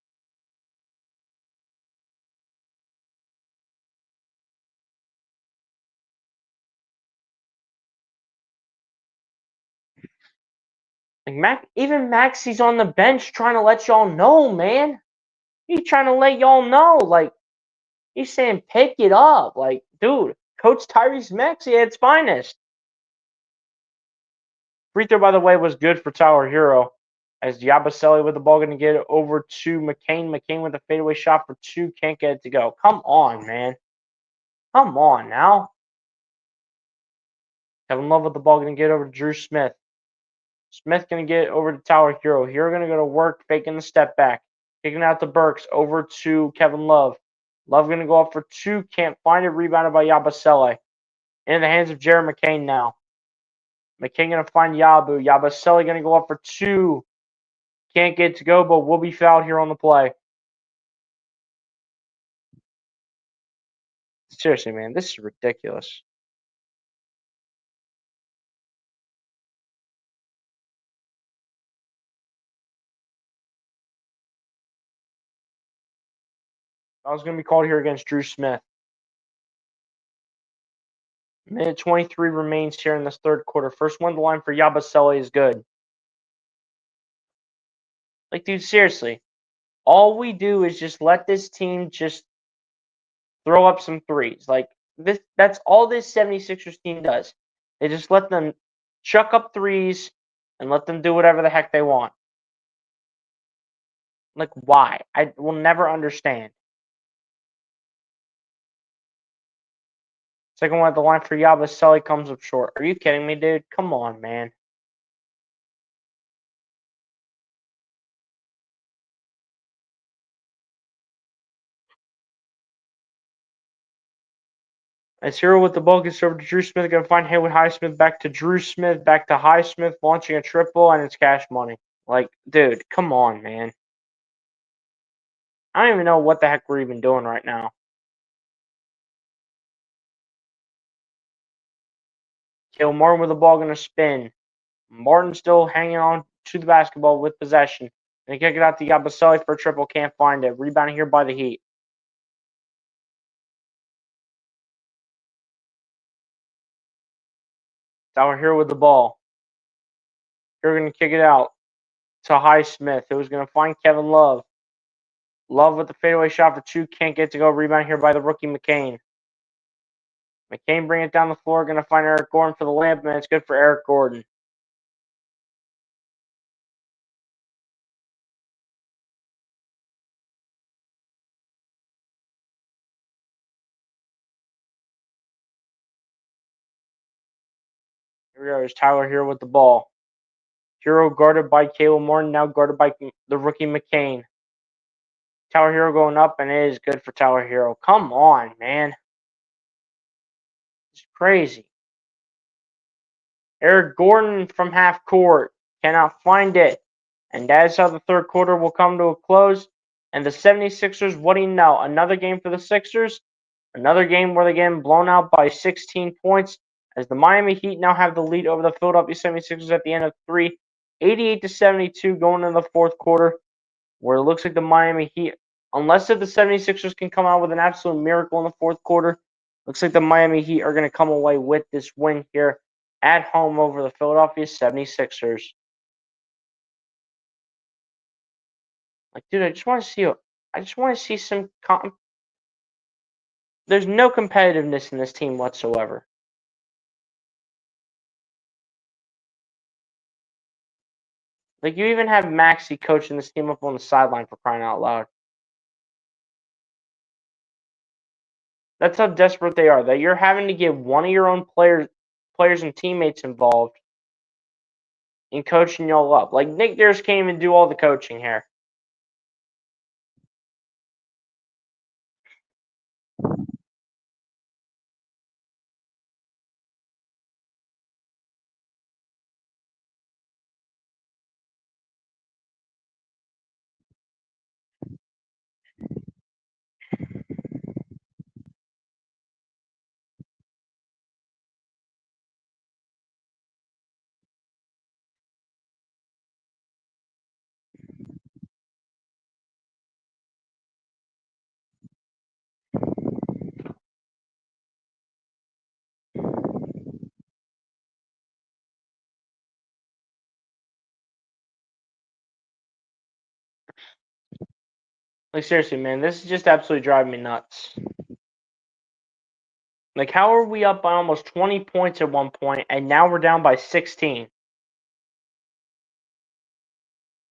Like even Maxey's on the bench trying to let y'all know, man. He's trying to let y'all know. Like, he's saying pick it up. Like, dude, Coach Tyrese Maxey at its finest. Free throw, by the way, was good for Tyler Hero. As Yabusele with the ball going to get it over to McCain. McCain with a fadeaway shot for 2. Can't get it to go. Come on, man. Come on now. Kevin Love with the ball going to get over to Drew Smith. Smith going to get over to Tyler Hero. Hero going to go to work, faking the step back. Kicking out to Burks. Over to Kevin Love. Love going to go up for 2. Can't find it. Rebounded by Yabusele. In the hands of Jared McCain now. McCain going to find Yabu. Yabusele going to go up for 2. Can't get to go, but will be fouled here on the play. Seriously, man, this is ridiculous. I was going to be called here against Drew Smith. Minute 23 remains here in this third quarter. First one to the line for Yabusele is good. Like, dude, seriously. All we do is just let this team just throw up some threes. Like, that's all this 76ers team does. They just let them chuck up threes and let them do whatever the heck they want. Like, why? I will never understand. Second one at the line for Yabusele comes up short. Are you kidding me, dude? Come on, man. As Hero with the ball gets over to Drew Smith, going to find Haywood Highsmith, back to Drew Smith, back to Highsmith, launching a triple, and it's cash money. Like, dude, come on, man. I don't even know what the heck we're even doing right now. Caleb Martin with the ball, going to spin. Martin still hanging on to the basketball with possession. And kick it out to Yabusele for a triple, can't find it. Rebounding here by the Heat. Tyler Hero with the ball. They're going to kick it out to Highsmith, who's going to find Kevin Love. Love with the fadeaway shot for two. Can't get to go. Rebound here by the rookie McCain. McCain bring it down the floor. Going to find Eric Gordon for the layup, and it's good for Eric Gordon. Here we go. There's Tyler Hero with the ball. Hero guarded by Caleb Martin, now guarded by the rookie McCain. Tyler Hero going up, and it is good for Tyler Hero. Come on, man. It's crazy. Eric Gordon from half court cannot find it. And that's how the third quarter will come to a close. And the 76ers, what do you know? Another game for the Sixers. Another game where they get blown out by 16 points. As the Miami Heat now have the lead over the Philadelphia 76ers at the end of three. 88-72 going into the fourth quarter. Where it looks like the Miami Heat, unless if the 76ers can come out with an absolute miracle in the fourth quarter, looks like the Miami Heat are going to come away with this win here at home over the Philadelphia 76ers. Like, dude, I just want to see some. There's no competitiveness in this team whatsoever. Like, you even have Maxey coaching this team up on the sideline, for crying out loud. That's how desperate they are. That you're having to get one of your own players and teammates involved in coaching y'all up. Like, Nick Nurse can't even do all the coaching here. Like, seriously, man, this is just absolutely driving me nuts. Like, how are we up by almost 20 points at one point, and now we're down by 16?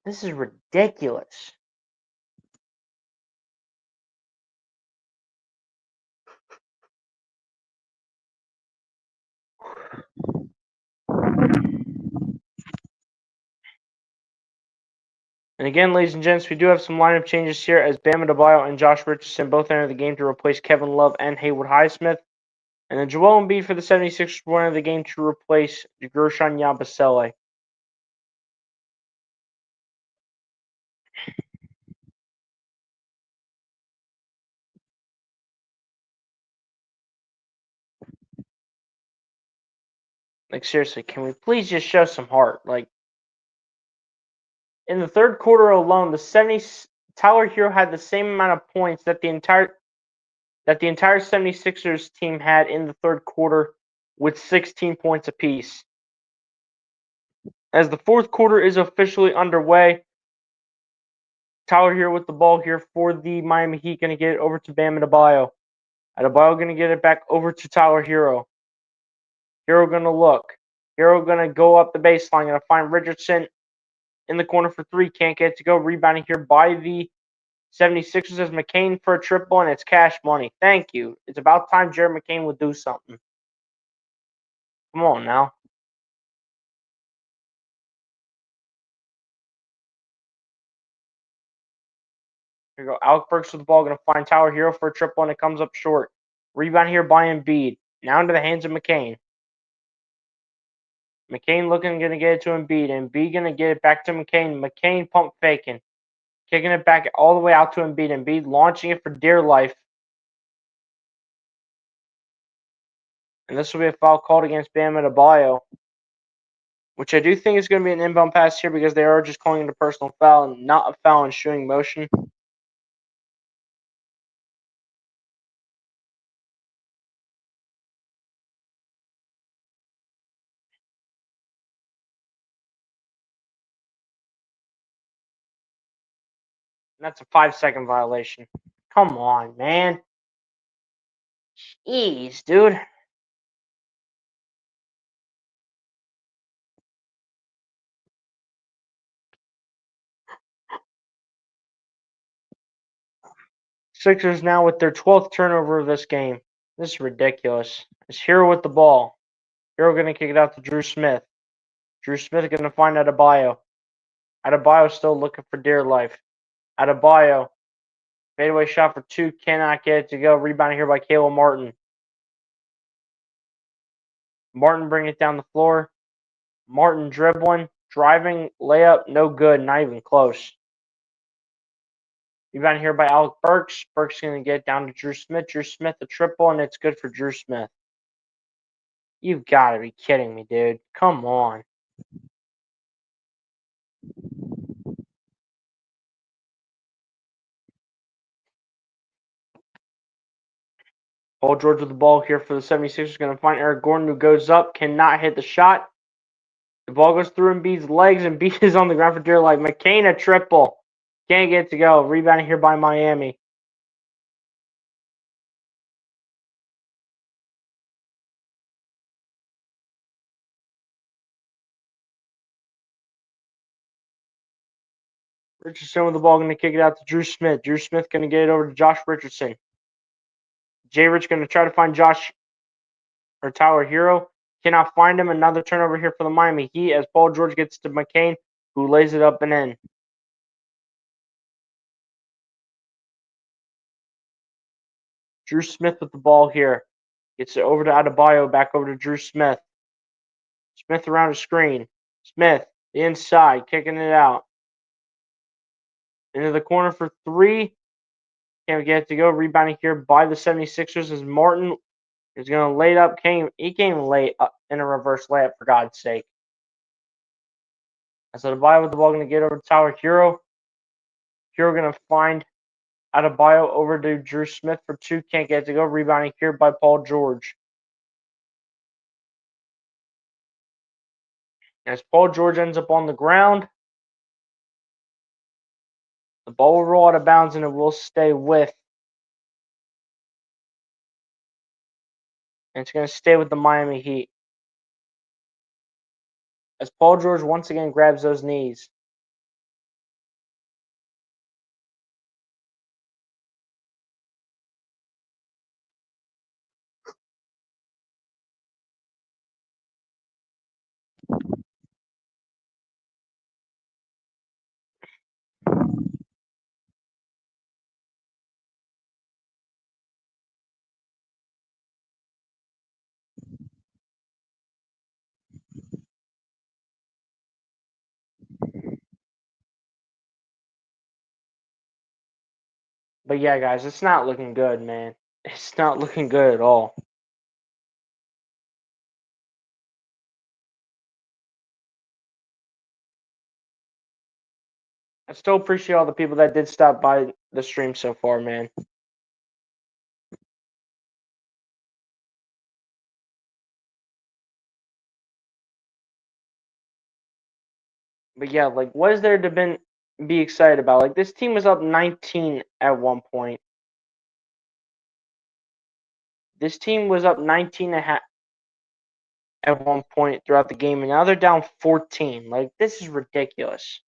This is ridiculous. And again, ladies and gents, we do have some lineup changes here as Bam Adebayo and Josh Richardson both enter the game to replace Kevin Love and Haywood Highsmith. And then Joel Embiid for the 76ers will enter the game to replace Guerschon Yabusele. Like, seriously, can we please just show some heart? Like, in the third quarter alone, Tyler Hero had the same amount of points that the entire 76ers team had in the third quarter, with 16 points apiece. As the fourth quarter is officially underway, Tyler Hero with the ball here for the Miami Heat, going to get it over to Bam Adebayo. Adebayo going to get it back over to Tyler Hero. Hero going to look. Hero going to go up the baseline, going to find Richardson in the corner for three. Can't get it to go. Rebounding here by the 76ers as McCain for a triple, and it's cash money. Thank you. It's about time Jared McCain would do something. Come on now. Here we go. Alec Burks with the ball, going to find Tyler Hero for a triple, and it comes up short. Rebound here by Embiid. Now into the hands of McCain. McCain looking, going to get it to Embiid. Embiid going to get it back to McCain. McCain pump faking. Kicking it back all the way out to Embiid. Embiid launching it for dear life. And this will be a foul called against Bam Adebayo, which I do think is going to be an inbound pass here because they are just calling it a personal foul and not a foul in shooting motion. And that's a 5-second violation. Come on, man. Jeez, dude. Sixers now with their 12th turnover of this game. This is ridiculous. It's Hero with the ball. Hero going to kick it out to Drew Smith. Drew Smith going to find Adebayo. Adebayo still looking for dear life. Adebayo. Fadeaway shot for 2. Cannot get it to go. Rebounded here by Caleb Martin. Martin bringing it down the floor. Martin dribbling. Driving. Layup. No good. Not even close. Rebound here by Alec Burks. Burks going to get it down to Drew Smith. Drew Smith a triple, and it's good for Drew Smith. You've got to be kidding me, dude. Come on. Paul George with the ball here for the 76ers. Going to find Eric Gordon, who goes up. Cannot hit the shot. The ball goes through Embiid's legs. Embiid is on the ground for dear life. McCain a triple. Can't get it to go. Rebounding here by Miami. Richardson with the ball, going to kick it out to Drew Smith. Drew Smith going to get it over to Josh Richardson. J. Rich going to try to find Tyler Hero. Cannot find him. Another turnover here for the Miami Heat as Paul George gets to McCain, who lays it up and in. Drew Smith with the ball here. Gets it over to Adebayo, back over to Drew Smith. Smith around the screen. Smith, the inside, kicking it out. Into the corner for 3. Can't get it to go. Rebounding here by the 76ers as Martin is going to lay it up. He came late in a reverse layup, for God's sake. As Adebayo with the ball, going to get over to Tyler Hero. Hero going to find Adebayo over to Drew Smith for 2. Can't get it to go. Rebounding here by Paul George. As Paul George ends up on the ground, the ball will roll out of bounds and it will stay with. And it's going to stay with the Miami Heat. As Paul George once again grabs those knees. But yeah, guys, it's not looking good, man. It's not looking good at all. I still appreciate all the people that did stop by the stream so far, man. But yeah, like, what is there to be excited about? Like, this team was up 19 at one point. This team was up 19 at one point throughout the game, and now they're down 14. Like, this is ridiculous.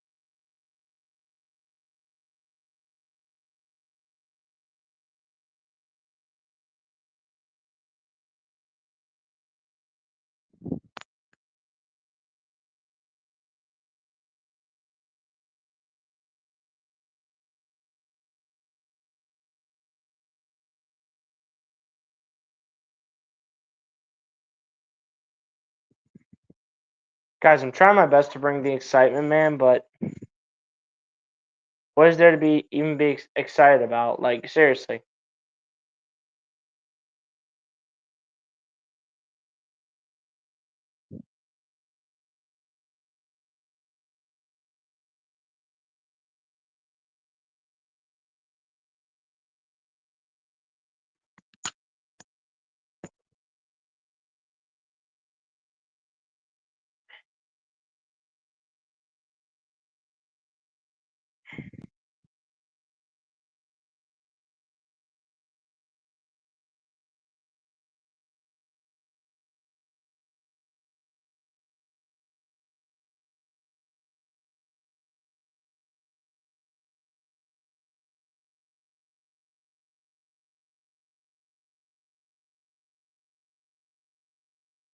Guys, I'm trying my best to bring the excitement, man, but what is there to be excited about? Like, seriously.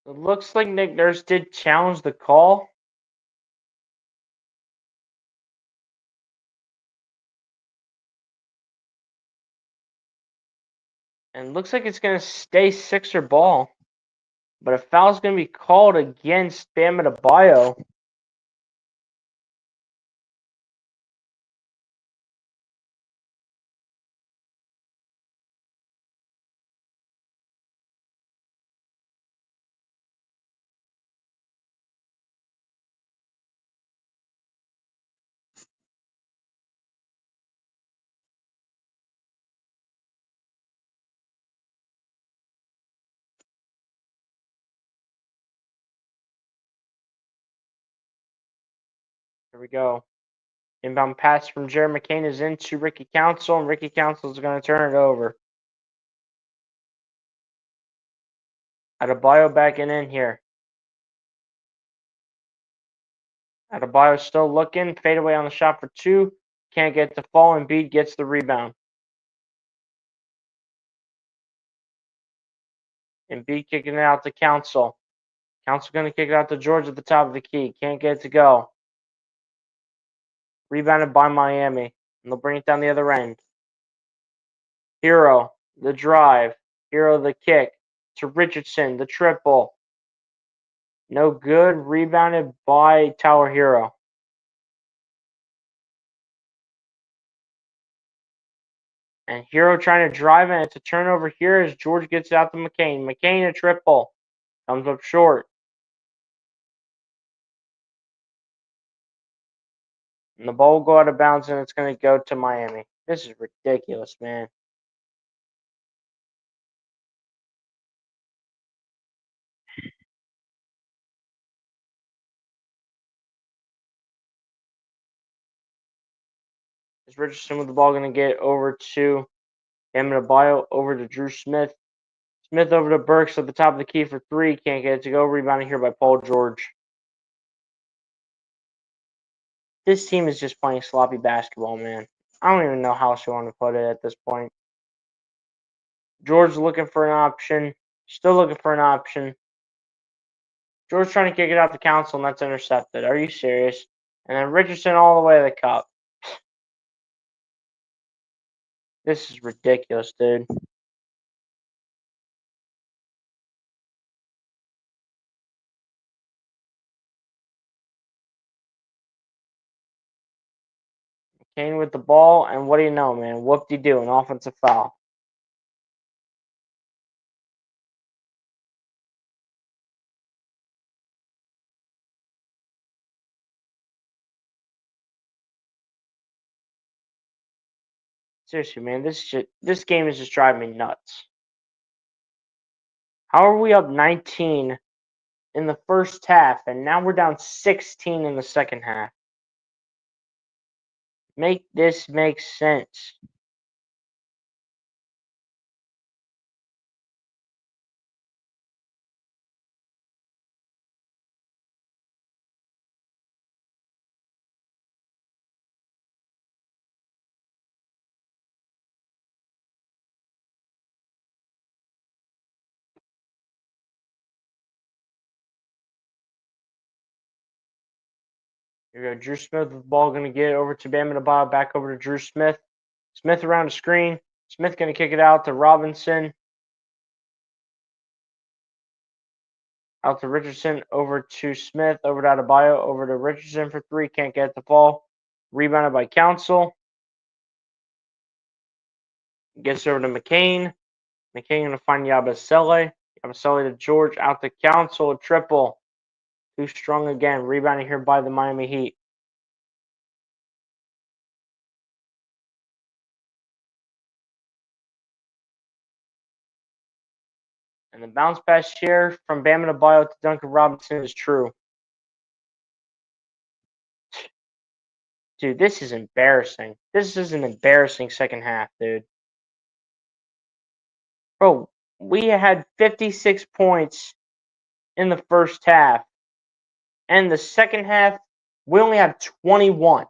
It looks like Nick Nurse did challenge the call. And looks like it's going to stay Sixer ball. But a foul's going to be called against Bam Adebayo. Here we go. Inbound pass from Jared McCain is into Ricky Council, and Ricky Council is going to turn it over. Adebayo backing in here. Adebayo still looking. Fade away on the shot for two. Can't get the fall. Embiid gets the rebound. Embiid kicking it out to Council. Council going to kick it out to George at the top of the key. Can't get it to go. Rebounded by Miami. And they'll bring it down the other end. Hero, the drive. Hero, the kick. To Richardson, the triple. No good. Rebounded by Tower Hero. And Hero trying to drive in. It's a turnover here as George gets it out to McCain. McCain, a triple. Comes up short. And the ball will go out of bounds and it's going to go to Miami. This is ridiculous, man. Is Richardson with the ball going to get over to Bam Adebayo, over to Drew Smith. Smith over to Burks at the top of the key for three. Can't get it to go. Rebounded here by Paul George. This team is just playing sloppy basketball, man. I don't even know how else you want to put it at this point. George looking for an option. Still looking for an option. George trying to kick it out to Council, and that's intercepted. Are you serious? And then Richardson all the way to the cup. This is ridiculous, dude. Kane with the ball, and what do you know, man? Whoop-de-doo, an offensive foul. Seriously, man, this game is just driving me nuts. How are we up 19 in the first half, and now we're down 16 in the second half? Make this make sense. Here we go. Drew Smith with the ball, going to get it over to Bam Adebayo, back over to Drew Smith. Smith around the screen. Smith going to kick it out to Robinson. Out to Richardson, over to Smith, over to Adebayo, over to Richardson for three. Can't get the ball. Rebounded by Council. Gets over to McCain. McCain going to find Yabusele. Yabusele to George. Out to Council. Triple. Too strong again. Rebounding here by the Miami Heat. And the bounce pass here from Bam Adebayo to Duncan Robinson is true. Dude, this is embarrassing. This is an embarrassing second half, dude. Bro, we had 56 points in the first half. And the second half, we only had 21.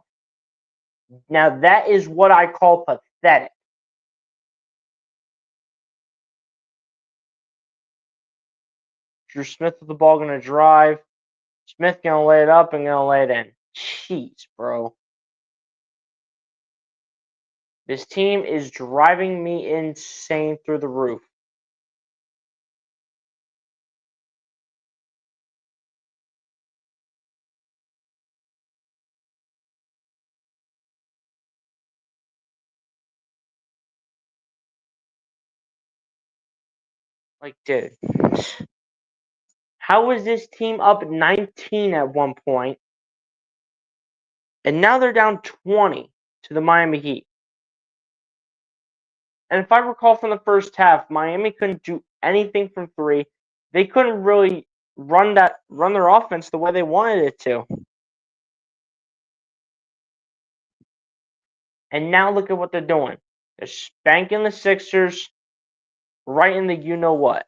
Now, that is what I call pathetic. Drew Smith with the ball, going to drive. Smith going to lay it up and going to lay it in. Jeez, bro. This team is driving me insane through the roof. Like, dude. How is this team up 19 at one point, and now they're down 20 to the Miami Heat? And if I recall from the first half, Miami couldn't do anything from three. They couldn't really run their offense the way they wanted it to. And now look at what they're doing. They're spanking the Sixers right in the you-know-what.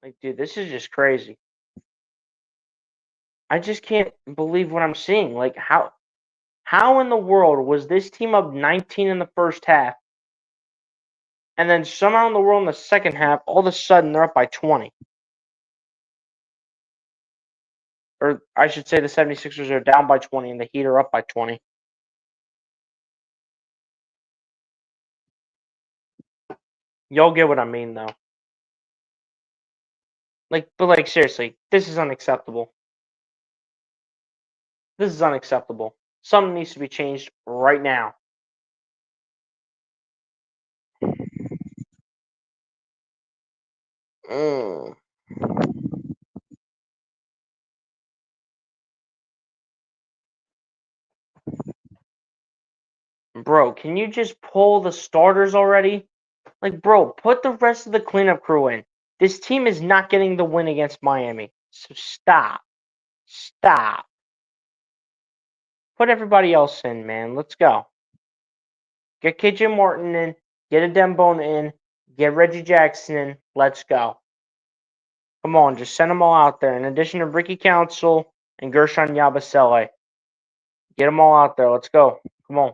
Like, dude, this is just crazy. I just can't believe what I'm seeing. Like, how in the world was this team up 19 in the first half, and then somehow in the world in the second half, all of a sudden they're up by 20? Or I should say the 76ers are down by 20 and the Heat are up by 20. Y'all get what I mean, though. But seriously, this is unacceptable. This is unacceptable. Something needs to be changed right now. Bro, can you just pull the starters already? Like, bro, put the rest of the cleanup crew in. This team is not getting the win against Miami. So stop. Stop. Put everybody else in, man. Let's go. Get KJ Martin in. Get Adembone in. Get Reggie Jackson in. Let's go. Come on, just send them all out there. In addition to Ricky Council and Gershon Yabusele. Get them all out there. Let's go. Come on.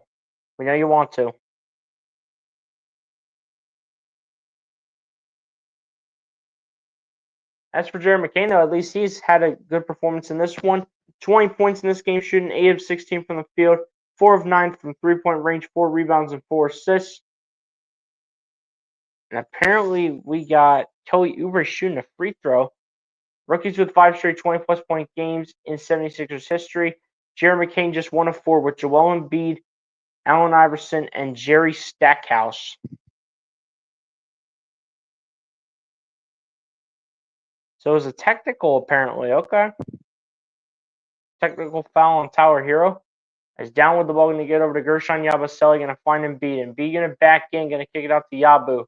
We know you want to. As for Jared McCain, though, at least he's had a good performance in this one. 20 points in this game, shooting 8 of 16 from the field, 4 of 9 from three-point range, 4 rebounds, and 4 assists. And apparently we got Kelly Oubre shooting a free throw. Rookies with 5 straight 20-plus point games in 76ers history. Jared McCain just 1 of 4 with Joel Embiid, Allen Iverson, and Jerry Stackhouse. So it was a technical, apparently. Okay. Technical foul on Tyler Hero. Is down with the ball, going to get over to Gershon Yabusele, going to find Embiid. Embiid going to back in, going to kick it out to Yabu.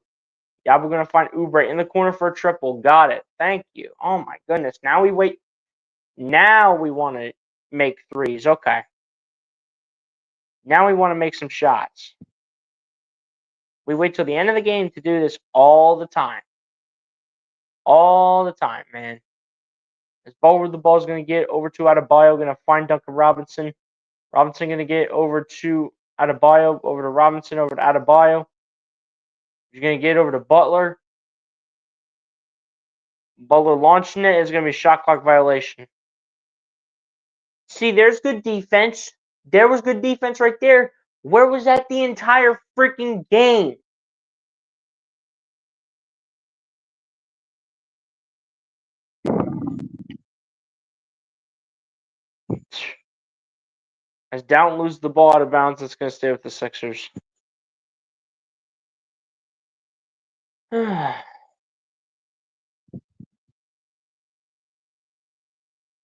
Yabu going to find Oubre in the corner for a triple. Got it. Thank you. Oh my goodness. Now we wait. Now we want to make threes. Okay. Now we want to make some shots. We wait till the end of the game to do this all the time. All the time, man. As Butler with the ball is going to get over to Adebayo, going to find Duncan Robinson. Robinson going to get over to Adebayo, over to Robinson, over to Adebayo. You're going to get over to Butler. Butler launching it is going to be a shot clock violation. See, there's good defense. There was good defense right there. Where was that the entire freaking game? As Down loses the ball out of bounds, it's going to stay with the Sixers.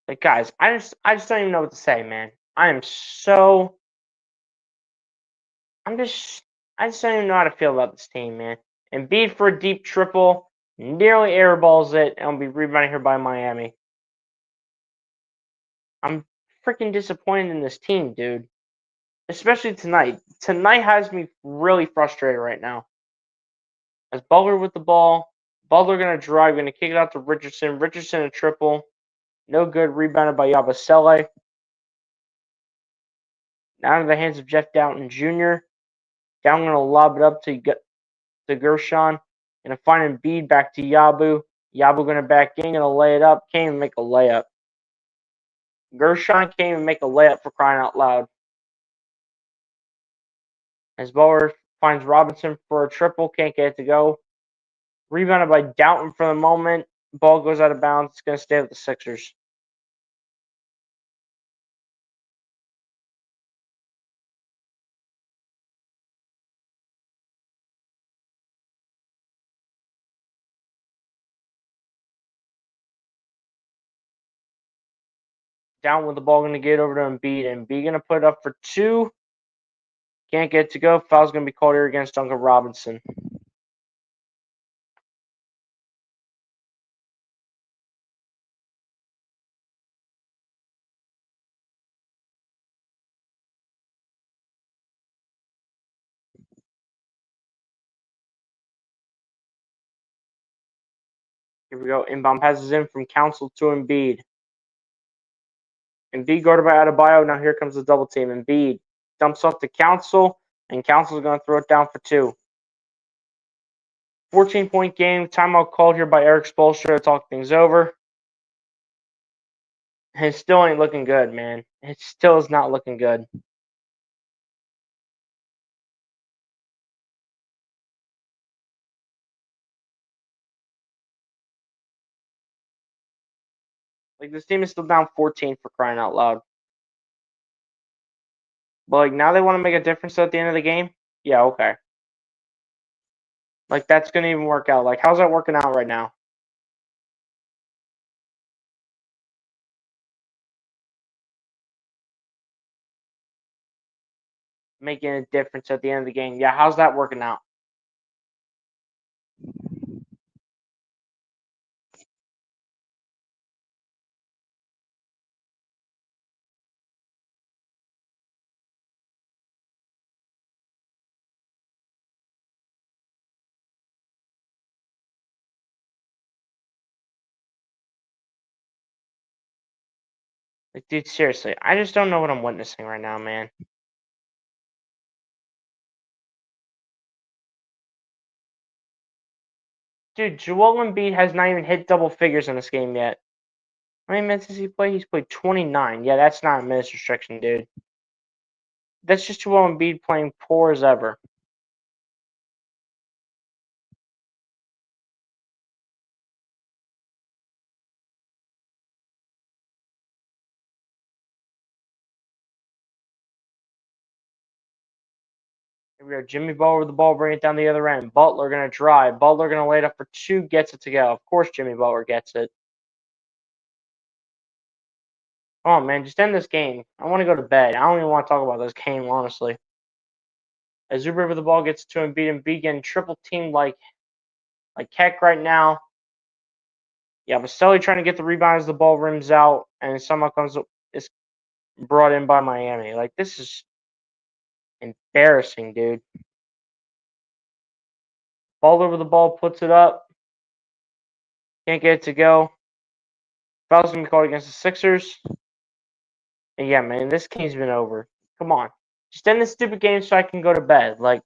Like, guys, I just don't even know what to say, man. I just don't even know how to feel about this team, man. Embiid for a deep triple, nearly airballs it, and will be rebounded here by Miami. I'm freaking disappointed in this team, dude. Especially tonight. Tonight has me really frustrated right now. As Butler with the ball, Butler going to drive, going to kick it out to Richardson. Richardson a triple. No good. Rebounded by Yabusele. Now into the hands of Jeff Downton Jr. Down going to lob it up to Gershon. Going to find Embiid back to Yabu. Yabu going to back in, going to lay it up. Can't even make a layup. Gershon can't even make a layup for crying out loud. As Butler finds Robinson for a triple, can't get it to go. Rebounded by Downton for the moment. Ball goes out of bounds. It's going to stay with the Sixers. Down with the ball, going to get over to Embiid. Embiid going to put it up for two. Can't get it to go. Foul's going to be called here against Duncan Robinson. Here we go. Inbound passes in from Council to Embiid. Embiid guarded by Adebayo. Now here comes the double team. Embiid dumps off to Council, and Council's going to throw it down for two. 14-point game. Timeout called here by Eric Spoelstra to talk things over. It still ain't looking good, man. It still is not looking good. Like, this team is still down 14 for crying out loud. But, like, now they want to make a difference at the end of the game? Yeah, okay. Like, that's going to even work out. Like, how's that working out right now? Making a difference at the end of the game. Yeah, how's that working out? Like, dude, seriously, I just don't know what I'm witnessing right now, man. Dude, Joel Embiid has not even hit double figures in this game yet. How many minutes does he play? He's played 29. Yeah, that's not a minutes restriction, dude. That's just Joel Embiid playing poor as ever. Here we go. Jimmy Butler with the ball, bring it down the other end. Butler going to drive. Butler going to lay it up for two, gets it to go. Of course, Jimmy Butler gets it. Come on, man, just end this game. I want to go to bed. I don't even want to talk about this game, honestly. As Zubac with the ball gets to Embiid, Embiid getting triple teamed like heck right now. Yeah, Vaselli trying to get the rebound as the ball rims out, and somehow is brought in by Miami. Like, this is embarrassing, dude. Ball over the ball, puts it up. Can't get it to go. Foul's gonna be called against the Sixers. And yeah, man, this game's been over. Come on. Just end this stupid game so I can go to bed. Like,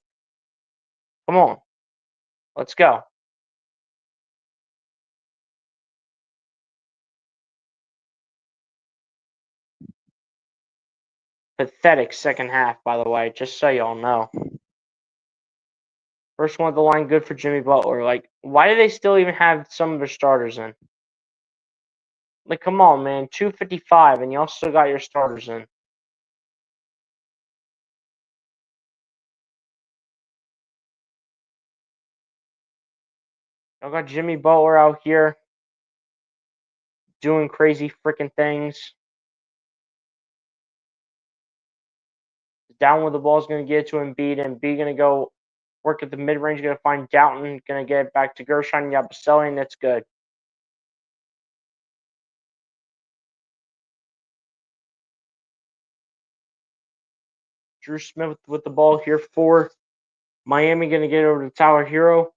come on. Let's go. Pathetic second half, by the way, just so y'all know. First one at the line, good for Jimmy Butler. Like, why do they still even have some of their starters in? Like, come on, man. 255, and y'all still got your starters in. I got Jimmy Butler out here doing crazy freaking things. Down with the ball is going to get to Embiid, and Embiid going to go work at the mid range. Going to find Doughton. Going to get it back to Gershon Yabusele, and that's good. Drew Smith with the ball here for Miami. Going to get it over to Tyler Hero.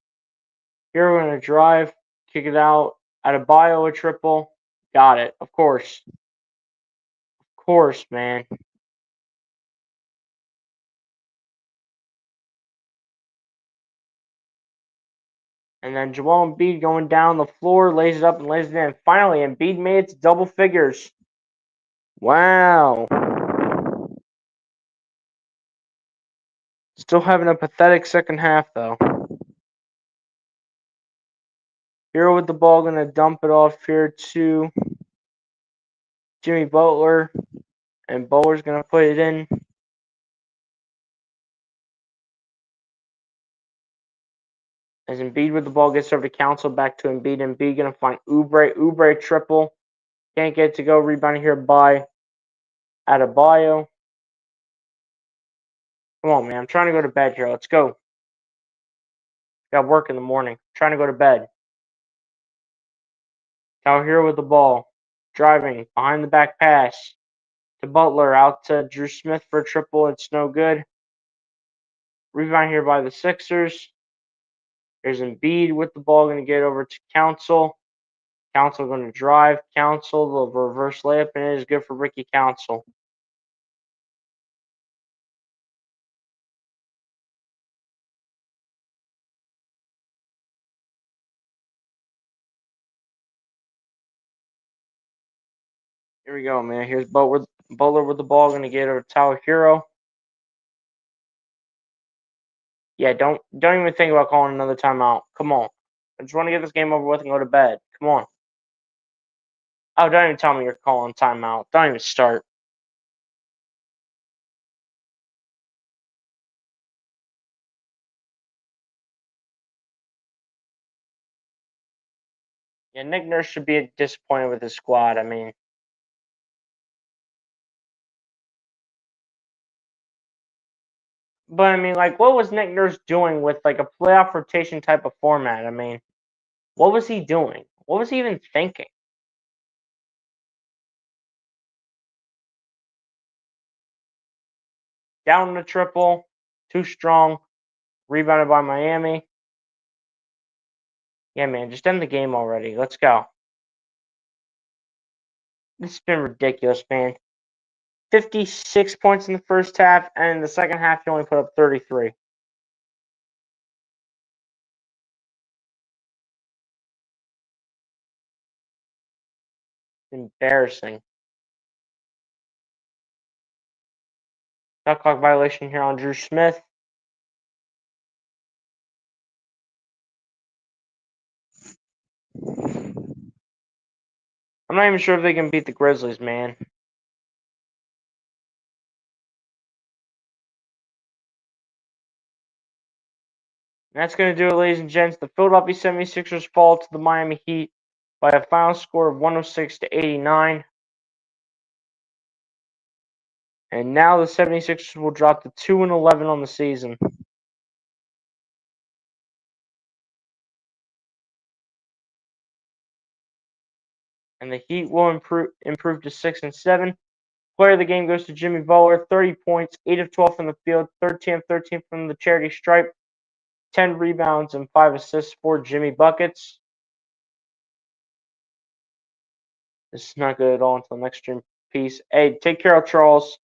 Hero going to drive, kick it out. Adebayo a triple. Got it. Of course. Of course, man. And then Joel Embiid going down the floor, lays it up and lays it in. Finally, Embiid made it to double figures. Wow. Still having a pathetic second half, though. Hero with the ball, going to dump it off here to Jimmy Butler. And Butler's going to put it in. As Embiid with the ball gets over to Council, back to Embiid. Embiid going to find Oubre. Oubre triple. Can't get it to go. Rebounded here by Adebayo. Come on, man. I'm trying to go to bed here. Let's go. Got work in the morning. Trying to go to bed. Now here with the ball. Driving. Behind the back pass. To Butler. Out to Drew Smith for a triple. It's no good. Rebound here by the Sixers. There's Embiid with the ball. Going to get over to Council. Council going to drive. Council. The reverse layup. And it is good for Ricky Council. Here we go, man. Here's Butler with the ball. Going to get over to Tyler Hero. Yeah, don't even think about calling another timeout. Come on. I just want to get this game over with and go to bed. Come on. Oh, don't even tell me you're calling timeout. Don't even start. Yeah, Nick Nurse should be disappointed with his squad. I mean, but I mean, like, what was Nick Nurse doing with like a playoff rotation type of format? I mean, what was he doing? What was he even thinking? Down the triple, too strong, rebounded by Miami. Yeah, man, just end the game already. Let's go. This has been ridiculous, man. 56 points in the first half, and in the second half, he only put up 33. Embarrassing. Shot clock violation here on Drew Smith. I'm not even sure if they can beat the Grizzlies, man. And that's going to do it, ladies and gents. The Philadelphia 76ers fall to the Miami Heat by a final score of 106 to 89. And now the 76ers will drop to 2-11 on the season. And the Heat will improve to 6-7. Player of the game goes to Jimmy Butler, 30 points, 8 of 12 from the field, 13 of 13 from the charity stripe, 10 rebounds, and 5 assists for Jimmy Buckets. This is not good at all until next stream. Peace. Hey, take care of Charles.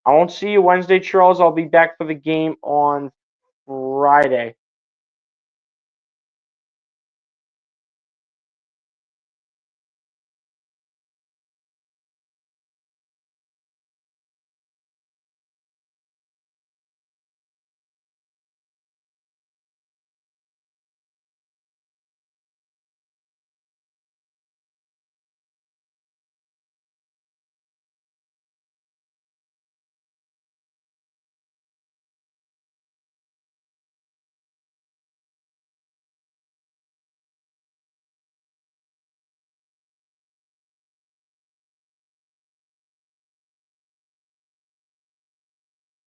I won't see you Wednesday, Charles. I'll be back for the game on Friday.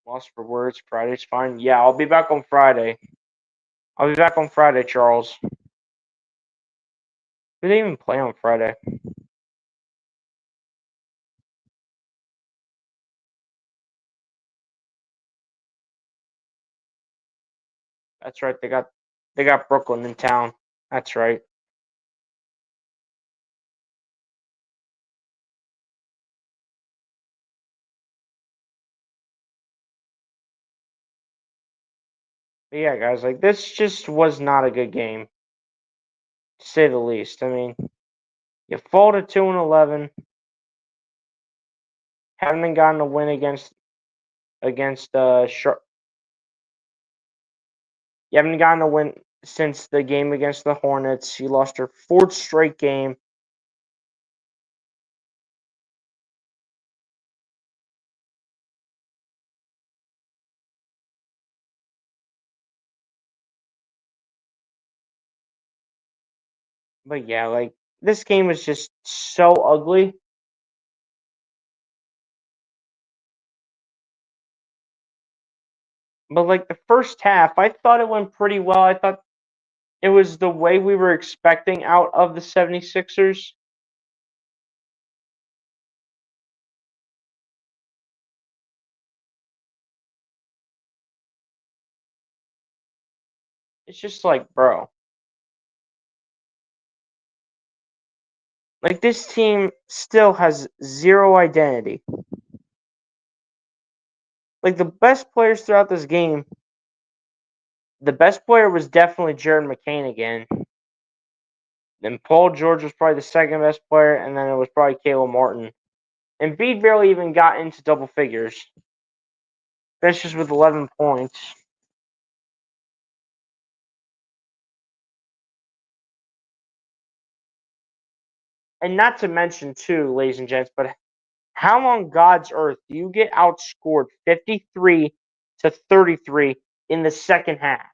Lost for words. Friday's fine. Yeah, I'll be back on Friday. I'll be back on Friday, Charles. Who they even play on Friday? That's right. They got Brooklyn in town. That's right. But yeah, guys, like this just was not a good game, to say the least. I mean, you fall to 2-11, haven't gotten a win against you haven't gotten a win since the game against the Hornets. You lost your fourth straight game. But yeah, like this game was just so ugly. But like the first half, I thought it went pretty well. I thought it was the way we were expecting out of the 76ers. It's just like, bro. Like this team still has zero identity. Like the best players throughout this game, the best player was definitely Jared McCain again. Then Paul George was probably the second best player, and then it was probably Caleb Martin. Embiid barely even got into double figures. Finishes with 11 points. And not to mention, too, ladies and gents, but how on God's earth do you get outscored 53-33 in the second half?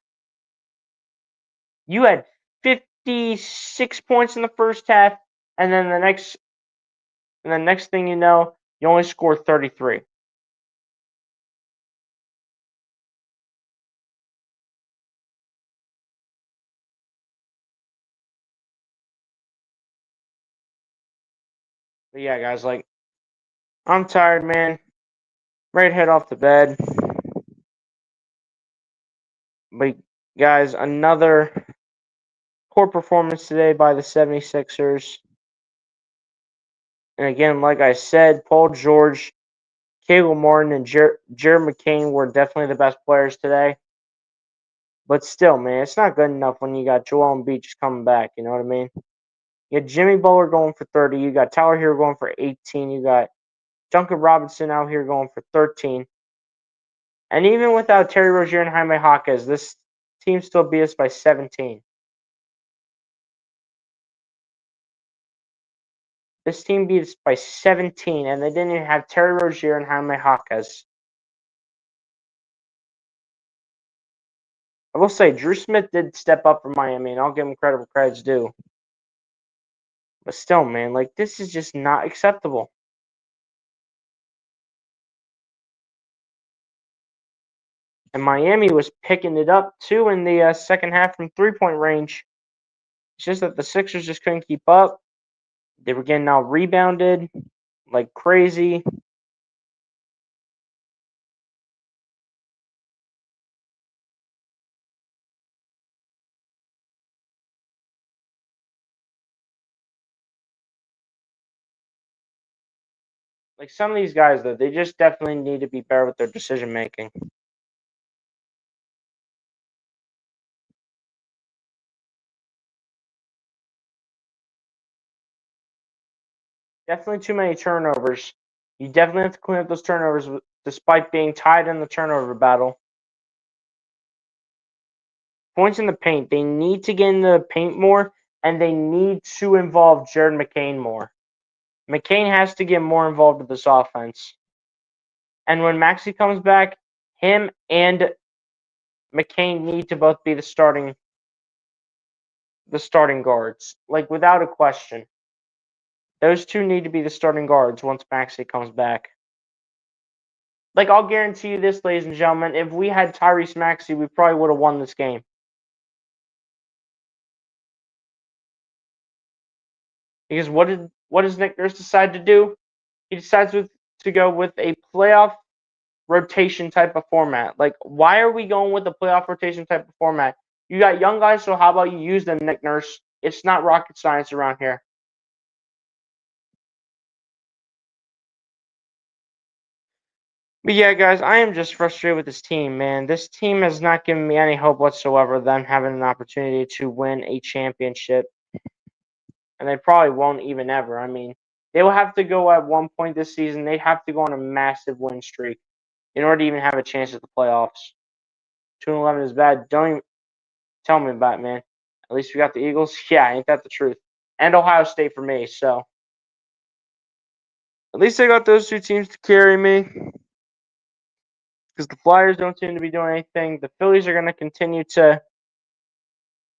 You had 56 points in the first half, and then the next thing you know, you only score 33. But yeah, guys, like I'm tired, man. Ready to head off to bed. But guys, another poor performance today by the 76ers. And again, like I said, Paul George, Caleb Martin, and Jared McCain were definitely the best players today. But still, man, it's not good enough when you got Joel Embiid just coming back. You know what I mean? You got Jimmy Butler going for 30. You got Tyler Hero going for 18. You got Duncan Robinson out here going for 13. And even without Terry Rozier and Jaime Jaquez, this team still beat us by 17. This team beat us by 17, and they didn't even have Terry Rozier and Jaime Jaquez. I will say, Drew Smith did step up for Miami, and I'll give him credit where credit's due. But still, man, like, this is just not acceptable. And Miami was picking it up, too, in the second half from three-point range. It's just that the Sixers just couldn't keep up. They were getting out rebounded like crazy. Like some of these guys, though, they just definitely need to be better with their decision making. Definitely too many turnovers. You definitely have to clean up those turnovers despite being tied in the turnover battle. Points in the paint. They need to get in the paint more, and they need to involve Jared McCain more. McCain has to get more involved with this offense. And when Maxey comes back, him and McCain need to both be the starting guards. Like without a question. Those two need to be the starting guards once Maxey comes back. Like I'll guarantee you this, ladies and gentlemen, if we had Tyrese Maxey, we probably would have won this game. Because what does Nick Nurse decide to do? He decides to go with a playoff rotation type of format. Like, why are we going with the playoff rotation type of format? You got young guys, so how about you use them, Nick Nurse? It's not rocket science around here. But yeah, guys, I am just frustrated with this team, man. This team has not given me any hope whatsoever of them having an opportunity to win a championship. And they probably won't even ever. I mean, they will have to go at one point this season. They have to go on a massive win streak in order to even have a chance at the playoffs. 2-11 is bad. Don't even tell me about it, man. At least we got the Eagles. Yeah, ain't that the truth? And Ohio State for me. So at least I got those two teams to carry me. Because the Flyers don't seem to be doing anything. The Phillies are going to continue to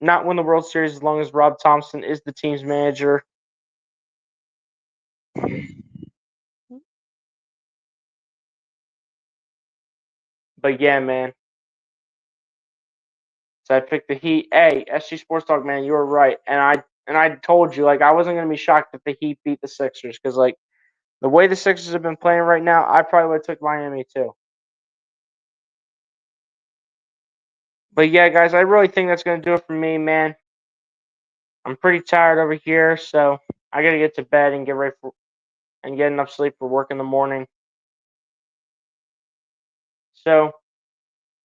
not win the World Series as long as Rob Thompson is the team's manager. But yeah, man. So I picked the Heat. Hey, SG Sports Talk, man, you were right. And I told you, like, I wasn't gonna be shocked if the Heat beat the Sixers, because like the way the Sixers have been playing right now, I probably would have took Miami too. But yeah, guys, I really think that's gonna do it for me, man. I'm pretty tired over here, so I gotta get to bed and get ready for and get enough sleep for work in the morning. So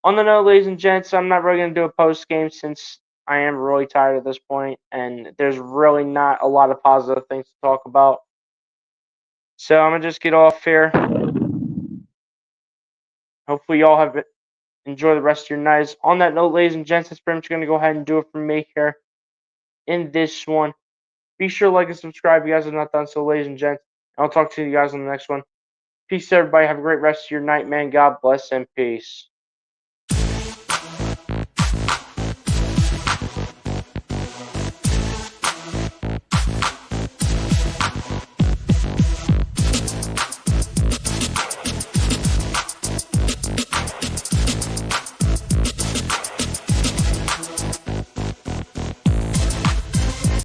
on the note, ladies and gents, I'm not really gonna do a post game since I am really tired at this point, and there's really not a lot of positive things to talk about. So I'm gonna just get off here. Hopefully, y'all have enjoy the rest of your nights. On that note, ladies and gents, that's pretty much gonna go ahead and do it for me here in this one. Be sure to like and subscribe if you guys have not done so, ladies and gents. I'll talk to you guys on the next one. Peace, everybody. Have a great rest of your night, man. God bless and peace.